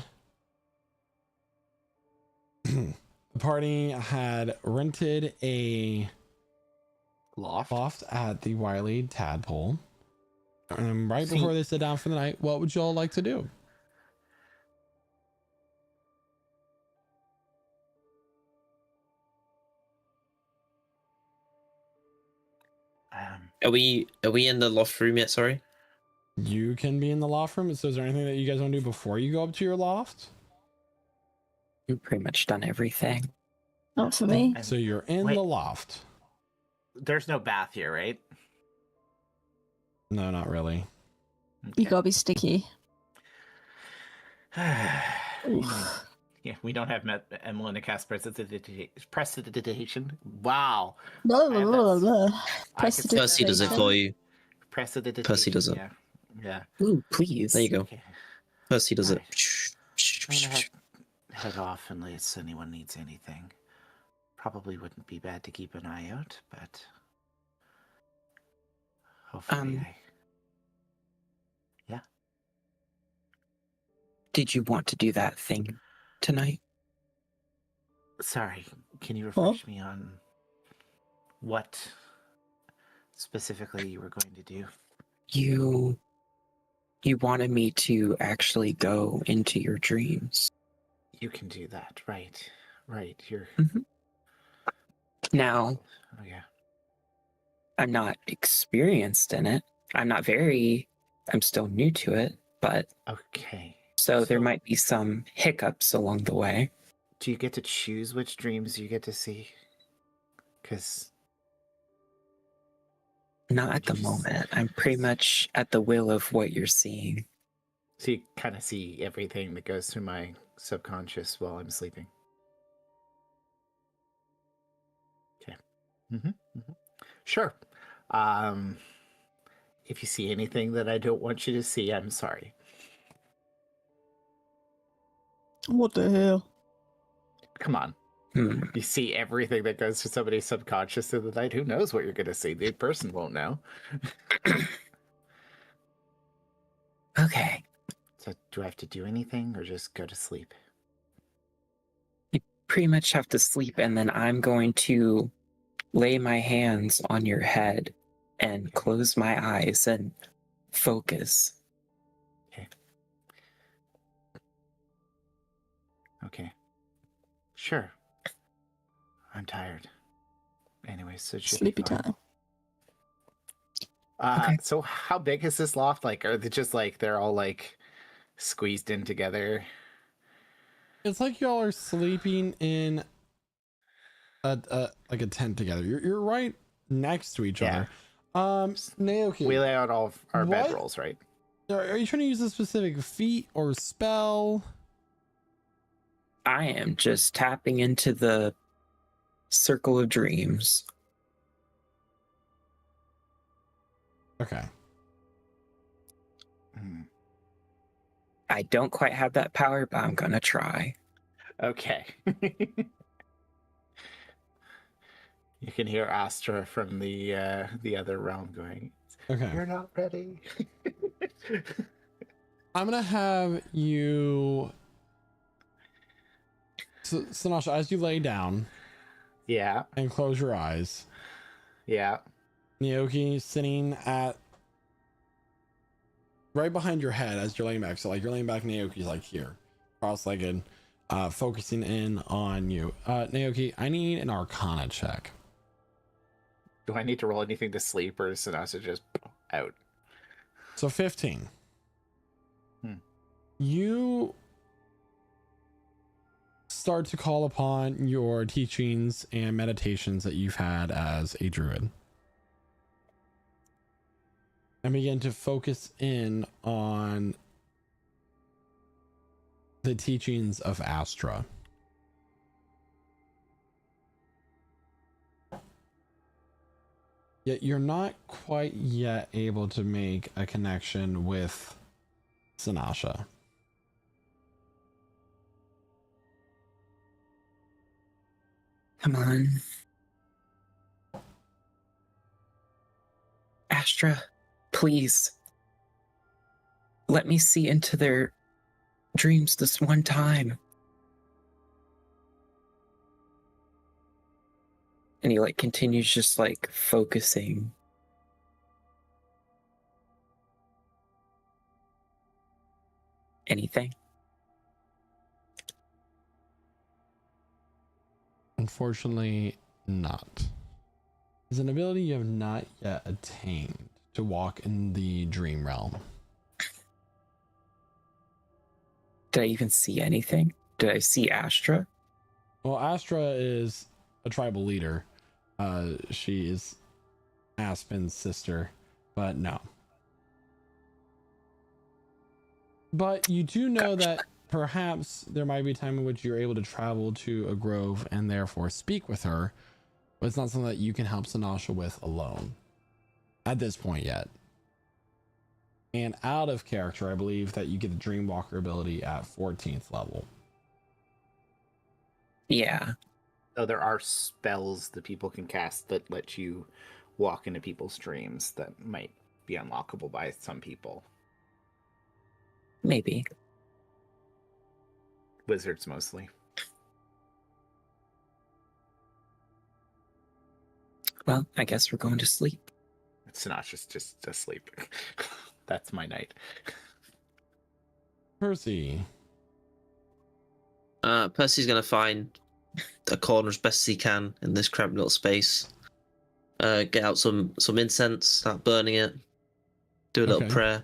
the party had rented a loft at the Wily Tadpole. And right before they sit down for the night, what would you all like to do? Are we in the loft room yet? Sorry. You can be in the loft room. So is there anything that you guys want to do before you go up to your loft? You've pretty much done everything. Not for me. So you're in the loft. There's no bath here, right? No, not really. You gotta be sticky. Yeah, we don't have Emelina cast prestidigitation. Wow. Blah, blah, blah, blah. Percy does it for you. Prestidigitation. Percy does it. Yeah. Ooh, please. There you go. Okay. Percy does it. I'm gonna head off unless anyone needs anything. Probably wouldn't be bad to keep an eye out, but hopefully Yeah. Did you want to do that thing tonight? Sorry, can you refresh me on what specifically you were going to do? You wanted me to actually go into your dreams. You can do that, right? You're Now, Oh yeah. I'm not experienced in it. I'm still new to it, but Okay. so there might be some hiccups along the way. Do you get to choose which dreams you get to see? Because Not at the moment. I'm pretty much at the will of what you're seeing. so you kind of see everything that goes through my subconscious while I'm sleeping. Okay. Sure. If you see anything that I don't want you to see, I'm sorry. What the hell? Come on. You see everything that goes to somebody's subconscious through the night. Who knows what you're going to see? The person won't know. Okay. So do I have to do anything or just go to sleep? You pretty much have to sleep, and then I'm going to lay my hands on your head and close my eyes and focus. Okay. Sure. I'm tired. Anyways, so it should Sleepy be fine. time. Okay. So how big is this loft? Like, are they just like they're all like squeezed in together? It's like y'all are sleeping in a like a tent together. You're right next to each other. Naoki, We lay out all of our What? bedrolls, right? are you trying to use a specific feat or spell? I am just tapping into the circle of dreams. Okay. I don't quite have that power, but I'm gonna try. Okay. You can hear Astra from the other realm going, Okay. "You're not ready." I'm gonna have you. So, Sinasha, as you lay down, Yeah. and close your eyes, Yeah. Naoki sitting at right behind your head as you're laying back. So like you're laying back, Naoki's like here, cross-legged, focusing in on you. Naoki, I need an Arcana check. Do I need to roll anything to sleep, or is Sinasa just out? So 15. Hmm. You start to call upon your teachings and meditations that you've had as a druid, and begin to focus in on the teachings of Astra. Yet you're not quite yet able to make a connection with Sinasha. Come on. Astra, Please. Let me see into their dreams this one time. And he like continues just like focusing. Anything? Unfortunately, not. It's an ability you have not yet attained to walk in the dream realm. Did I even see anything? Did I see Astra? Well, Astra is a tribal leader. She is Aspen's sister, but no. But you do know that perhaps there might be a time in which you're able to travel to a grove and therefore speak with her, but it's not something that you can help Sinasha with alone at this point yet. And out of character, I believe that you get the Dreamwalker ability at 14th level. Yeah. So there are spells that people can cast that let you walk into people's dreams that might be unlockable by some people. Maybe. Wizards mostly. Well, I guess we're going to sleep. Sinasha's just asleep. That's my night. Percy. Percy's gonna find a corner as best as he can in this cramped little space. Get out some incense, start burning it, do a little prayer.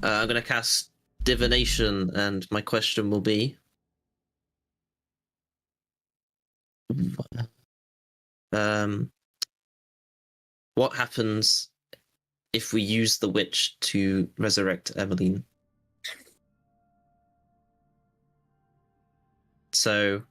I'm gonna cast divination, and my question will be, what happens if we use the witch to resurrect Emmeline? So,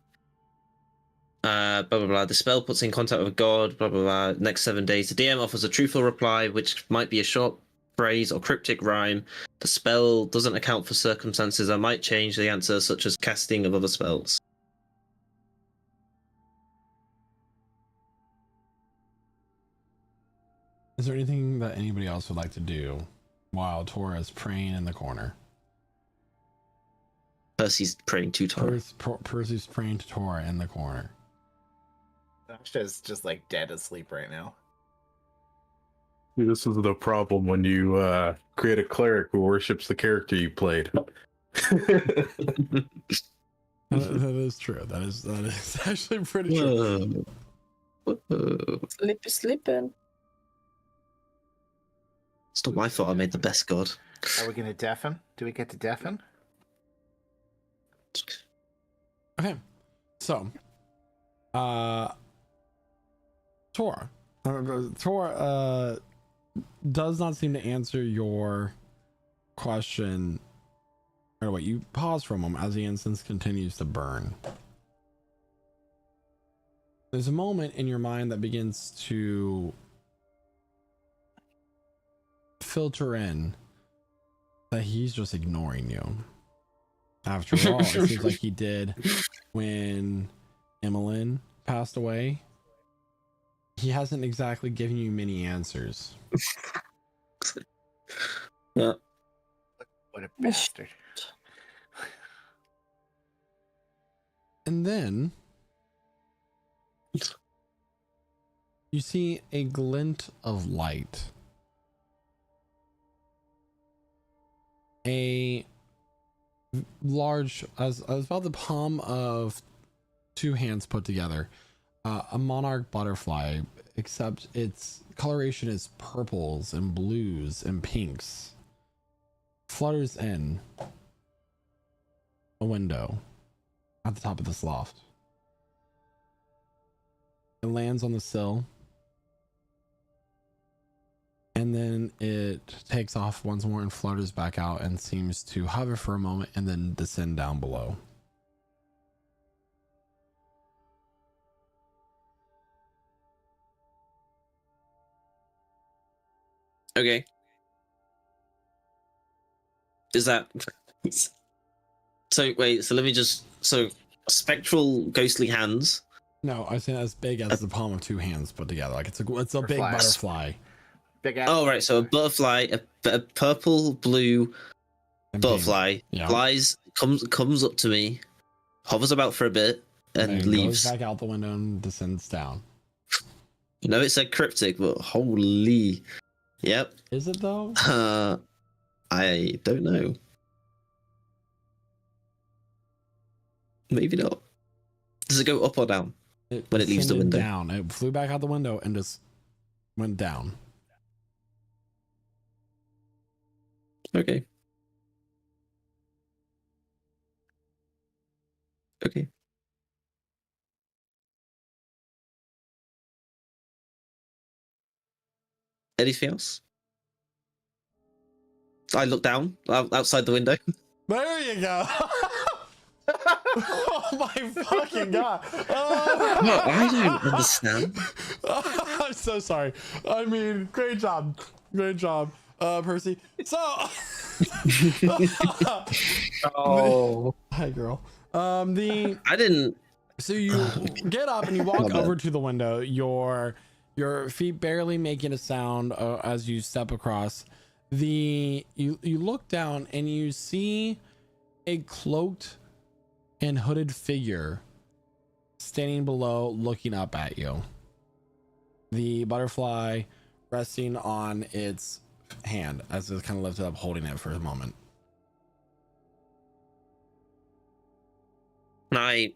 blah, blah, blah. The spell puts in contact with God, blah, blah, blah. Next 7 days, the DM offers a truthful reply, which might be a short phrase or cryptic rhyme. The spell doesn't account for circumstances that might change the answer, such as casting of other spells. Is there anything that anybody else would like to do while Tora is praying in the corner? Percy's praying to Tora. Percy's praying to Tora in the corner. Sasha's just like dead asleep right now. This is the problem when you create a cleric who worships the character you played. That is true. That is actually pretty true. Sleeping. It's not my fault I made the best god. Are we going to deafen? Do we get to deafen? Okay. So, Tora does not seem to answer your question. Or wait, you pause for a moment as the incense continues to burn. There's a moment in your mind that begins to filter in that he's just ignoring you. After all, it seems like he did when Emmeline passed away. He hasn't exactly given you many answers. Yeah. What a bastard. And then you see a glint of light. A large, as about the palm of two hands put together, a monarch butterfly, except its coloration is purples and blues and pinks, flutters in a window at the top of this loft. It lands on the sill, and then it takes off once more and flutters back out and seems to hover for a moment and then descend down below. Okay. Is that... So, wait, so let me just... So, spectral ghostly hands. No, I say as big as the palm of two hands put together. Like it's a big Butterflies. butterfly. Big ass. Oh, right. So a butterfly, a purple blue And butterfly pink. Yeah. flies, comes up to me, hovers about for a bit, and Goes leaves. back out the window and descends down. I know it said cryptic, but holy, yep. Is it though? I don't know. Maybe not. Does it go up or down when it leaves the descended window? Down. It flew back out the window and just went down. Okay. Okay. Anything else? I look down outside the window. There you go. Oh my fucking god. Oh. No, I don't understand. I'm so sorry. I mean, great job. Great job, Percy. So Oh. hi girl. I didn't. So you get up and you walk My bad. over to the window. Your feet barely making a sound as you step across. You look down and you see a cloaked and hooded figure standing below, looking up at you. The butterfly resting on its hand as it's kind of lifted up, holding it for a moment. I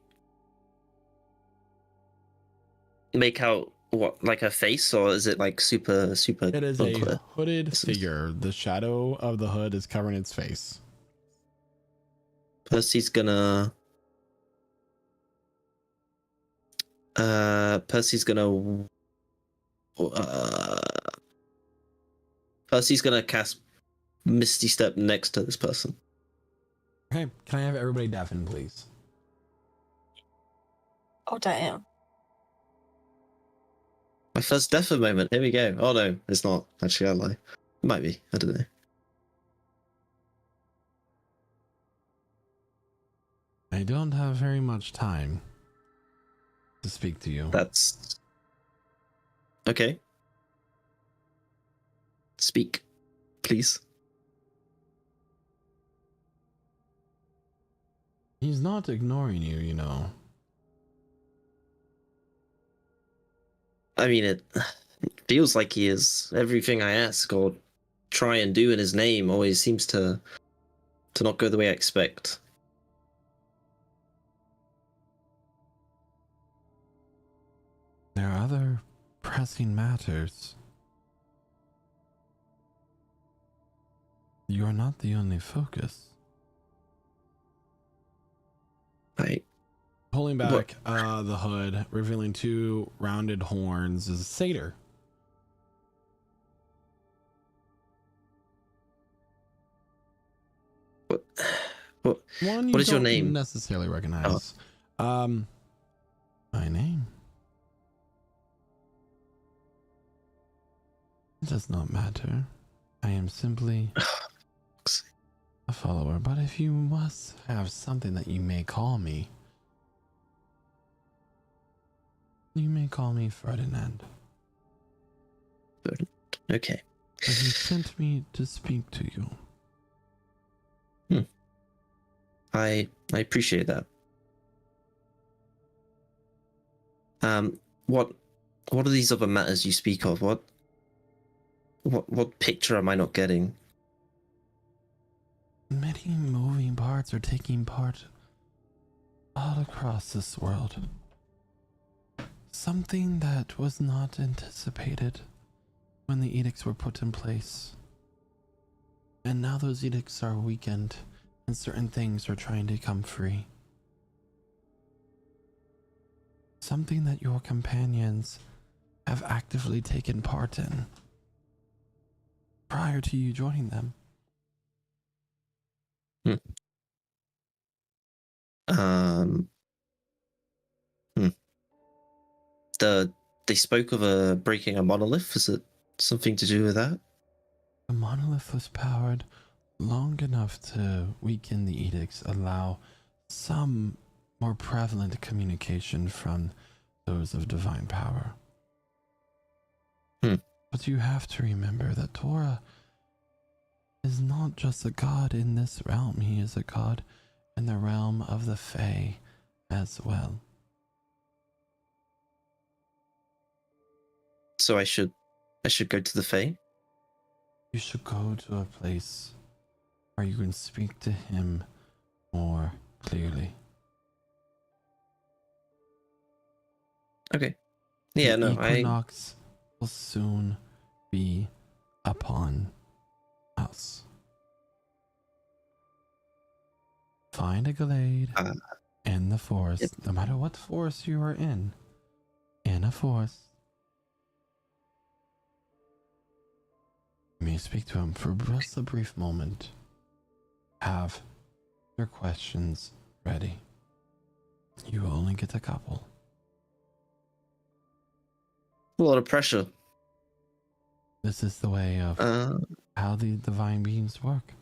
make out what, like a face, or is it like super? It is unclear? a hooded figure. The shadow of the hood is covering its face. Percy's gonna. Percy's gonna cast Misty Step next to this person. Okay, can I have everybody deafen, please? Oh, damn. My first deafen moment. Here we go. Oh no, it's not. Actually, I lie. It might be. I don't know. I don't have very much time to speak to you. That's okay. Speak, please. He's not ignoring you, you know. I mean, it feels like he is. Everything I ask or try and do in his name always seems to not go the way I expect. There are other pressing matters. You are not the only focus. Pulling back the hood, revealing two rounded horns, is a satyr. What One is your don't name? necessarily recognize. My name. It does not matter. I am simply a follower, but if you must have something that you may call me, you may call me Ferdinand. Okay. But you sent me to speak to you. I appreciate that. What are these other matters you speak of? What picture am I not getting? Many moving parts are taking part all across this world. Something that was not anticipated when the edicts were put in place. And now those edicts are weakened and certain things are trying to come free. Something that your companions have actively taken part in prior to you joining them. They spoke of breaking a monolith. Is it something to do with that? The monolith was powered long enough to weaken the edicts, allow some more prevalent communication from those of divine power. But But you have to remember that Tora is not just a god in this realm, he is a god in the realm of the Fae as well. So I should go to the Fae? You should go to a place where you can speak to him more clearly. Okay. Yeah, the no, I equinox will soon be upon us. Find a glade in the forest, Yep. no matter what forest you are in a forest. You may speak to him for just a brief moment. Have your questions ready. You only get a couple. a lot of pressure. This is the way of how the divine beings work.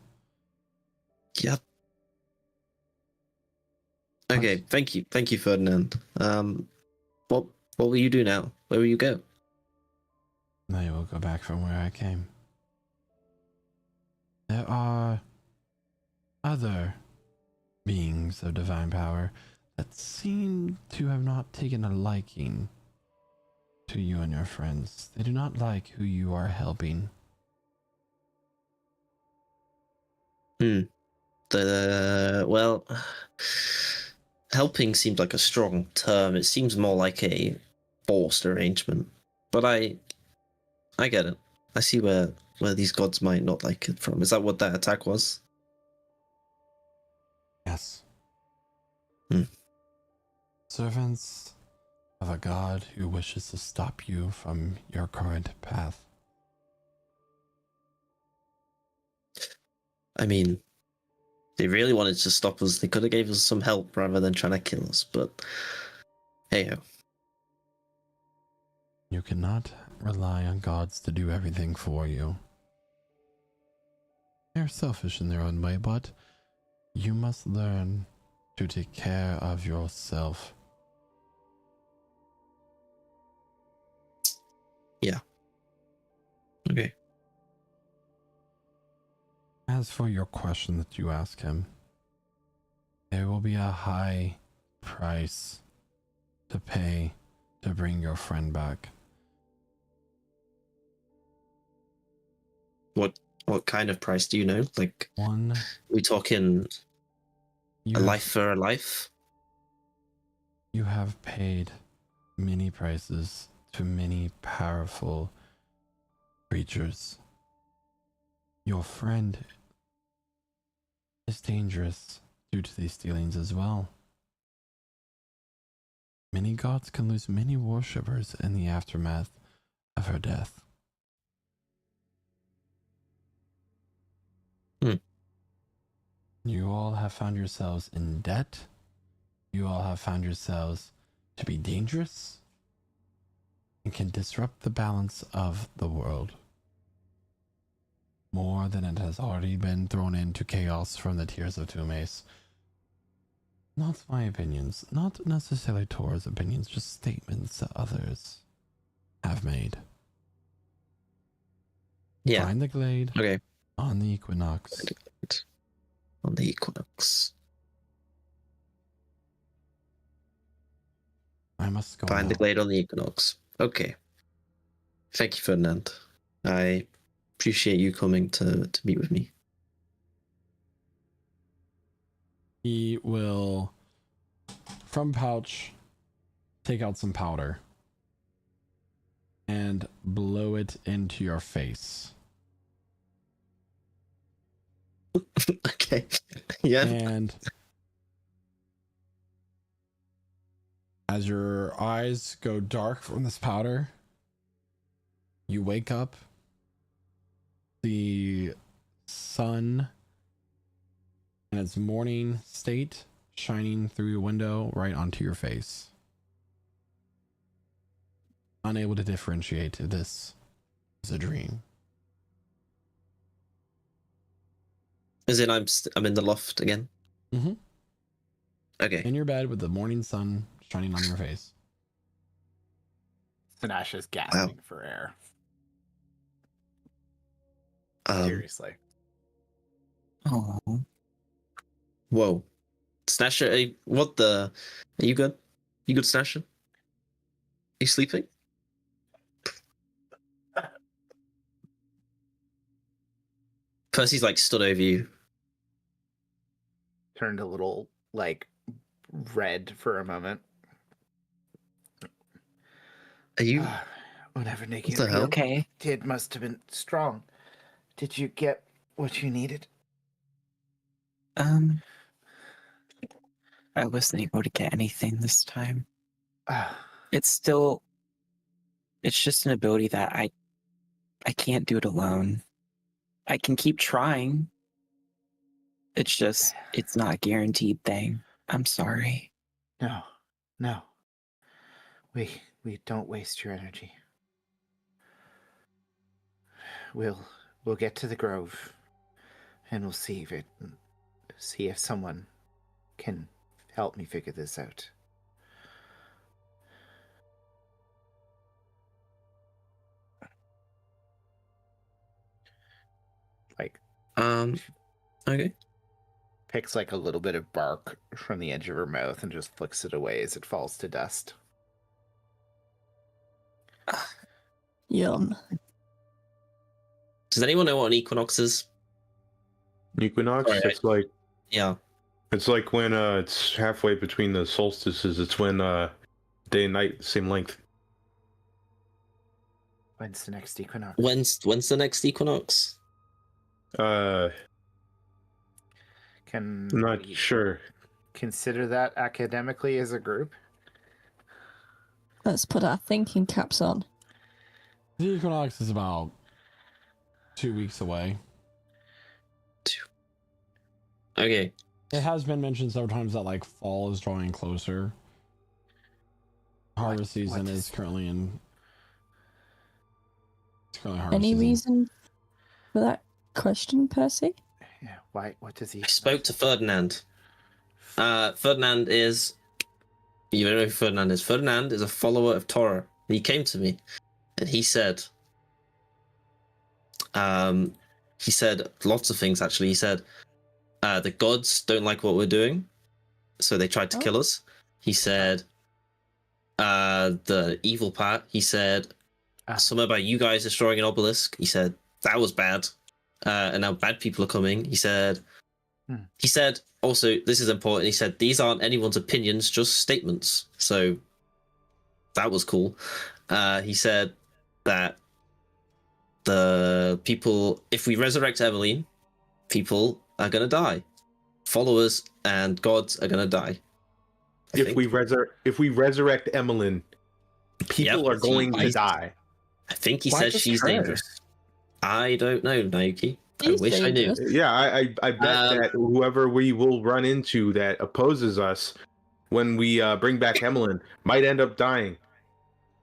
Yep. Okay, thank you, Ferdinand. What will you do now? Where will you go? I will go back from where I came. There are other beings of divine power that seem to have not taken a liking to you and your friends. They do not like who you are helping. Well, helping seems like a strong term. It seems more like a forced arrangement. But I get it. I see where these gods might not like it from. Is that what that attack was? Yes. Hmm. Servants of a god who wishes to stop you from your current path. I mean, they really wanted to stop us. They could have gave us some help rather than trying to kill us, but hey-ho. You cannot rely on gods to do everything for you. They're selfish in their own way, but you must learn to take care of yourself. Yeah. Okay. As for your question that you ask him, there will be a high price to pay to bring your friend back. What kind of price do you know? Like, One, we talking a life for a life? You have paid many prices to many powerful creatures. Your friend is dangerous due to these dealings as well. Many gods can lose many worshippers in the aftermath of her death. You all have found yourselves in debt. You all have found yourselves to be dangerous and can disrupt the balance of the world more than it has already been thrown into chaos from the Tears of Tumes. Not my opinions, not necessarily Tora's opinions, just statements that others have made. Yeah. Find the glade. Okay. On the equinox. On the equinox. I must go. Find the glade on the equinox. Okay. Thank you, Ferdinand. I appreciate you coming to meet with me. He will, from pouch, take out some powder and blow it into your face. Okay. Yeah. And as your eyes go dark from this powder, you wake up. The sun in its morning state shining through your window right onto your face. Unable to differentiate if this is a dream. As in, I'm in the loft again. Mm-hmm. Okay. In your bed with the morning sun shining on your face. Sinash is gasping for air. Seriously. Oh, Whoa. Snatcher, what the? Are you good? You good, Snatcher? You sleeping? Percy's like stood over you. Turned a little like red for a moment. Are you? Whatever Nikki What the hell? okay. did must have been strong. Did you get what you needed? I wasn't able to get anything this time. Ah, It's just an ability that I can't do it alone. I can keep trying. It's not a guaranteed thing. I'm sorry. no. We don't waste your energy. We'll get to the grove, and we'll see if someone can help me figure this out. Like, Okay. picks like a little bit of bark from the edge of her mouth and just flicks it away as it falls to dust. Yum. Does anyone know what an equinox is? Equinox. Sorry, It's like Yeah. it's like when it's halfway between the solstices. It's when day and night same length. When's the next equinox? When's the next equinox? I'm Can not we sure. consider that academically as a group? Let's put our thinking caps on. The equinox is about 2 weeks away. Okay. It has been mentioned several times that like fall is drawing closer. Harvest season is currently in. It's currently harvest Any season. reason for that question, Percy? Yeah. Why? What does he? I spoke to Ferdinand. Ferdinand is. You don't know who Ferdinand is. Ferdinand is a follower of Torah. He came to me, and he said. He said lots of things. Actually, he said, the gods don't like what we're doing, so they tried to kill us. He said, the evil part. He said, something about you guys destroying an obelisk. He said that was bad, and now bad people are coming. He said. He said also, this is important. He said these aren't anyone's opinions, just statements. So that was cool. He said that the people, if we resurrect Emmeline, people are gonna die. Followers and gods are gonna die. If we resurrect Emmeline, people are going to die. I think he Why said just she's her? dangerous. I don't know, Naoki. I She's wish I knew. dangerous. Yeah, I bet that whoever we will run into that opposes us when we bring back Emmeline might end up dying.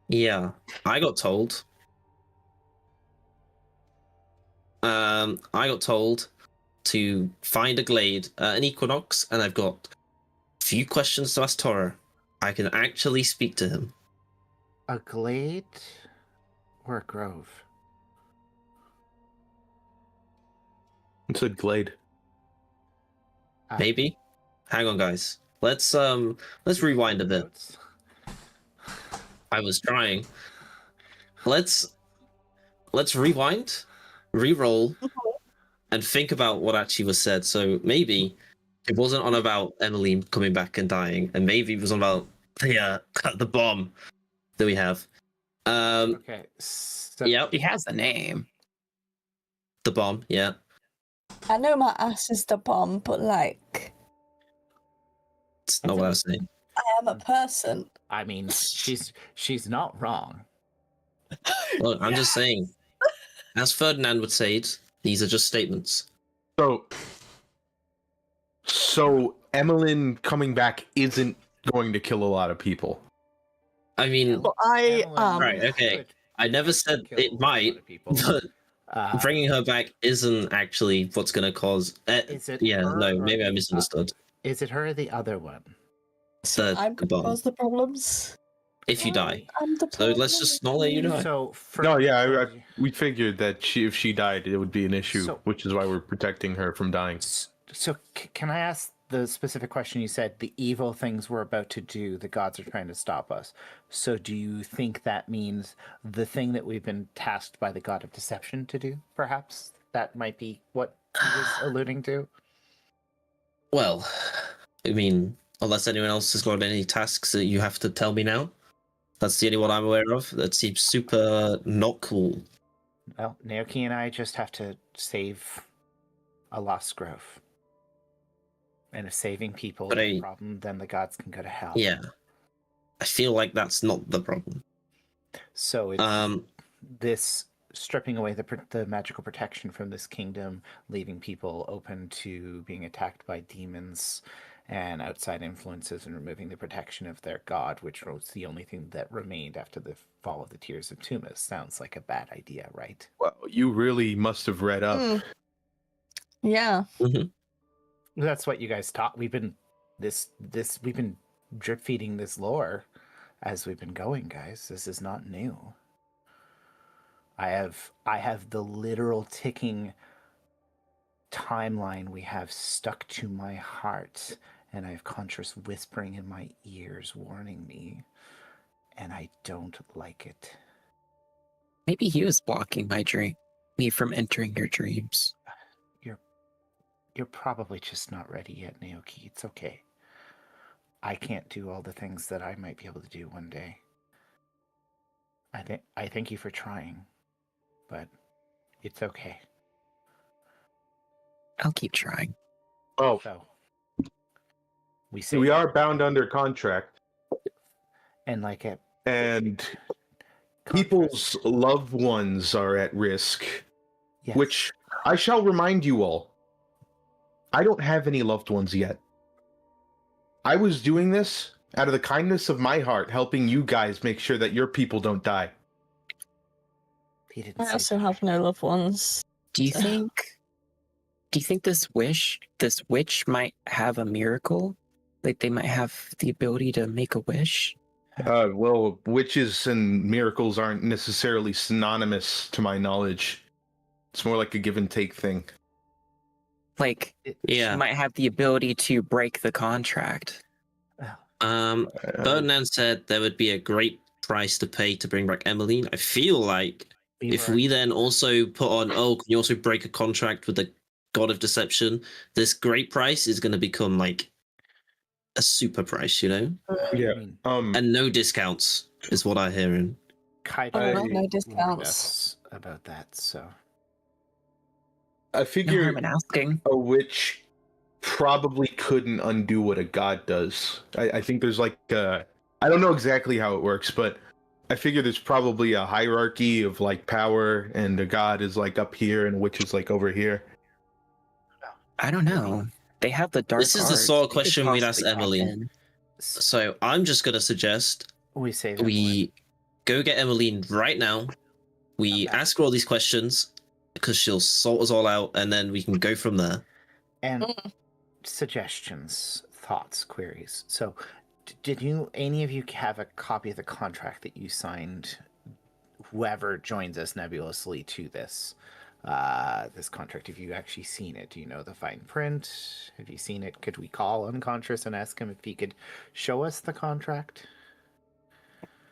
Yeah, I got told. I got told to find a glade, an equinox, and I've got a few questions to ask Torah. I can actually speak to him. A glade or a grove? It's a glade. Maybe. Hang on, guys. Let's rewind a bit. I was trying. Let's rewind, re-roll, and think about what actually was said. So maybe it wasn't on about Emmeline coming back and dying, and maybe it was on about the bomb that we have. Okay. So Yep, He has a name. the bomb. Yeah. I know my ass is the bomb, but like, It's not what I was saying. I am a person. I mean, she's not wrong. Look, I'm just saying. As Ferdinand would say it, these are just statements. So Emmeline coming back isn't going to kill a lot of people. I mean, But I right, okay. I never said it might, but bringing her back isn't actually what's going to cause. Is it Yeah, her no, or maybe I the- misunderstood. Is it her or the other one? I'm The gonna bomb. cause the problems. if you die. I'm the So let's just not let you die. So for No, yeah, we figured that if she died, it would be an issue, So- which is why we're protecting her from dying. So can I ask the specific question? You said the evil things we're about to do, the gods are trying to stop us. So do you think that means the thing that we've been tasked by the god of deception to do, perhaps? That might be what he was alluding to? Well, I mean, unless anyone else has got any tasks that you have to tell me now. That's the only one I'm aware of. That seems super not cool. Well, Naoki and I just have to save a lost grove. And if saving people But is a problem, then the gods can go to hell. Yeah. I feel like that's not the problem. So it's this stripping away the magical protection from this kingdom, leaving people open to being attacked by demons and outside influences, and removing the protection of their god, which was the only thing that remained after the fall of the Tears of Tumas. Sounds like a bad idea, right? Well, you really must have read up. Yeah. That's what you guys taught. We've been we've been drip feeding this lore as we've been going, guys. This is not new. I have the literal ticking timeline we have stuck to my heart, and I have conscious whispering in my ears warning me, and I don't like it. Maybe he was blocking me from entering your dreams. You're probably just not ready yet, Naoki. It's okay. I can't do all the things that I might be able to do one day. I thank you for trying, but it's okay. I'll keep trying. Oh, So we are bound under contract, and like it, and people's loved ones are at risk, yes. which I shall remind you all. I don't have any loved ones yet. I was doing this out of the kindness of my heart, helping you guys make sure that your people don't die. He didn't I say also that. have no loved ones. Do you think this witch might have a miracle? Like they might have the ability to make a wish? Well, witches and miracles aren't necessarily synonymous to my knowledge. It's more like a give and take thing. Like, Yeah. she might have the ability to break the contract. Ferdinand said there would be a great price to pay to bring back Emmeline. I feel like if we then also put on, can you also break a contract with the God of Deception, this great price is going to become like a super price, you know? Yeah. And no discounts is what I'm hearing. Kaito no discounts. warned us about that, so I figure harm in asking. a witch probably couldn't undo what a god does. I think there's like I don't know exactly how it works, but I figure there's probably a hierarchy of like power, and a god is like up here and a witch is like over here. I don't know. They have the dark This is the arts. sort of They could question we'd ask possibly pop Emmeline. in. So I'm just going to suggest we say that we go get Emmeline right now. We ask her all these questions because she'll sort us all out, and then we can go from there. and suggestions, thoughts, queries. So, did any of you have a copy of the contract that you signed? Whoever joins us nebulously to this this contract, have you actually seen it? Do you know the fine print? Have you seen it? Could we call Unconscious and ask him if he could show us the contract?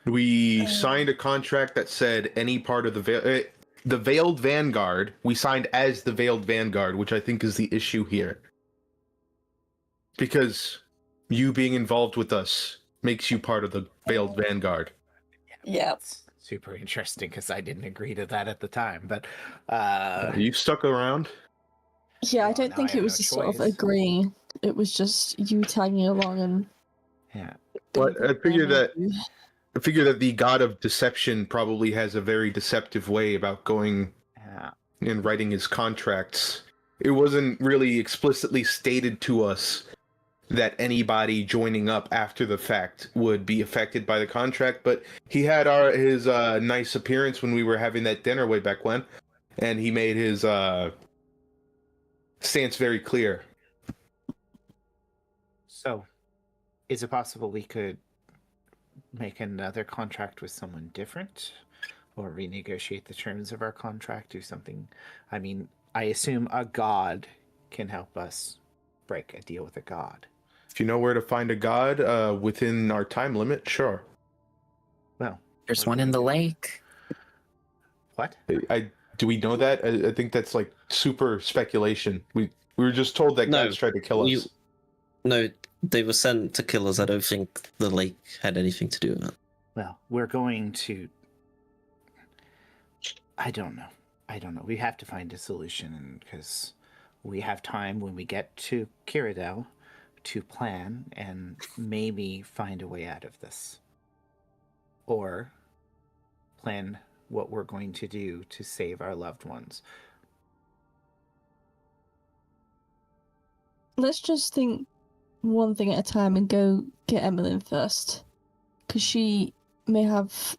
We signed a contract that said any part of the Veiled Vanguard. We signed as the Veiled Vanguard, which I think is the issue here. Because you being involved with us makes you part of the Veiled Vanguard. Yeah. It's super interesting because I didn't agree to that at the time, but You stuck around? Yeah, I Well, don't now think I it have was no a sort of choice. agreeing. It was just you tagging along and. yeah. But I figure that the god of deception probably has a very deceptive way about going Yeah. and writing his contracts. It wasn't really explicitly stated to us that anybody joining up after the fact would be affected by the contract, but he had his nice appearance when we were having that dinner way back when, and he made his stance very clear. So, is it possible we could make another contract with someone different, or renegotiate the terms of our contract, do something. I mean, I assume a god can help us break a deal with a god. If you know where to find a god within our time limit, sure. Well, There's we're one in going the to- lake. What? Do we know that? I think that's like super speculation. We were just told that No, guys tried to kill us. No, they were sent to kill us. I don't think the lake had anything to do with it. Well, we're going to. I don't know. We have to find a solution because we have time when we get to Kiridel to plan and maybe find a way out of this. Or plan what we're going to do to save our loved ones. Let's just think one thing at a time and go get Emmeline first. Because she may have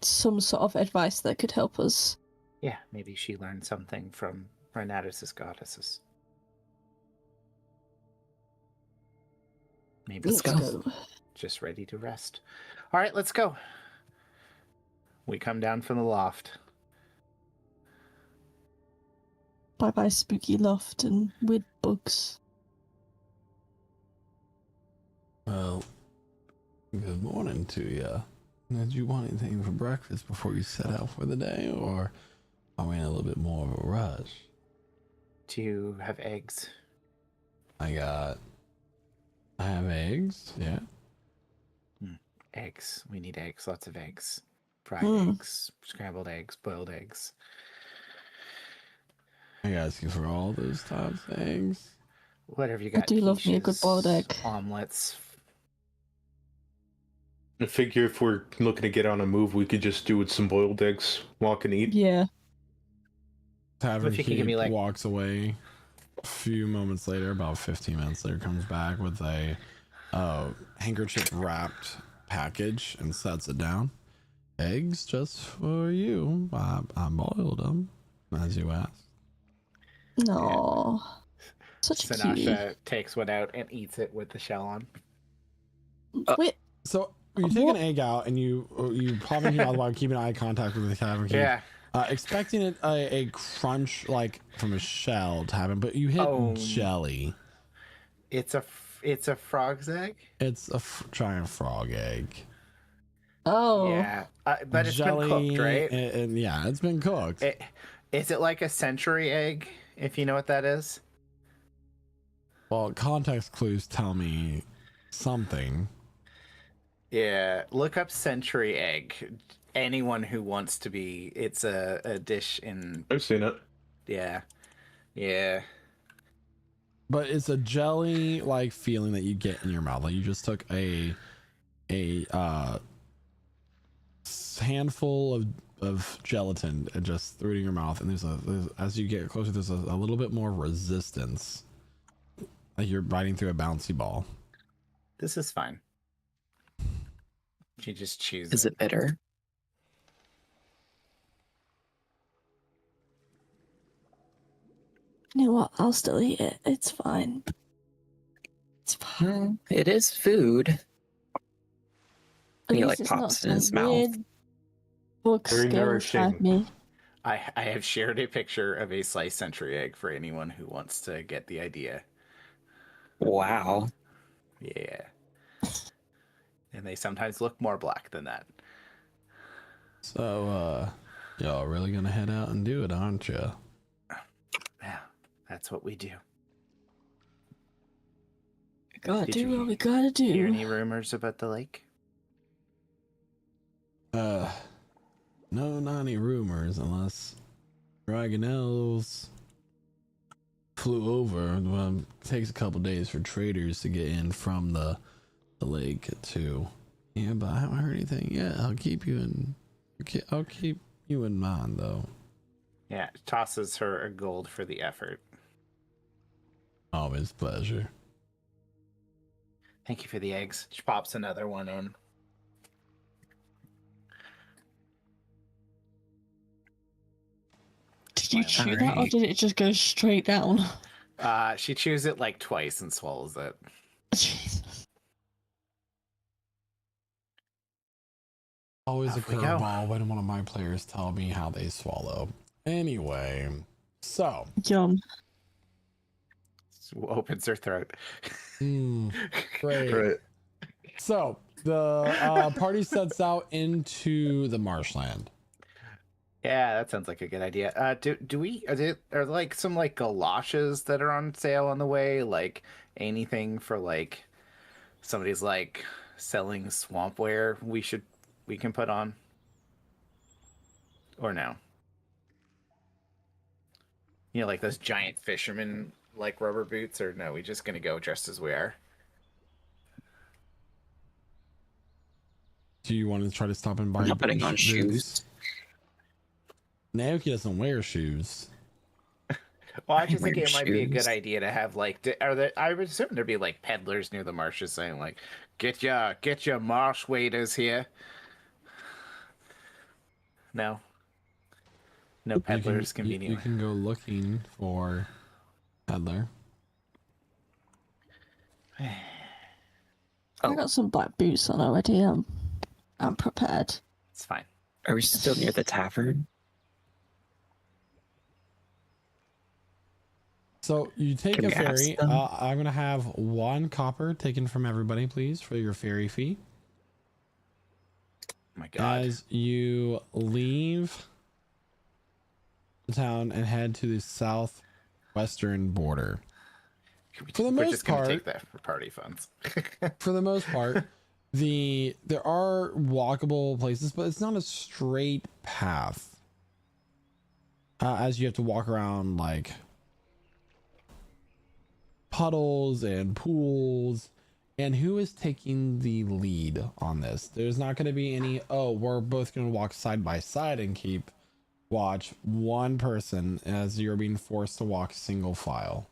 some sort of advice that could help us. Yeah, maybe she learned something from Renatus' goddesses. Maybe Let's she's go. just ready to rest. All right, let's go. We come down from the loft. Bye bye, spooky loft and weird bugs. Well, good morning to you. Did you want anything for breakfast before you set out for the day, or are we in a little bit more of a rush? Do you have eggs? I have eggs, yeah. Eggs. We need eggs. Lots of eggs. Fried eggs, scrambled eggs, boiled eggs. Are you asking for all those types of eggs? Whatever you I got. do love me a good boiled quiches, egg. Omelets. I figure if we're looking to get on a move, we could just do with some boiled eggs, walk and eat. Yeah. Tavern If you could give me, Keep like- walks away. A few moments later, about 15 minutes later, comes back with a handkerchief wrapped package and sets it down. Eggs just for you. I boiled them, as you asked. No. Such a cutie. Sanasha takes one out and eats it with the shell on. Wait, So you take an egg out and you pop it in your mouth while keeping eye contact with the tavern keep, Yeah. expecting it a crunch like from a shell to happen, but you hit Oh. jelly. It's a frog's egg. It's a giant frog egg. oh. Yeah, but it's Jelly, been cooked, right? And yeah, it's been cooked. Is it like a century egg? If you know what that is. Well, context clues tell me something. Yeah, look up century egg. Anyone who wants to be, it's a dish in. I've seen it. Yeah. But it's a jelly like feeling that you get in your mouth. Like you just took a handful of gelatin and just threw it in your mouth, and there's as you get closer, there's a little bit more resistance. Like you're biting through a bouncy ball. This is fine. She just chews Is it bitter? You know what? I'll still eat it. It's fine. It's fine. It is food. At He least like it's not pops it in his some mouth. weird book Very skills nourishing. at me. I have shared a picture of a sliced century egg for anyone who wants to get the idea. Wow. Yeah. And they sometimes look more black than that. So y'all really gonna head out and do it, aren't you? Yeah, that's what we do. Gotta Did do you what we gotta Hear do. any rumors about the lake? No, not any rumors unless Dragonels flew over. Well, it takes a couple days for traders to get in from the lake too. Yeah, but I haven't heard anything yet. I'll keep you in mind though. Yeah, tosses her a gold for the effort. Always pleasure. Thank you for the eggs. She pops another one in. Did you chew that or did it just go straight down? She chews it like twice and swallows it. Jesus. Always a Off we go. curveball when one of my players tell me how they swallow. Anyway, so Yum. Opens her throat. great. Right. So the party sets out into the marshland. Yeah, that sounds like a good idea. Do we are like some like galoshes that are on sale on the way? Like anything for like somebody's like selling swamp wear we can put on? Or no? You know, like those giant fisherman like rubber boots, or no, we just gonna go dressed as we are? Do you want to try to stop and buy I'm not putting on boots? shoes. Naoki doesn't wear shoes. Well, I I just think wear it might be a good shoes. idea to have like, I would assume there'd be like peddlers near the marshes saying like, get your marsh waders here. No, no peddlers You convenient. can go looking for peddler. I got some black boots on already. I'm prepared. It's fine. Are we still near the tavern? So you take Can a we ask ferry. them? I'm gonna have 1 copper taken from everybody, please, for your ferry fee. Oh my God. As you leave the town and head to the southwestern border. For the We're most just gonna part, take that for party funds. for the most part, there are walkable places, but it's not a straight path. As you have to walk around like puddles and pools. And who is taking the lead on this? There's not going to be any, oh, we're both going to walk side by side and keep watch. One person, as you're being forced to walk single file.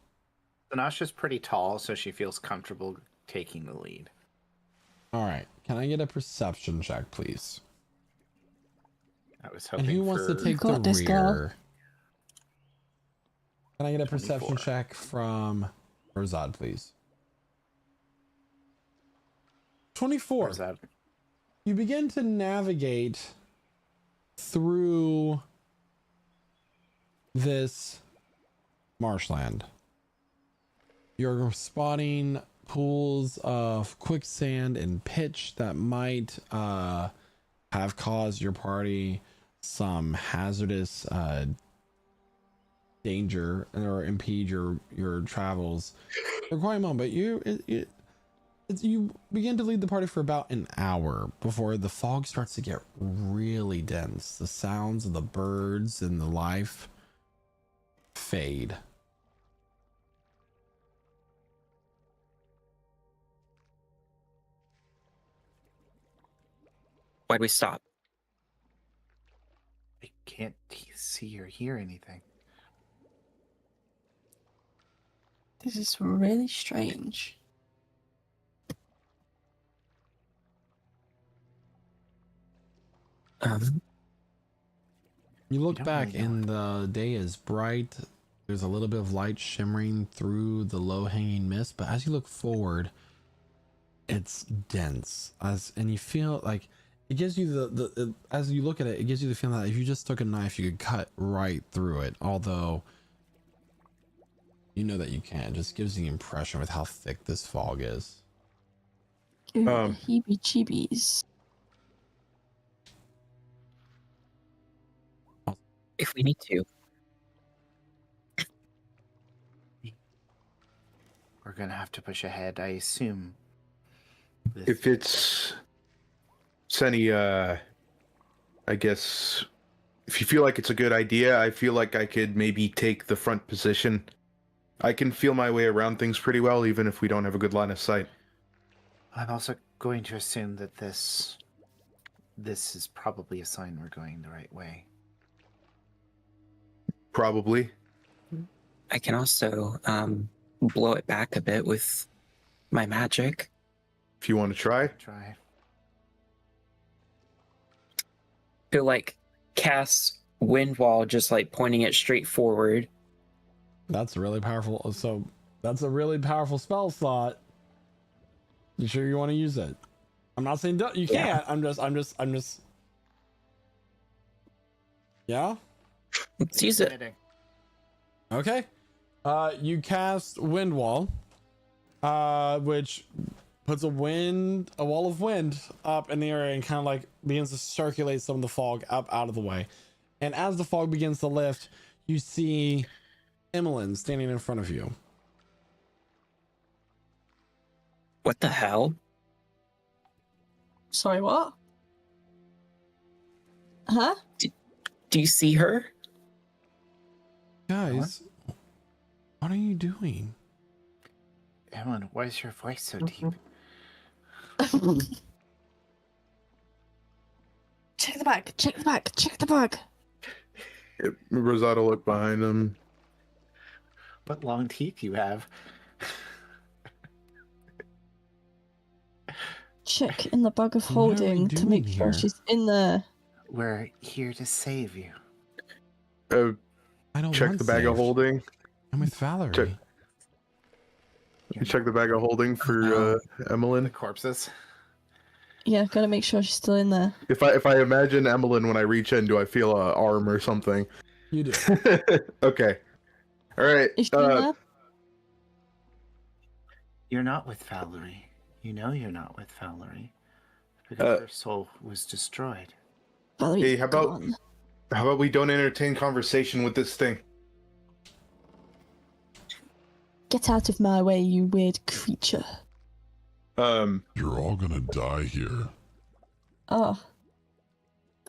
Sanasha's pretty tall, so she feels comfortable taking the lead. All right. Can I get a perception check, please? I was hoping And who wants to for take the Got this, girl. rear? Can I get a perception 24. check from Rosad, please? 24. Where's that? You begin to navigate through this marshland. You're spotting pools of quicksand and pitch that might have caused your party some hazardous danger or impede your travels for quite a moment. But you begin to lead the party for about an hour before the fog starts to get really dense. The sounds of the birds and the life fade. Why'd we stop? I can't see or hear anything. This is really strange. You look don't back really know and the day is bright. There's a little bit of light shimmering through the low-hanging mist, but as you look forward, it's dense. And you feel like it gives you as you look at it, it gives you the feeling that if you just took a knife, you could cut right through it. Although you know that you can't. It just gives you the impression with how thick this fog is. Ooh, Um, heebie-jeebies. If we need to. We're gonna have to push ahead, I assume. If it's Senny, I guess if you feel like it's a good idea, I feel like I could maybe take the front position. I can feel my way around things pretty well, even if we don't have a good line of sight. I'm also going to assume that this is probably a sign we're going the right way. Probably. I can also blow it back a bit with my magic. If you want to try. Try. Feel like cast wind wall, just like pointing it straight forward. That's really powerful. So that's a really powerful spell slot. You sure you want to use it? I'm not saying you can't. Yeah. I'm just Yeah. Let's use it. Committing. Okay. You cast Wind Wall, which puts a wall of wind up in the area and kind of like begins to circulate some of the fog up out of the way. And as the fog begins to lift, you see Emmeline standing in front of you. What the hell? Sorry, what? Huh? Do you see her? Guys, what are you doing? Emmeline, why is your voice so deep? Check the bag. Check the bag. Check the bag. Rosado look behind him. What long teeth you have. Check in the bag of What are we holding to doing make sure here? she's in there. We're here to save you. I don't Check want the bag of saved. holding. I'm with Valerie. Check. You check the bag of holding for The Emmeline. corpses. Yeah, gotta make sure she's still in there. If I imagine Emmeline when I reach in, do I feel a arm or something? You do. Okay. All right. Is she in there? You're not with Valerie. You know you're not with Valerie. Because her soul was destroyed. Valerie's Hey, how about gone. we don't entertain conversation with this thing? Get out of my way, you weird creature. You're all gonna die here. Oh.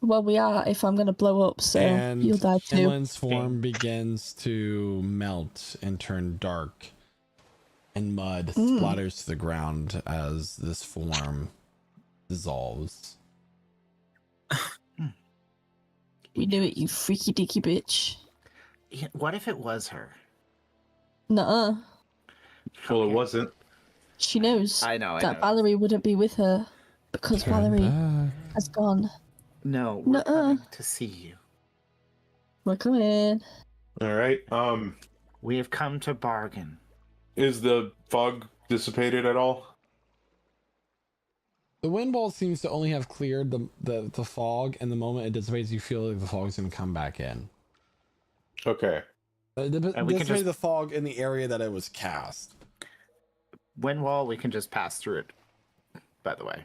Well, we are if I'm gonna blow up, so And you'll die too. Emmeline's form begins to melt and turn dark, and mud splatters to the ground as this form dissolves. We knew it, you freaky dicky bitch. Yeah, what if it was her? Nuh-uh. Well, it wasn't. She knows I know. that Valerie wouldn't be with her because Turn Valerie back. has gone. No, we're Nuh-uh. coming to see you. We're coming. All right. We have come to bargain. Is the fog dissipated at all? The wind wall seems to only have cleared the fog, and the moment it dissipates, you feel like the fog's going to come back in. Okay. And we can Dissipated just- the fog in the area that it was cast. Wind wall, we can just pass through it. By the way.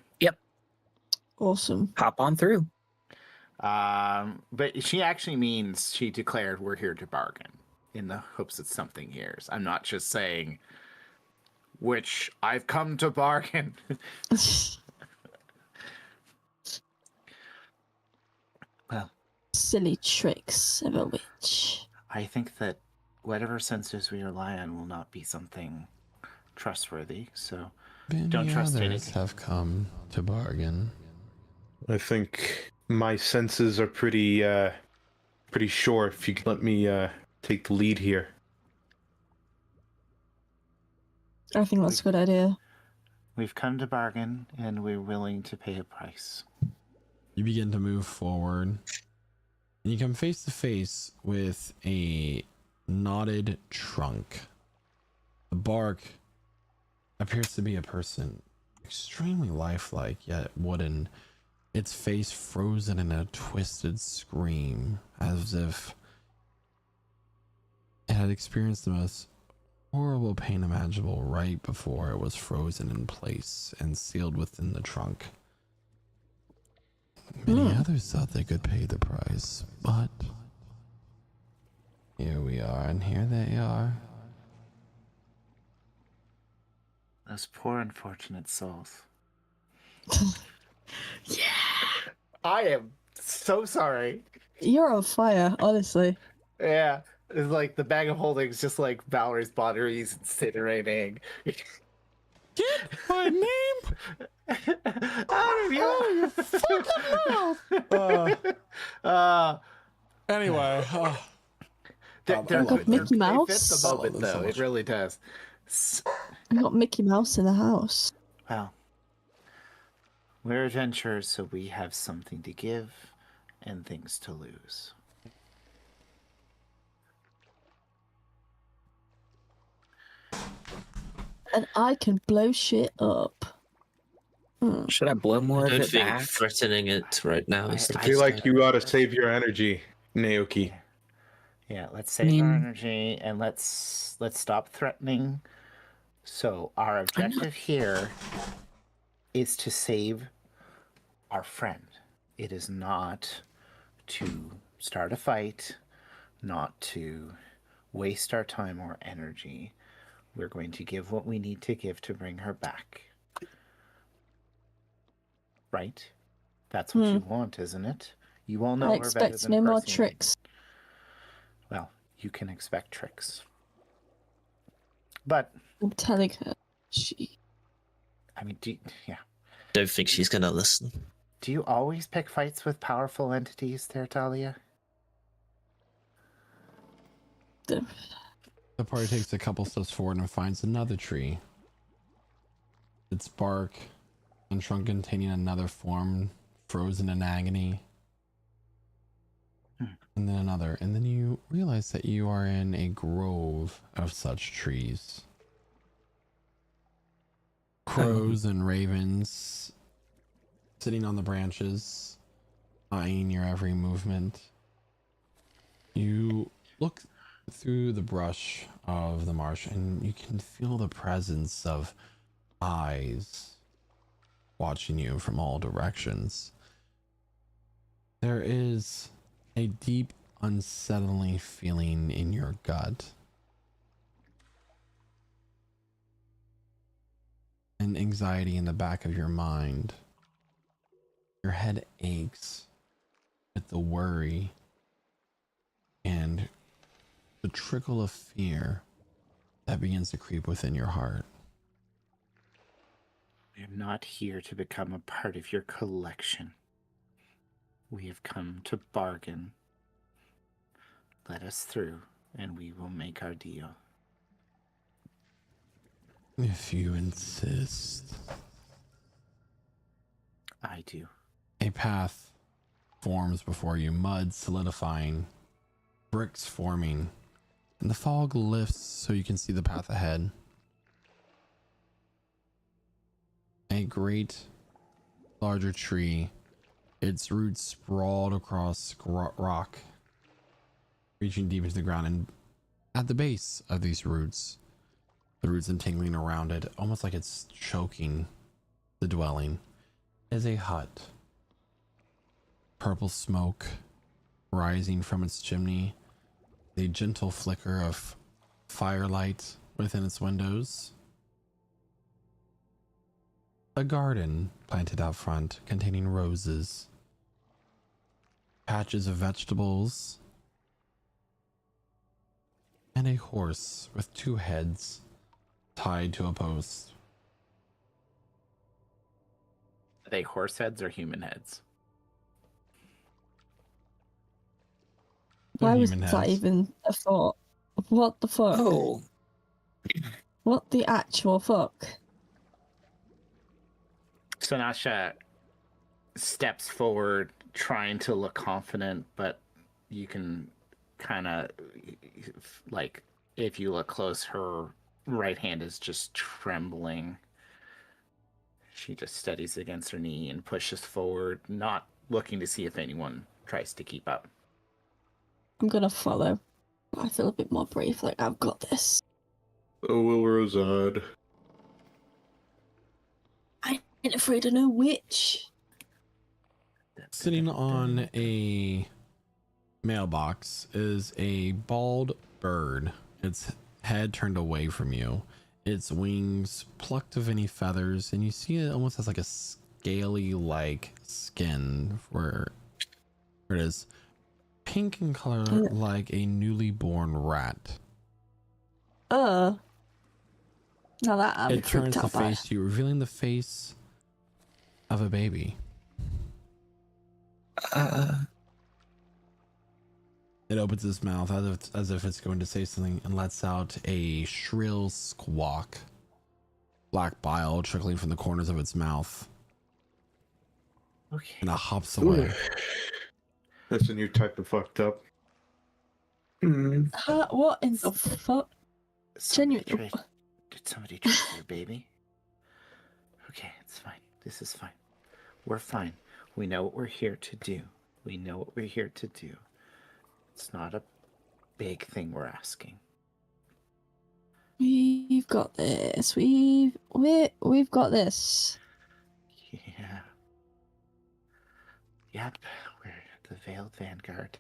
Awesome. Hop on through. But she actually means she declared we're here to bargain in the hopes that something hears. I'm not just saying, which I've come to bargain. Well, Silly tricks of a witch. I think that whatever censors we rely on will not be something trustworthy, so Many don't trust others anything. have come to bargain. I think my senses are pretty sure. If you can let me take the lead here. I think that's a good idea. We've come to bargain, and we're willing to pay a price. You begin to move forward, and you come face to face with a knotted trunk. The bark appears to be a person, extremely lifelike yet wooden, its face frozen in a twisted scream, as if it had experienced the most horrible pain imaginable right before it was frozen in place and sealed within the trunk. Many others thought they could pay the price, but here we are, and here they are. Those poor unfortunate souls. Yeah. I am so sorry. You're on fire, honestly. Yeah, it's like the bag of holding is just like Valerie's batteries incinerating. Get my name Out of your fucking mouth! Anyway, they're got good. Mickey They Mouse. fit the moment, I love them so though. much. It really does. We got Mickey Mouse in the house. Well, we're adventurers, so we have something to give and things to lose. And I can blow shit up. Should I blow more I of don't it think back? threatening it right now is the I feel best like idea. you ought to save your energy. Naoki. Yeah, let's save our energy and let's stop threatening. So our objective here is to save our friend. It is not to start a fight, not to waste our time or energy. We're going to give what we need to give to bring her back. Right? That's what you want, isn't it? You all know I her better expect than no more Percy. tricks. Well, you can expect tricks. But I'm telling her. I mean, yeah. Don't think she's gonna listen. Do you always pick fights with powerful entities there, Talia? The party takes a couple steps forward and finds another tree. Its bark and trunk containing another form, frozen in agony. And then another. And then you realize that you are in a grove of such trees. Crows and ravens sitting on the branches, eyeing your every movement. You look through the brush of the marsh and you can feel the presence of eyes watching you from all directions. There is a deep, unsettling feeling in your gut. And anxiety in the back of your mind. Your head aches with the worry and the trickle of fear that begins to creep within your heart. We are not here to become a part of your collection. We have come to bargain. Let us through, and we will make our deal. If you insist. I do. A path forms before you, mud solidifying, bricks forming, and the fog lifts so you can see the path ahead. A great, larger tree, its roots sprawled across rock, reaching deep into the ground, and at the base of these roots, the roots entangling around it, almost like it's choking the dwelling, is a hut. Purple smoke rising from its chimney, the gentle flicker of firelight within its windows. A garden planted out front containing roses, patches of vegetables, and a horse with two heads tied to a post. Are they horse heads or human heads? Why was that even a thought? What the fuck? Oh. What the actual fuck? Sanasha steps forward, trying to look confident, but you can kind of, like, if you look close, her right hand is just trembling. She just steadies against her knee and pushes forward, not looking to see if anyone tries to keep up. I'm gonna follow. I feel a bit more brave, like I've got this. Oh, will Rosad. I ain't afraid of no witch. Sitting on a mailbox is a bald bird, its head turned away from you, its wings plucked of any feathers, and you see it almost has like a scaly like skin where it is pink in color, like a newly born rat. Now that I'm It turns freaked to out by. face you, revealing the face of a baby. It opens its mouth as if it's going to say something and lets out a shrill squawk. Black bile trickling from the corners of its mouth. Okay. And it hops away. That's a new type of fucked up. What in the fuck? Genuinely. Did somebody try your baby? Okay, it's fine. This is fine. We're fine. We know what we're here to do. We know what we're here to do. It's not a big thing we're asking. We've got this. We've got this. Yeah. Yep, we're the Veiled Vanguard.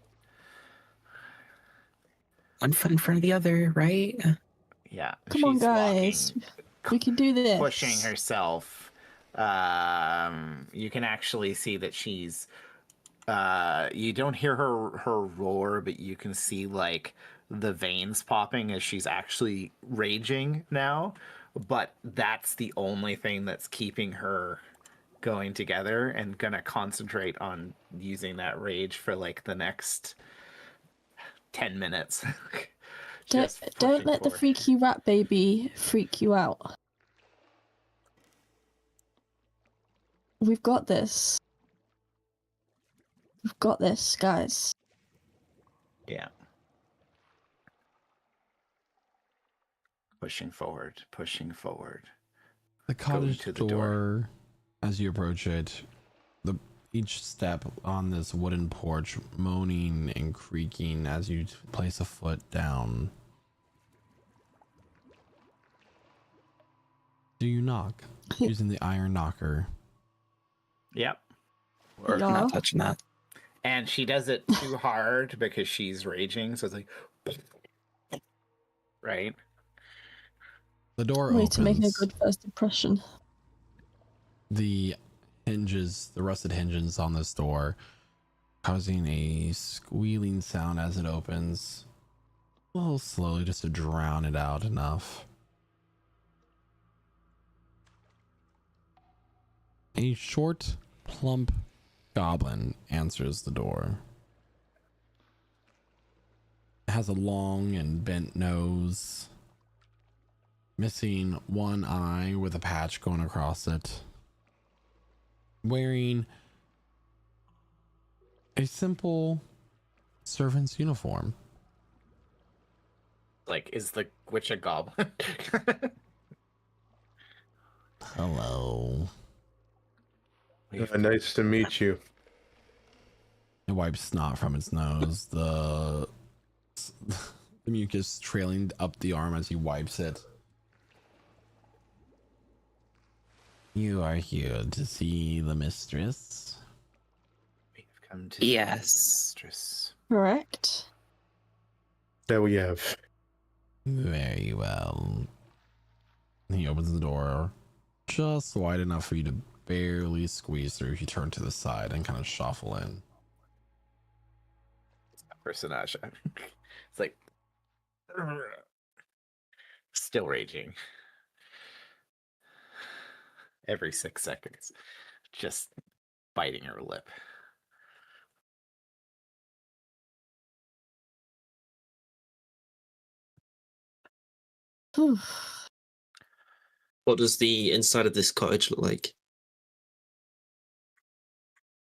One foot in front of the other, right? Yeah. Come on, she's guys. walking, We can do this. pushing herself. You can actually see that she's you don't hear her roar, but you can see like the veins popping as she's actually raging now. But that's the only thing that's keeping her going together, and gonna concentrate on using that rage for like the next 10 minutes. Don't let the freaky rat baby freak you out. We've got this. We've got this, guys. Yeah. Pushing forward, pushing forward. The cottage to the door, as you approach it, each step on this wooden porch moaning and creaking as you place a foot down. Do you knock using the iron knocker? Yep. We're not touching that. And she does it too hard because she's raging, so it's like, right? The door Way opens. to make a good first impression. The rusted hinges on this door, causing a squealing sound as it opens. A little slowly, just to drown it out enough. A short, plump goblin answers the door. It has a long and bent nose, missing one eye with a patch going across it. Wearing a simple servant's uniform. Like, is the witch a goblin? Hello. Nice to meet you. It wipes snot from its nose. The mucus trailing up the arm as he wipes it. You are here to see the mistress? We've come to Yes. see the mistress. Correct. That we have. Very well. He opens the door just wide enough for you to barely squeeze through. You turn to the side and kind of shuffle in. Personage. It's like still raging. Every 6 seconds. Just biting her lip. What does the inside of this cottage look like?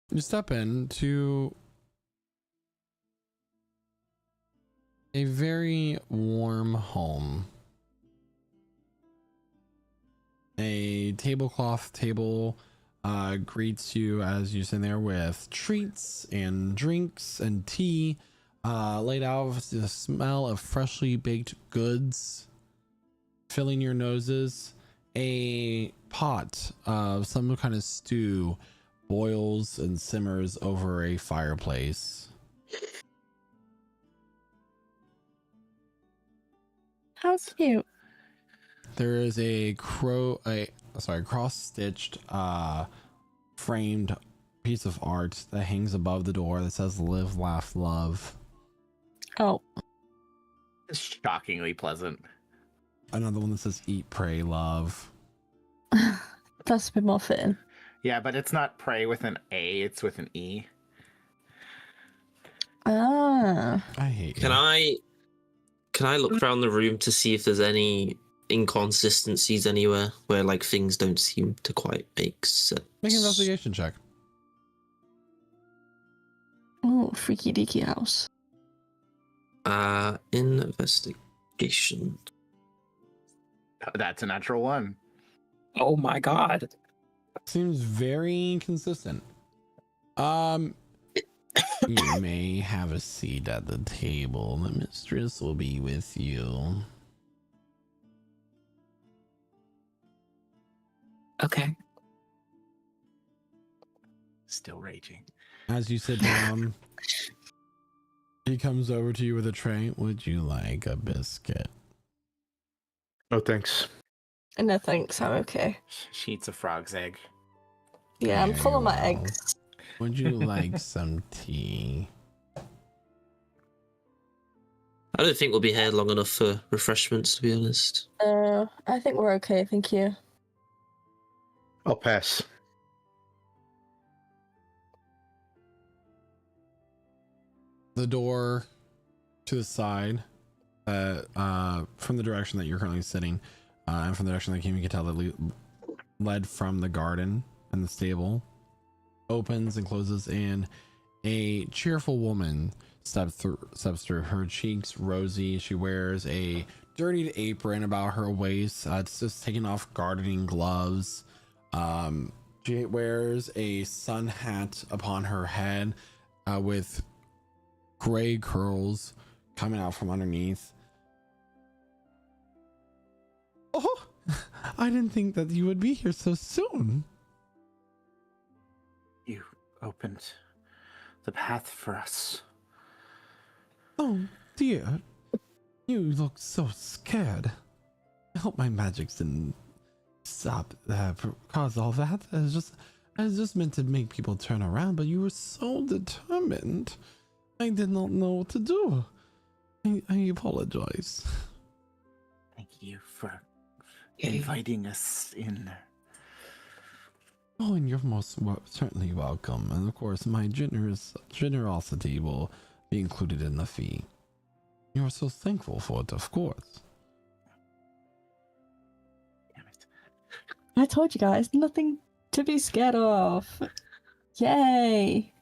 You step into a very warm home. A tablecloth table greets you as you sit there with treats and drinks and tea laid out with the smell of freshly baked goods filling your noses. A pot of some kind of stew boils and simmers over a fireplace. How cute. There is a cross-stitched framed piece of art that hangs above the door that says "Live, Laugh, Love." Oh. It's shockingly pleasant. Another one that says "Eat, Pray, Love." That's a bit more fitting. Yeah, but it's not pray with an A, it's with an E. Ah. I hate Can I look around the room to see if there's any inconsistencies anywhere where like things don't seem to quite make sense? Make an investigation check. Oh, freaky deaky house. Investigation. That's a natural one. Oh my god. Seems very consistent. You may have a seat at the table. The mistress will be with you. Okay. Still raging. As you sit down, he comes over to you with a tray. Would you like a biscuit? Oh, thanks. No thanks, I'm okay. She eats a frog's egg. Yeah, I'm full of my Very well. eggs. Would you like some tea? I don't think we'll be here long enough for refreshments, to be honest. I think we're okay, thank you. I'll pass. The door to the side, from the direction that you're currently sitting, and from the direction that you can tell that led from the garden and the stable, opens and closes, and a cheerful woman steps through. Her cheeks rosy. She wears a dirtied apron about her waist. It's just taking off gardening gloves. She wears a sun hat upon her head, with gray curls coming out from underneath. Oh, I didn't think that you would be here so soon. You opened the path for us. Oh dear, you look so scared. I hope my magic didn't stop cause all that. I was just meant to make people turn around, but you were so determined. I did not know what to do. I apologize. Thank you for inviting us in. Oh, and you're most certainly welcome. And of course, my generosity will be included in the fee. You're so thankful for it, of course. Damn it. I told you guys, nothing to be scared of. Yay!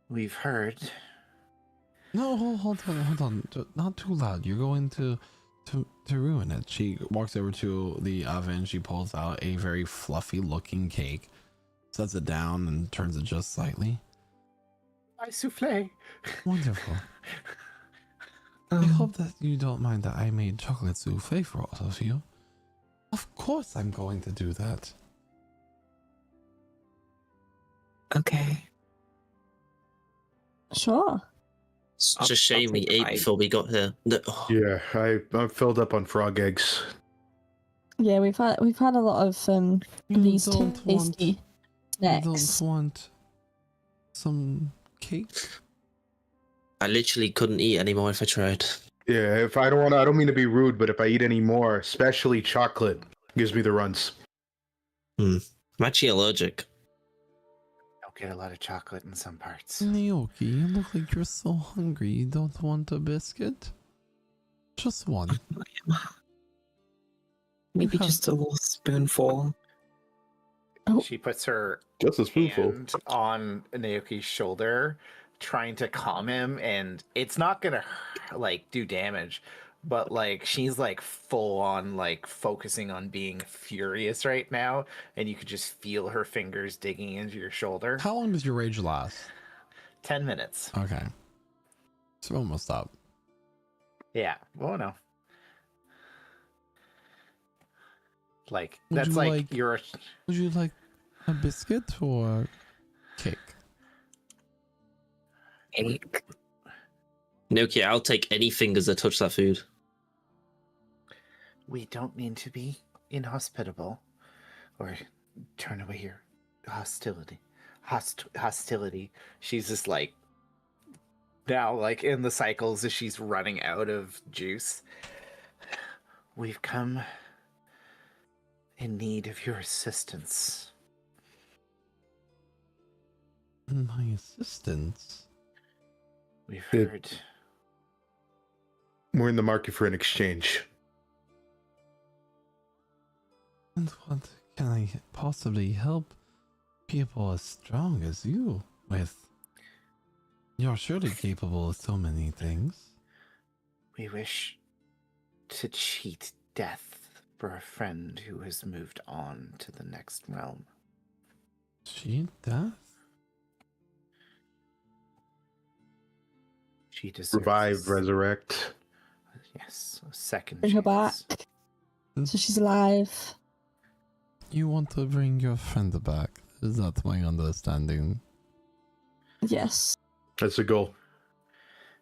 We've heard. No, hold on. Not too loud. You're going to ruin it. She walks over to the oven. She pulls out a very fluffy looking cake, sets it down, and turns it just slightly. My souffle. Wonderful. I hope that you don't mind that I made chocolate souffle for all of you. Of course I'm going to do that. Okay. Sure. It's I'll just a shame we take a ate bite. before we got here. No, oh, Yeah, I'm filled up on frog eggs. Yeah, we've had a lot of You these don't tasty You snacks. don't want some cake? I literally couldn't eat anymore if I tried. Yeah, if I don't mean to be rude, but if I eat any more, especially chocolate, gives me the runs. I'm actually allergic. Don't get a lot of chocolate in some parts. Naoki, you look like you're so hungry. You don't want a biscuit? Just one. Maybe Yeah. just a little spoonful. She puts her Just a spoonful. hand on Naoki's shoulder, trying to calm him, and it's not gonna like do damage, but like she's like full on like focusing on being furious right now, and you could just feel her fingers digging into your shoulder. How long does your rage last? 10 minutes. Okay. So almost up. Yeah. Oh no. Like Would that's you like, like- you're. Would you like a biscuit or cake? Cake. Nokia, I'll take any fingers that touch that food. We don't mean to be inhospitable, or turn away your hostility. Hostility. She's just like now, like in the cycles as she's running out of juice. We've come in need of your assistance. My assistance. We've It- heard. We're in the market for an exchange. And what can I possibly help people as strong as you with? You're surely capable of so many things. We wish to cheat death for a friend who has moved on to the next realm. Cheat death? She deserves Revive, resurrect. Yes, a second Bring her chance. back. So she's alive. You want to bring your friend back? Is that my understanding? Yes. That's the goal.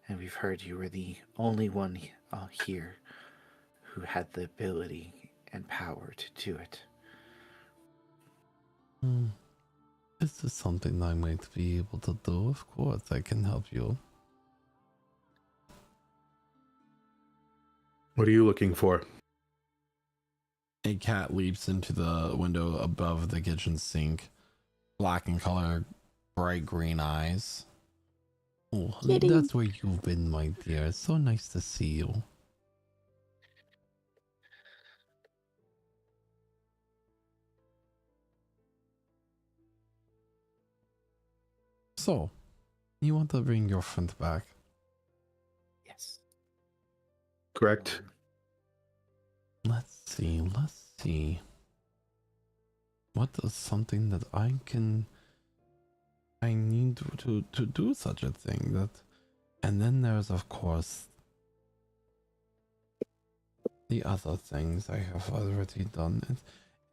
And we've heard you were the only one here who had the ability and power to do it. Is this something I might be able to do? Of course, I can help you. What are you looking for? A cat leaps into the window above the kitchen sink. Black in color, bright green eyes. Oh, Kitty. that's where you've been, my dear. It's so nice to see you. So, you want to bring your friend back? Yes. Correct. Let's see. What is something that I need to do such a thing that, and then there's of course the other things I have already done.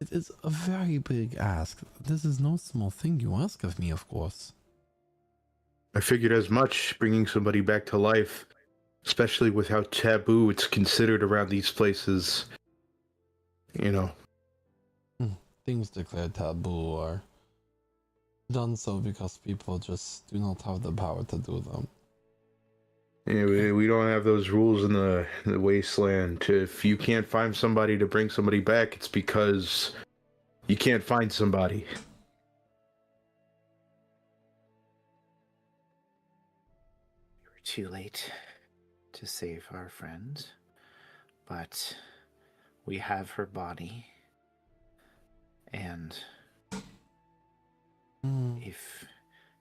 It is a very big ask. This is no small thing you ask of me, of course. I figured as much, bringing somebody back to life, especially with how taboo it's considered around these places. You know. Things declared taboo are done so because people just do not have the power to do them. Yeah, we don't have those rules in the wasteland. If you can't find somebody to bring somebody back, it's because you can't find somebody. We were too late to save our friend, but we have her body. And if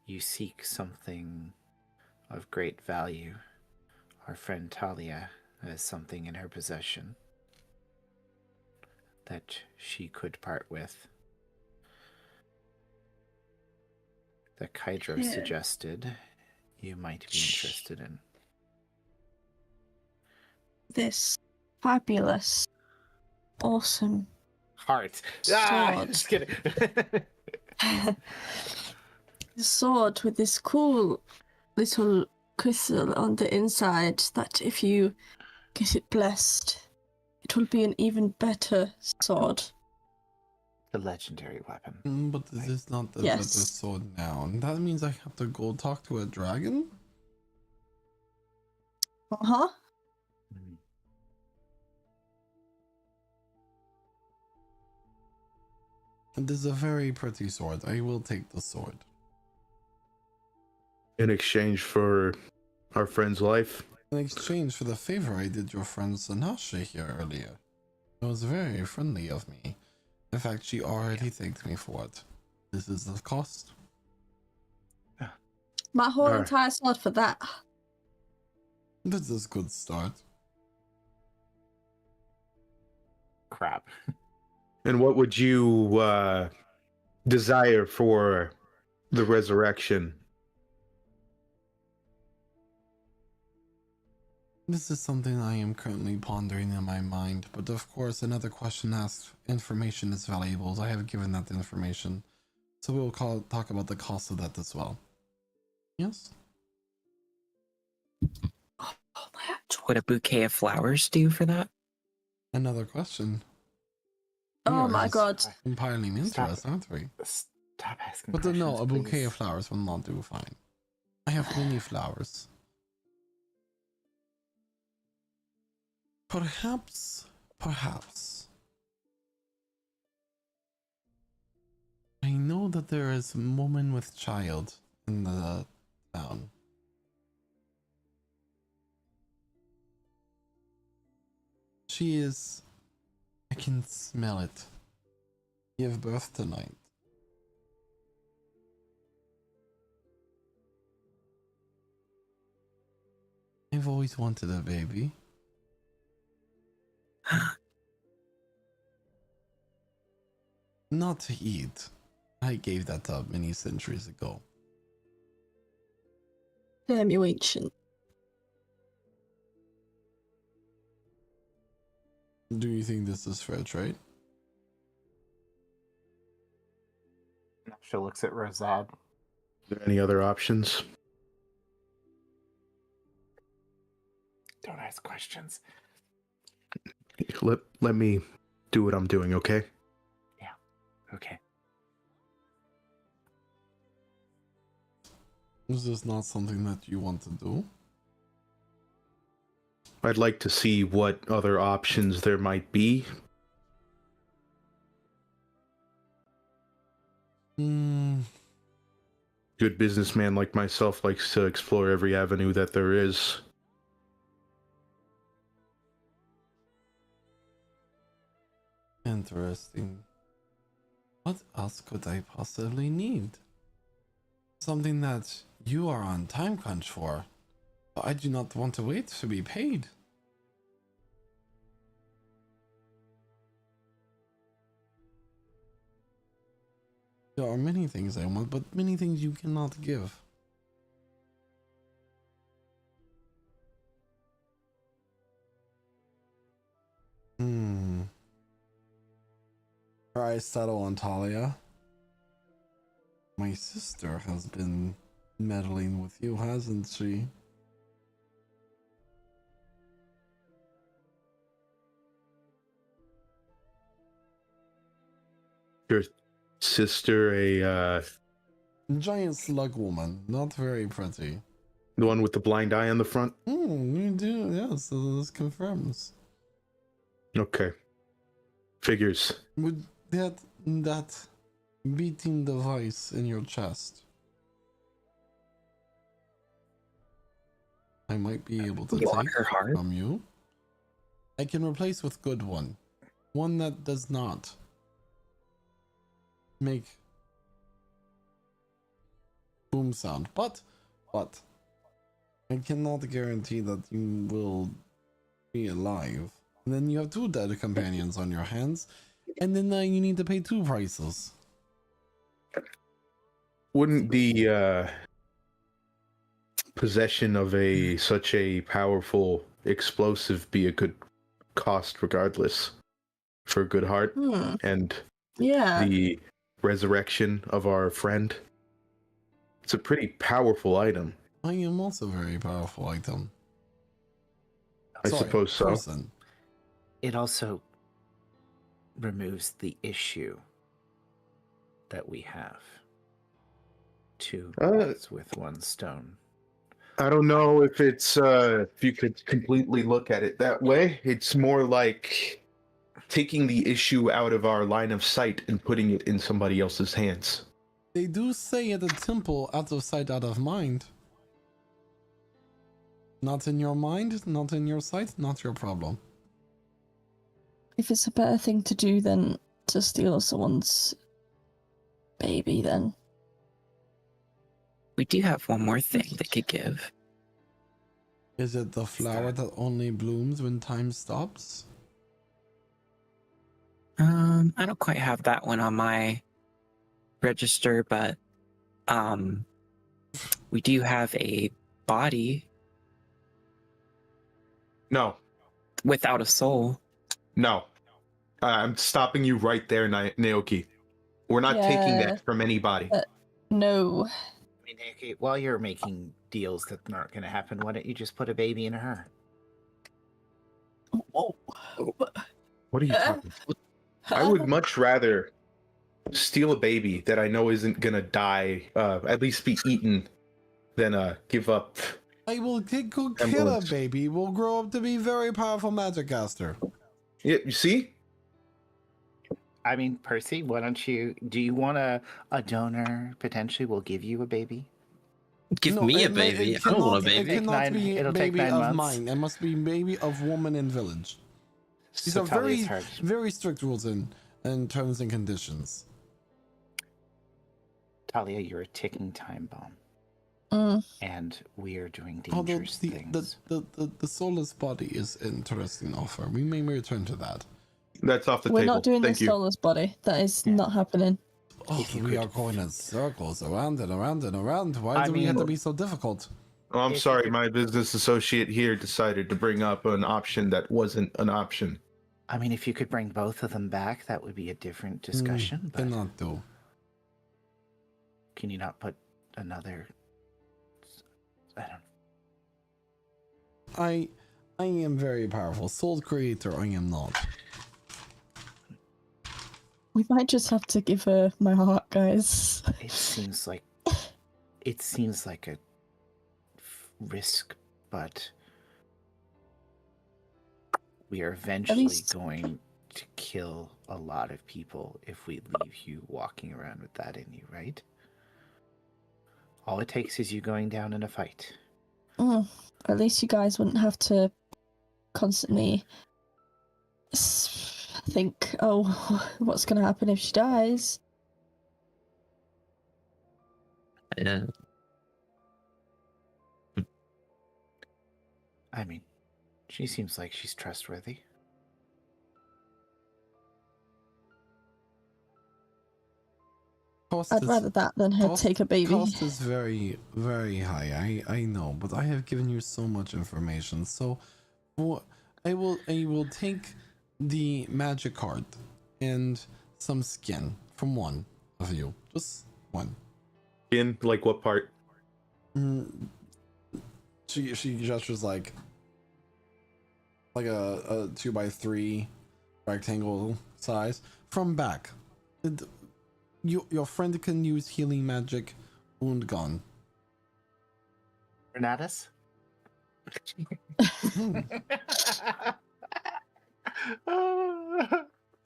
you seek something of great value, our friend Talia has something in her possession that she could part with. That Kydro suggested you might be interested in. This fabulous, awesome Heart. Sword. Just kidding. sword with this cool little crystal on the inside that if you get it blessed, it will be an even better sword. The legendary weapon. But this is not the Yes. better sword now. And that means I have to go talk to a dragon? Uh-huh. This is a very pretty sword. I will take the sword. In exchange for our friend's life. In exchange for the favor I did your friend Sanasha here earlier. It was very friendly of me. In fact, she already thanked me for it. This is the cost. My whole Alright. entire sword for that. This is a good start. Crap. And what would you desire for the resurrection? This is something I am currently pondering in my mind, but of course another question asked, information is valuable. I have given that information. So we'll talk about the cost of that as well. Yes? Would a bouquet of flowers do for that? Another question. Oh We my are god. compiling interest, aren't we? Stop asking But questions, no, a bouquet please. of flowers will not do fine. I have many flowers. Perhaps. I know that there is a woman with child in the town. She is. I can smell it. Give birth tonight. I've always wanted a baby. Not to eat. I gave that up many centuries ago. Damn you, ancient. Do you think this is fair trade? She looks at Rosad. Are there any other options? Don't ask questions. Let me do what I'm doing, okay? Yeah. Okay. Is this not something that you want to do? I'd like to see what other options there might be. Good businessman like myself likes to explore every avenue that there is. Interesting. What else could I possibly need? Something that you are on time crunch for. But I do not want to wait to be paid. There are many things I want, but many things you cannot give. Alright, settle on Talia. My sister has been meddling with you, hasn't she? Your sister, a giant slug woman, not very pretty. The one with the blind eye on the front? You do, yes, so this confirms. Okay. Figures. With that beating device in your chest, I might be able to take her heart from you. I can replace with good one. One that does not make boom sound. But I cannot guarantee that you will be alive. And then you have 2 dead companions on your hands. And then you need to pay 2 prices. Wouldn't the possession of such a powerful explosive be a good cost regardless for a good heart and the resurrection of our friend? It's a pretty powerful item. I am also a very powerful item. I suppose so. Person. It also removes the issue that we have. 2 birds with 1 stone. I don't know if it's if you could completely look at it that way. It's more like taking the issue out of our line of sight and putting it in somebody else's hands. They do say at the temple, out of sight, out of mind. Not in your mind, not in your sight, not your problem. If it's a better thing to do than to steal someone's baby, then. We do have one more thing they could give. Is it the flower that only blooms when time stops? I don't quite have that one on my register, but we do have a body. No. Without a soul. No. I'm stopping you right there, Naoki. We're not taking that from anybody. No. I mean, Naoki, while you're making deals that aren't going to happen, why don't you just put a baby in her? Whoa. What are you talking about? I would much rather steal a baby that I know isn't gonna die, at least be eaten, than give up. I will go kill a baby. Will grow up to be very powerful magic caster. Yeah, you see? I mean, Percy, why don't you? Do you want a donor potentially will give you a baby? Give me a baby. I don't want a baby. It cannot be It'll take baby 9 of months. mine. It must be baby of woman in village. These So are Talia's very, hard. very strict rules and terms and conditions. Talia, you're a ticking time bomb. And we are doing Although dangerous things. the soulless body is an interesting offer. We may return to that. That's off the We're table. not doing Thank the you. soulless body. That is not happening. Oh, we are going in circles, around and around and around. Why I do we have to mean- be so difficult? Oh, I'm If sorry, you- my business associate here decided to bring up an option that wasn't an option. I mean, if you could bring both of them back, that would be a different discussion. But Cannot do. can you not put another? I don't. I am very powerful. Soul creator, I am not. We might just have to give her my heart, guys. It seems like a risk, but we are eventually least- going to kill a lot of people if we leave you walking around with that in you, right? All it takes is you going down in a fight. At least you guys wouldn't have to constantly think, oh, what's going to happen if she dies? Yeah. I mean, she seems like she's trustworthy. I'd rather that than her take a baby. Cost is very, very high. I know, but I have given you so much information. So, I will take the magic card and some skin from one of you, just one. In like what part? She gestures like a 2x3 rectangle size from back. Your friend can use healing magic, wound gone. Renatus?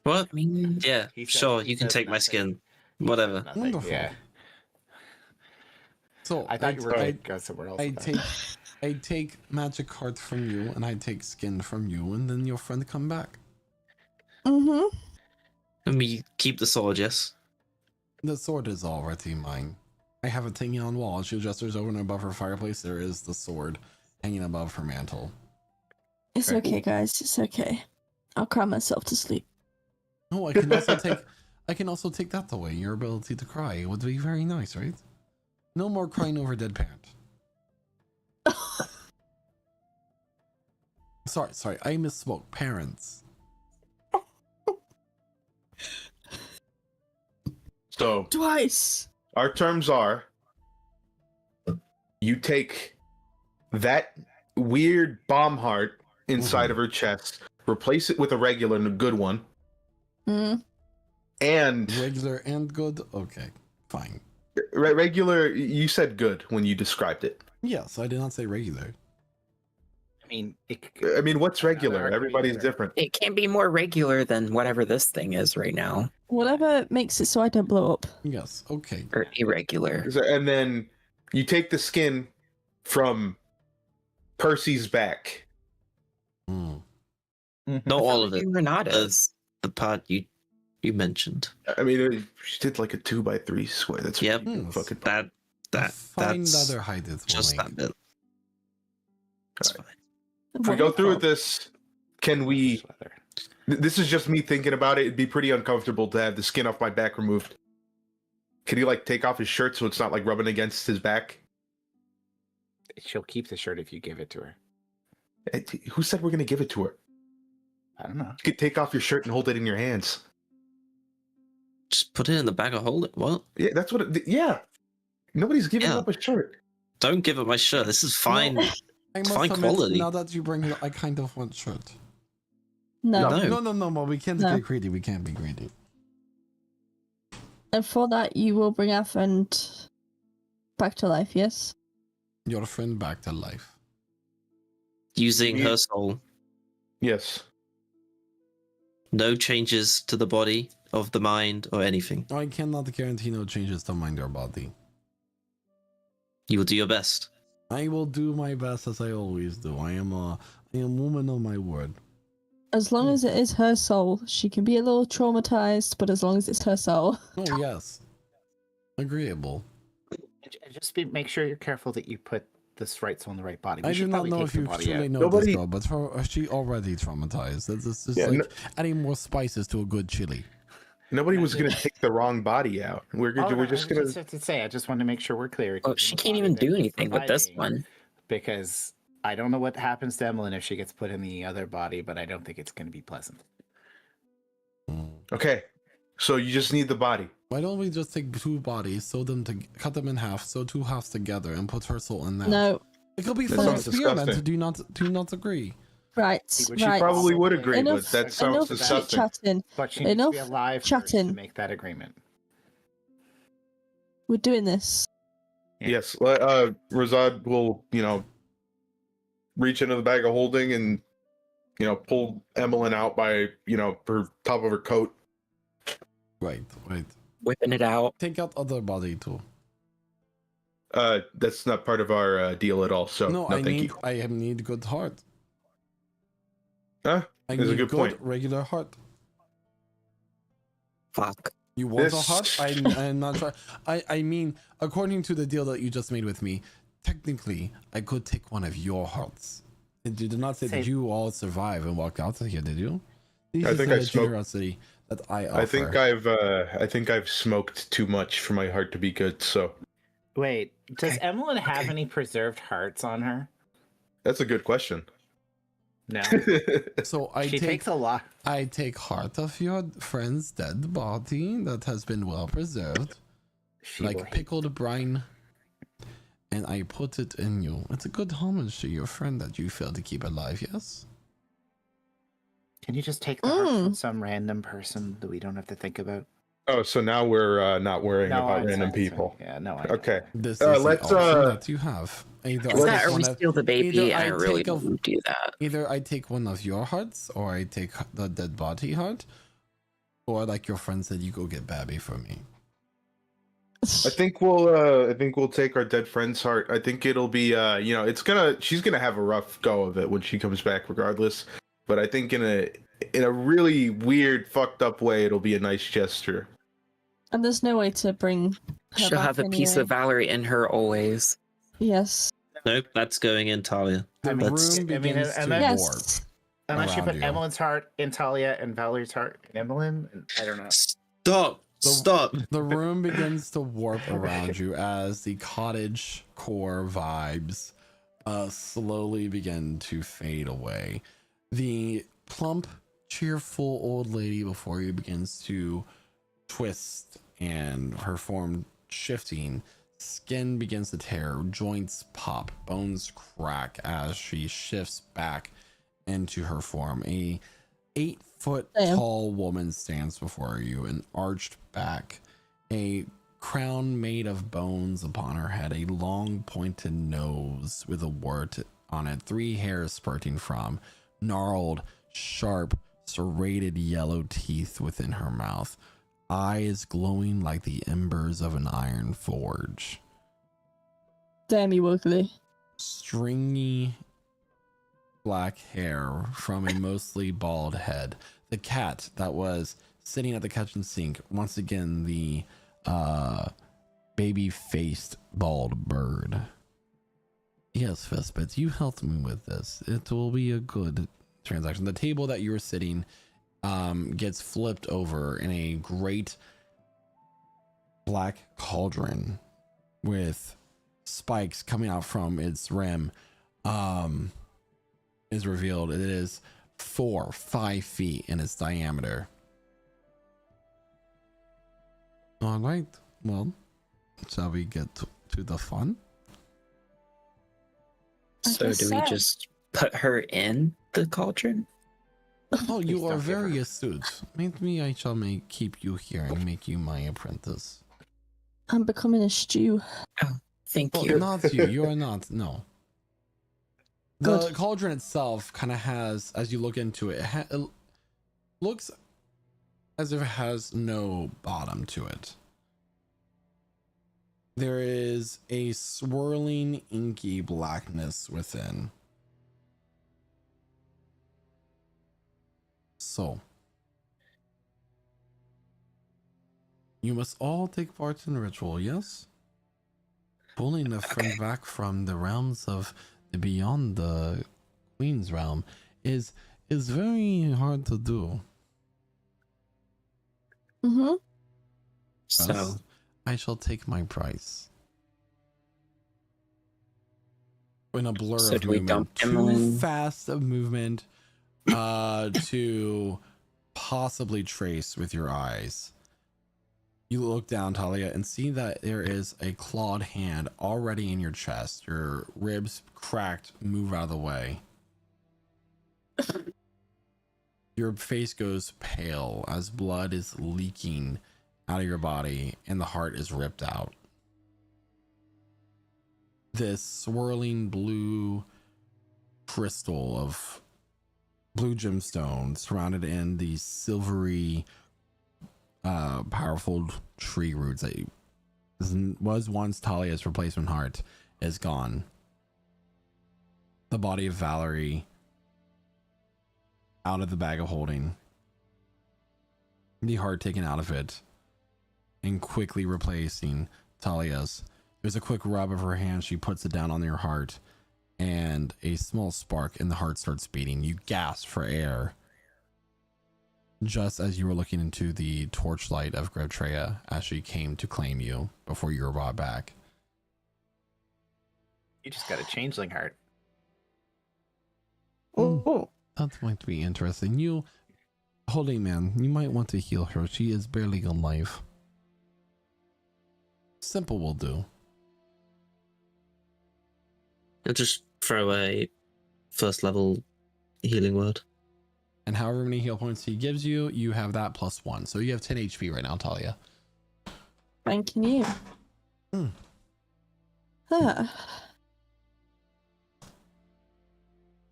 What? Yeah, He said- sure, he you can said take my nothing. skin. Whatever. Nothing, Wonderful. Yeah. So I thought you were going to go somewhere else. I with that. take magic card from you, and I take skin from you, and then your friend come back. Mm-hmm. And we keep the sword, yes? The sword is already mine. I have it hanging on wall. She gestures over and above her fireplace. There is the sword hanging above her mantle. It's okay, guys. It's okay. I'll cry myself to sleep. Oh, I can also take. I can also take that away. Your ability to cry would be very nice, right? No more crying over dead parent. Sorry. I misspoke. Parents. So Twice. our terms are: you take that weird bomb heart inside of her chest, replace it with a regular and a good one, and Regular and good. Okay, fine. regular. You said good when you described it. Yes, I did not say regular. I mean, what's regular? Everybody's different. It can't be more regular than whatever this thing is right now. Whatever makes it so I don't blow up. Yes. Okay. Or irregular. And then you take the skin from Percy's back. Not all of it. Renata's. The part you mentioned. I mean, she did like a 2x3 square. That's Yep. fucking That's Other height is just that bit. That's fine. If we go through with this, can we? This is just me thinking about it. It'd be pretty uncomfortable to have the skin off my back removed. Can he like take off his shirt so it's not like rubbing against his back? She'll keep the shirt if you give it to her. Who said we're gonna give it to her? I don't know. You could take off your shirt and hold it in your hands. Just put it in the bag or hold it. What? Yeah, that's what. Yeah, nobody's giving up a shirt. Don't give up my shirt. This is fine. I It's must fine admit, quality. now that you bring it, I kind of want shirt. No. No. But we can't No. get greedy. We can't be greedy. And for that, you will bring our friend back to life, yes? Your friend back to life. Using her soul. Yes. No changes to the body, of the mind, or anything. I cannot guarantee no changes to mind or body. You will do your best. I will do my best as I always do. I am woman of my word. As long as it is her soul, she can be a little traumatized, but as long as it's her soul. Oh yes, agreeable. Just make sure you're careful that you put this right soul in the right body. We I do should not probably know take if the you body truly out. know this girl, but she already traumatized. This is Yeah, like adding more spices to a good chili. Nobody was gonna take the wrong body out. We're just gonna. I just want to make sure we're clear. Oh, she can't even do anything with this one. Because I don't know what happens to Emmeline if she gets put in the other body, but I don't think it's going to be pleasant. Okay, so you just need the body. Why don't we just take 2 bodies, cut them in half, sew 2 halves together, and put her soul in that? No. It could be That fun sounds experiment. disgusting. Do you not agree? Right. She She right. probably would agree, Enough, but that sounds enough disgusting. chit-chatting. But she needs to be Enough alive first chatting. to make that agreement. We're doing this. Yes, Razad will, reach into the bag of holding and, pull Emmeline out by, her top of her coat. Wait. Whipping it out. Take out other body too. That's not part of our deal at all. So no, I thank you. I need good heart. Huh? I That's need a good point. regular heart. Fuck. You want a heart? I'm not sure. I mean, according to the deal that you just made with me, technically, I could take one of your hearts. You did not say that you all survive and walk out of here, did you? I think I smoked. Generosity that I offer. I think I've smoked too much for my heart to be good. So Wait, does Emmeline have any preserved hearts on her? that's a good question. No. So She takes a lot. I take heart of your friend's dead body that has been well preserved, like pickled brine, and I put it in you. It's a good homage to your friend that you failed to keep alive, yes? Can you just take the heart from some random person that we don't have to think about? Oh, so now we're not worrying No, about I'm random sorry. people. Yeah, no. Okay. This is let's the option that you have. Is that or we steal the baby? I really wouldn't do that. Either I take one of your hearts, or I take the dead body heart, or like your friend said, you go get Babby for me. I think we'll take our dead friend's heart. I think it'll be she's gonna have a rough go of it when she comes back regardless. But I think in a really weird, fucked up way, it'll be a nice gesture. And there's no way to bring her She'll back have a piece anyway. of Valerie in her always. Yes. Nope, that's going in Talia. Unless you put around you. Emmeline's heart in Talia and Valerie's heart in Emmeline, I don't know. Stop. The room begins to warp around you as the cottage core vibes slowly begin to fade away. The plump, cheerful old lady before you begins to twist and her form shifting. Skin begins to tear, joints pop, bones crack as she shifts back into her form. A 8-foot tall woman stands before you, an arched back, a crown made of bones upon her head, a long pointed nose with a wart on it, 3 hairs spurting from, gnarled, sharp, serrated yellow teeth within her mouth, eyes glowing like the embers of an iron forge. Damn you ugly. Stringy black hair from a mostly bald head. The cat that was sitting at the kitchen sink, once again the baby-faced bald bird. Yes, Vespet, you helped me with this. It will be a good transaction. The table that you're sitting gets flipped over in a great black cauldron with spikes coming out from its rim is revealed. It is 4-5 feet in its diameter. All right, well, shall we get to the fun? So do we just put her in the cauldron? Oh, you are very astute. Maybe I shall keep you here and make you my apprentice. I'm becoming a stew. Oh, thank Well, you. not you. You are not. No. The cauldron itself kind of has, as you look into it, it looks as if it has no bottom to it. There is a swirling, inky blackness within. So, you must all take part in the ritual, yes? Pulling a friend back from the realms of the beyond the Queen's realm is very hard to do. Mm-hmm. So I shall take my price. In a blur of do we movement, dump too Emmeline? fast of movement to possibly trace with your eyes. You look down, Talia, and see that there is a clawed hand already in your chest. Your ribs cracked, move out of the way. Your face goes pale as blood is leaking out of your body and the heart is ripped out. This swirling blue crystal of blue gemstone surrounded in these silvery powerful tree roots that was once Talia's replacement heart is gone. The body of Valerie out of the bag of holding, the heart taken out of it and quickly replacing Talia's. There's a quick rub of her hand. She puts it down on your heart and a small spark and the heart starts beating. You gasp for air just as you were looking into the torchlight of Grevtreya as she came to claim you before you were brought back. You just got a changeling heart. Oh, that's going to be interesting. You, holy man, you might want to heal her. She is barely alive. Simple will do. I'll just throw a first level healing word. And however many heal points he gives you, you have that +1. So you have 10 HP right now, Talia. Thank you.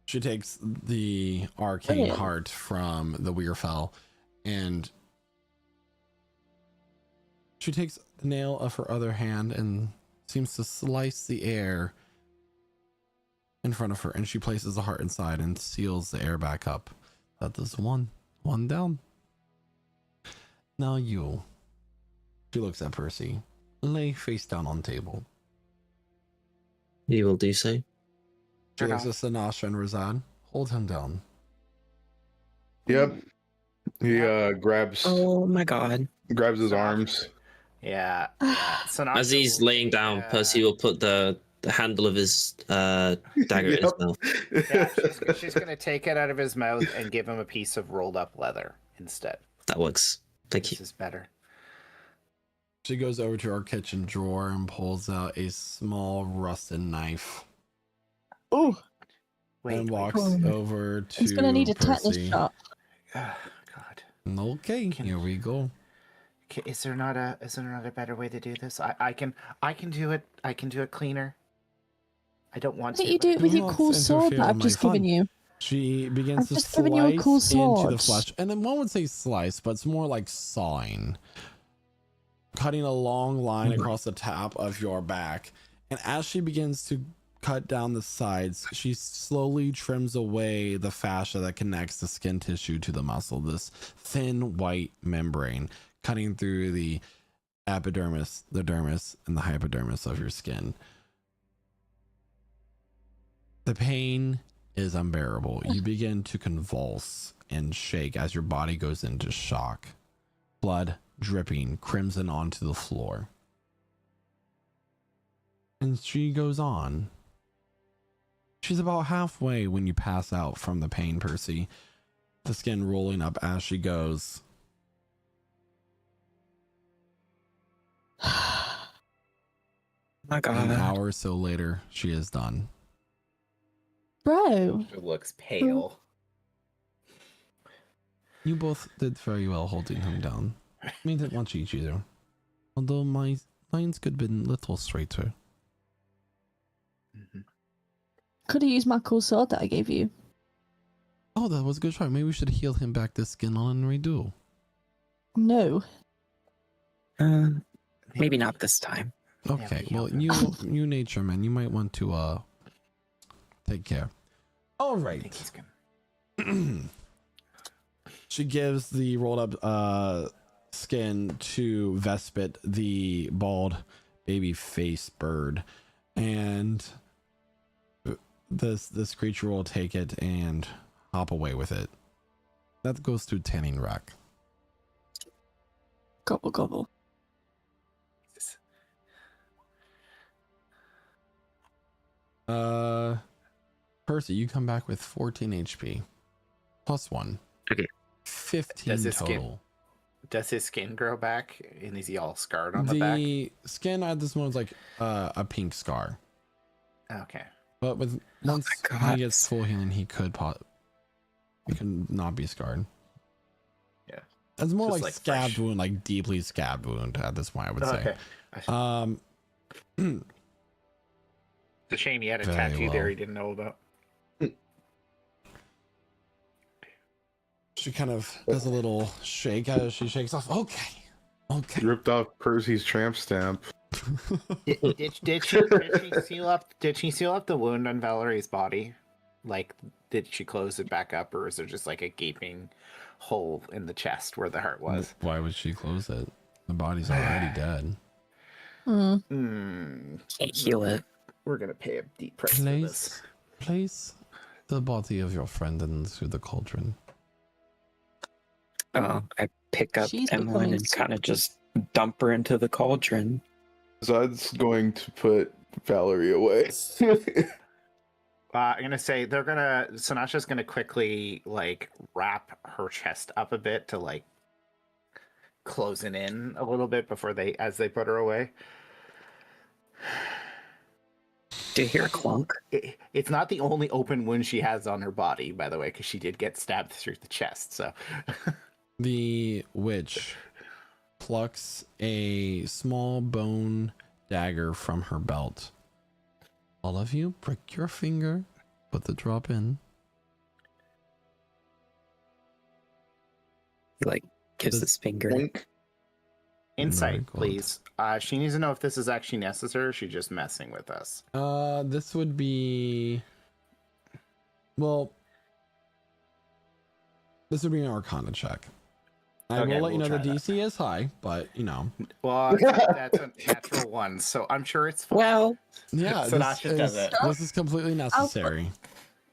She takes the arcane heart from the Weirfell and she takes the nail of her other hand and seems to slice the air in front of her, and she places the heart inside and seals the air back up. That is one down. Now you. She looks at Percy. Lay face down on table. You will do so. She looks at Sinasha and Razad. Hold him down. Yep. He grabs. Oh my god. Grabs his arms. Yeah. As he's laying down, Percy will put the handle of his dagger in his mouth. Yeah, she's going to take it out of his mouth and give him a piece of rolled up leather instead. That works. Thank you. This is better. She goes over to her kitchen drawer and pulls out a small rusted knife. Oh. And walks over to He's gonna need a tetanus Percy. shot. Oh, God. Okay, here we go. Is there not a better way to do this? I can do it. I can do it cleaner. I don't want Why to. don't you do it with your cool sword that I've just given you? She begins to just given you a slice cool into sword. the flesh, and then one would say slice, but it's more like sawing, cutting a long line across the top of your back. And as she begins to cut down the sides, she slowly trims away the fascia that connects the skin tissue to the muscle. This thin white membrane cutting through the epidermis, the dermis, and the hypodermis of your skin. The pain is unbearable. You begin to convulse and shake as your body goes into shock. Blood dripping crimson onto the floor. And she goes on. She's about halfway when you pass out from the pain, Percy. The skin rolling up as she goes. My God. An hour or so later, she is done. Bro. It looks pale. You both did very well holding him down. I didn't want you either. Although my lines could have been a little straighter. Could have used my cool sword that I gave you. Oh, that was a good try. Maybe we should heal him back the skin on and redo. No. Maybe not this time. Okay, well, you nature man, you might want to take care. All right. She gives the rolled up skin to Vespit, the bald baby face bird, and this creature will take it and hop away with it. That goes to Tanning Rock. Gobble gobble. Percy, you come back with 14 HP. +1. Okay. 15 Does his total. skin does his skin grow back, and is he all scarred on the back? The skin at this moment is like a pink scar. Okay. But with once he gets full healing, he could not be scarred. Yeah. It's more Just like scabbed wound, like deeply scabbed wound at this point, I would say. Okay. It's a shame he had a Very tattoo there well. he didn't know about. She kind of does a little shake as she shakes off. Okay. Ripped off Percy's tramp stamp. Did she seal up? Did she seal up the wound on Valerie's body? Like, did she close it back up, or is there just like a gaping hole in the chest where the heart was? Why would she close it? The body's already dead. Can't heal it. We're gonna pay a deep price for this. Place the body of your friend into the cauldron. I pick up She's Emlyn becoming and kind of just dump her into the cauldron. Zod's going to put Valerie away. I'm gonna say Sinasha's gonna quickly like wrap her chest up a bit to like close it in a little bit before they put her away. Do you hear a clunk? It's not the only open wound she has on her body, by the way, because she did get stabbed through the chest. So The witch plucks a small bone dagger from her belt. All of you, prick your finger, put the drop in. He like gives this finger. insight, Very good. please. She needs to know if this is actually necessary, or she's just messing with us. This would be, well, this would be an Arcana check. I Okay, will let you we'll know the try that. DC is high, but you know. Well, that's a natural one, so I'm sure it's fine. Well, Yeah, Sinasha does it. This is completely necessary.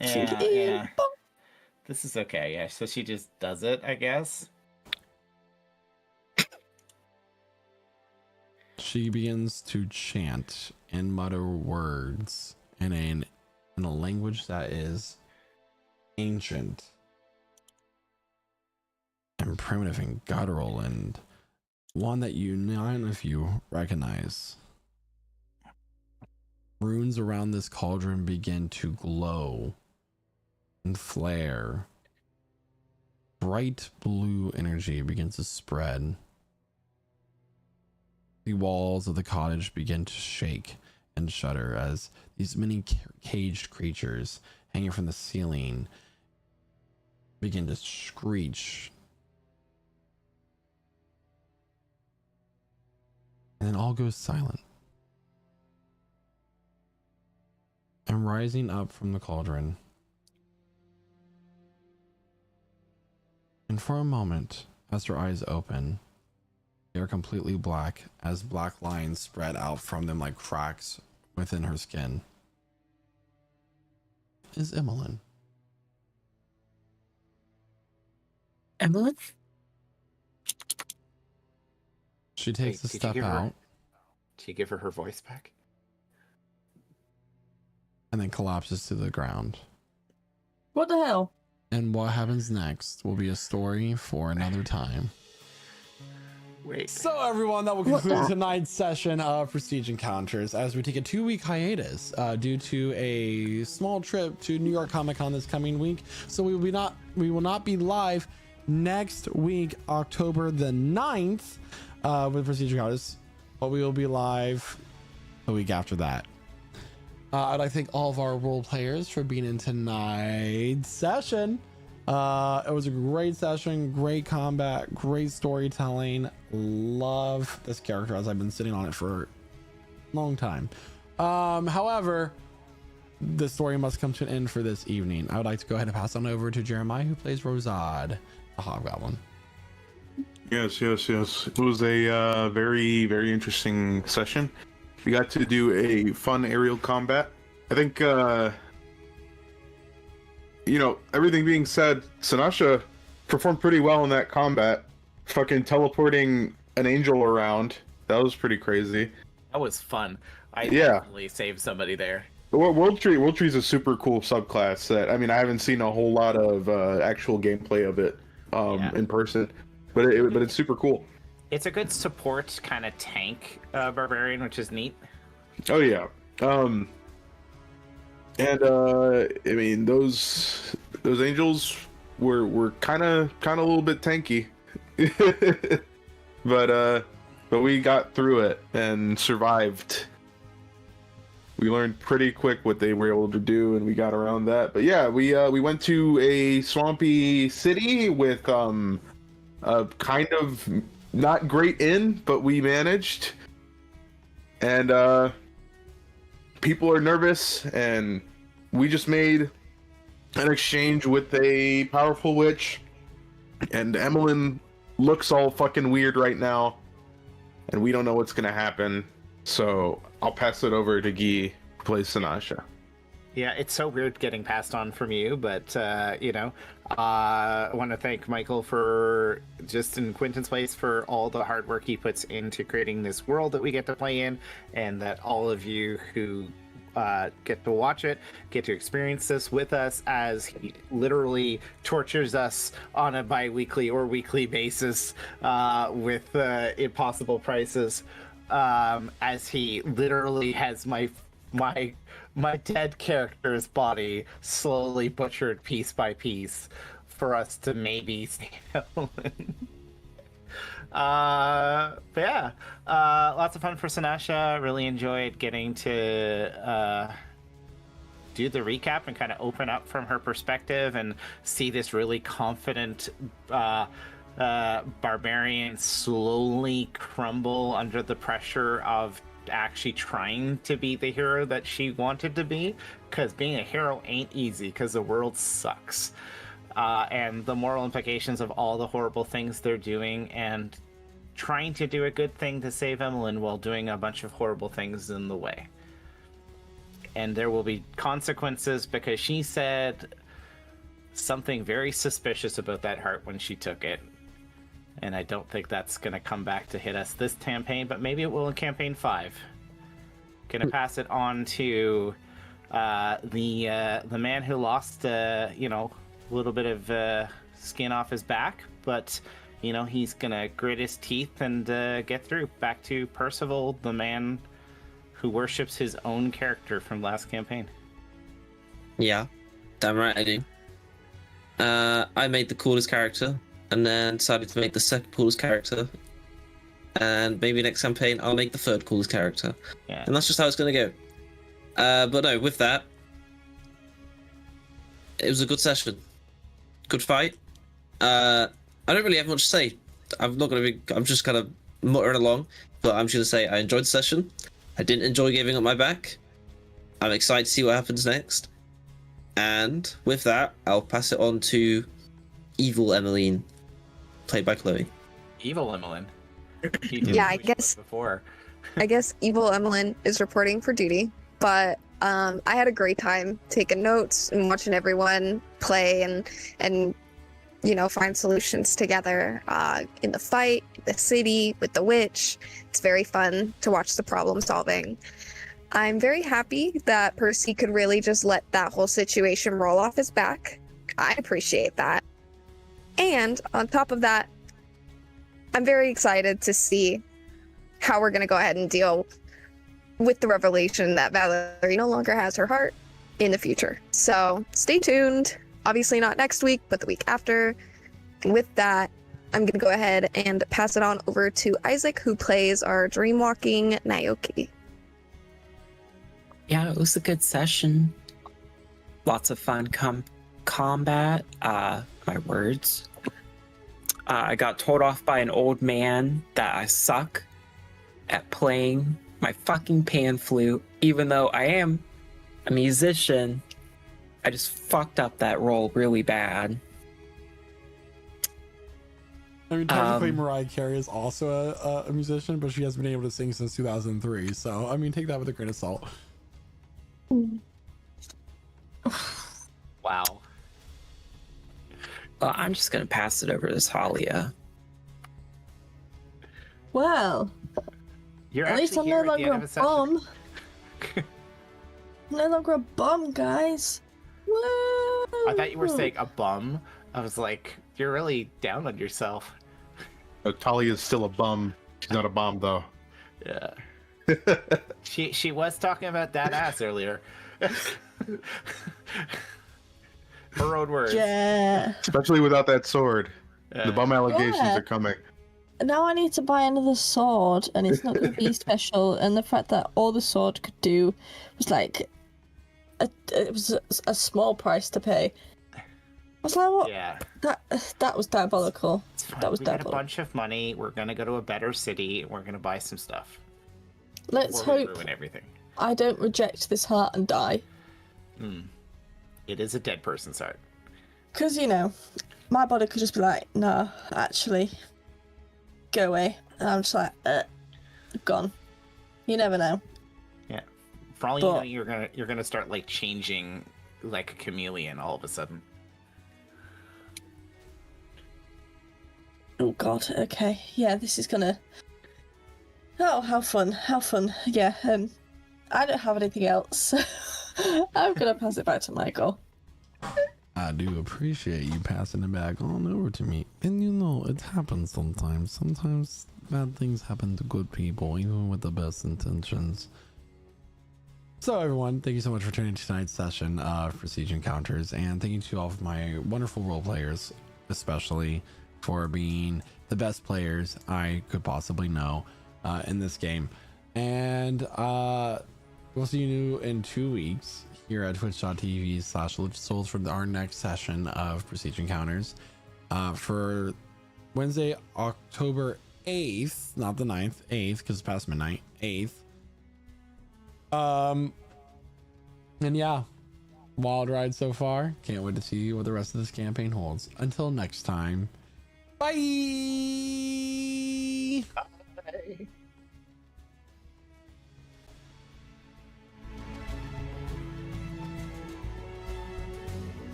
Yeah. This is okay. Yeah, so she just does it, I guess. She begins to chant and mutter words in a language that is ancient and primitive and guttural, and one that none of you recognize. Runes around this cauldron begin to glow and flare. Bright blue energy begins to spread. The walls of the cottage begin to shake and shudder as these many caged creatures hanging from the ceiling begin to screech. And then all goes silent. And rising up from the cauldron, and for a moment, as her eyes open, they are completely black as black lines spread out from them like cracks within her skin, is Emlyn. Emlyn? She takes a Did you step give her- out Did you give her voice back? and then collapses to the ground. What the hell? And what happens next will be a story for another time. Wait. So everyone, that will conclude tonight's session of Prestige Encounters as we take a 2-week hiatus due to a small trip to New York Comic Con this coming week. So we will not be live next week, October the 9th, with Prestige Encounters, but we will be live the week after that. I'd like to thank all of our role players for being in tonight's session. It was a great session, great combat, great storytelling. Love this character as I've been sitting on it for a long time. However, the story must come to an end for this evening. I would like to go ahead and pass on over to Jeremiah, who plays Rosad, the Hobgoblin. Yes. It was a very, very interesting session. We got to do a fun aerial combat. I think, everything being said, Sinasha performed pretty well in that combat. Fucking teleporting an angel around. That was pretty crazy. That was fun. I Yeah. definitely saved somebody there. World Tree is a super cool subclass that, I haven't seen a whole lot of actual gameplay of it in person, but it's super cool. It's a good support kind of tank barbarian, which is neat. Oh yeah. I mean those angels were kind of a little bit tanky, but we got through it and survived. We learned pretty quick what they were able to do, and we got around that. But yeah, we went to a swampy city with a kind of not great inn, but we managed. And people are nervous, and we just made an exchange with a powerful witch, and Emmeline looks all fucking weird right now, and we don't know what's gonna happen. So I'll pass it over to Guy, who plays Sanasha. Yeah, it's so weird getting passed on from you, but I want to thank Michael for just in Quentin's place for all the hard work he puts into creating this world that we get to play in, and that all of you who get to watch it get to experience this with us as he literally tortures us on a bi-weekly or weekly basis with impossible prices, as he literally has my dead character's body slowly butchered piece by piece for us to maybe see Evelyn. But yeah, lots of fun for Sanasha. Really enjoyed getting to do the recap and kind of open up from her perspective and see this really confident barbarian slowly crumble under the pressure of actually trying to be the hero that she wanted to be, because being a hero ain't easy because the world sucks. And the moral implications of all the horrible things they're doing, and trying to do a good thing to save Emmeline while doing a bunch of horrible things in the way. And there will be consequences because she said something very suspicious about that heart when she took it. And I don't think that's going to come back to hit us this campaign, but maybe it will in campaign 5. Gonna pass it on to the man who lost, a little bit of skin off his back, but he's gonna grit his teeth and get through. Back to Percival, the man who worships his own character from last campaign. Yeah, damn right I do. I made the coolest character, and then decided to make the second coolest character, and maybe next campaign I'll make the third coolest character. Yeah. And that's just how it's gonna go. But no, with that, it was a good session. Good fight. I don't really have much to say. I'm just kind of muttering along, but I'm just gonna say I enjoyed the session. I didn't enjoy giving up my back. I'm excited to see what happens next. And with that, I'll pass it on to Evil Emmeline, played by Chloe. Evil Emmeline. Yeah, I guess before. I guess Evil Emmeline is reporting for duty, but I had a great time taking notes and watching everyone play and find solutions together in the fight, the city, with the witch. It's very fun to watch the problem solving. I'm very happy that Percy could really just let that whole situation roll off his back. I appreciate that. And on top of that, I'm very excited to see how we're going to go ahead and deal with the revelation that Valerie no longer has her heart in the future. So stay tuned. Obviously not next week, but the week after. And with that, I'm going to go ahead and pass it on over to Isaac, who plays our dreamwalking Naoki. Yeah, it was a good session. Lots of fun combat. My words. I got told off by an old man that I suck at playing my fucking pan flute, even though I am a musician. I just fucked up that role really bad. I mean, technically Mariah Carey is also a musician, but she hasn't been able to sing since 2003. So, I mean, take that with a grain of salt. Wow. Well, I'm just going to pass it over to Talia. Well, You're at least I'm actually here no at the end longer of a a session. bum. I'm no longer a bum, guys. Woo! I thought you were saying a bum. I was like, you're really down on yourself. Talia is still a bum. She's not a bomb though. Yeah. She was talking about that ass earlier. Her own words. Yeah. Especially without that sword. The bum allegations Yeah. are coming. Now I need to buy another sword, and it's not going to be special. And the fact that all the sword could do was like, it was a small price to pay. I was like, what? Yeah. That was diabolical. That was We got a diabolical. bunch of money. We're gonna go to a better city. And we're gonna buy some stuff. Let's before we hope ruin everything. I don't reject this heart and die. It is a dead person's heart. Because, you know, my body could just be like, no, actually, go away. And I'm just like, gone. You never know. Yeah. For all But- you know, you're gonna start like changing like a chameleon all of a sudden. Oh god, okay. Yeah, this is gonna... Oh, how fun, how fun. Yeah, I don't have anything else. I'm gonna pass it back to Michael. I do appreciate you passing it back on over to me. And you know, it happens sometimes. Sometimes bad things happen to good people, even with the best intentions. So everyone, thank you so much for tuning in to tonight's session for Siege Encounters, and thank you to all of my wonderful role players, especially for being the best players I could possibly know in this game. And we'll see you in 2 weeks here at twitch.tv/LuchaSouls for our next session of Prestige Encounters for Wednesday, October 8th, not the 9th, 8th, because it's past midnight, 8th. And yeah, wild ride so far. Can't wait to see what the rest of this campaign holds. Until next time, bye. Bye.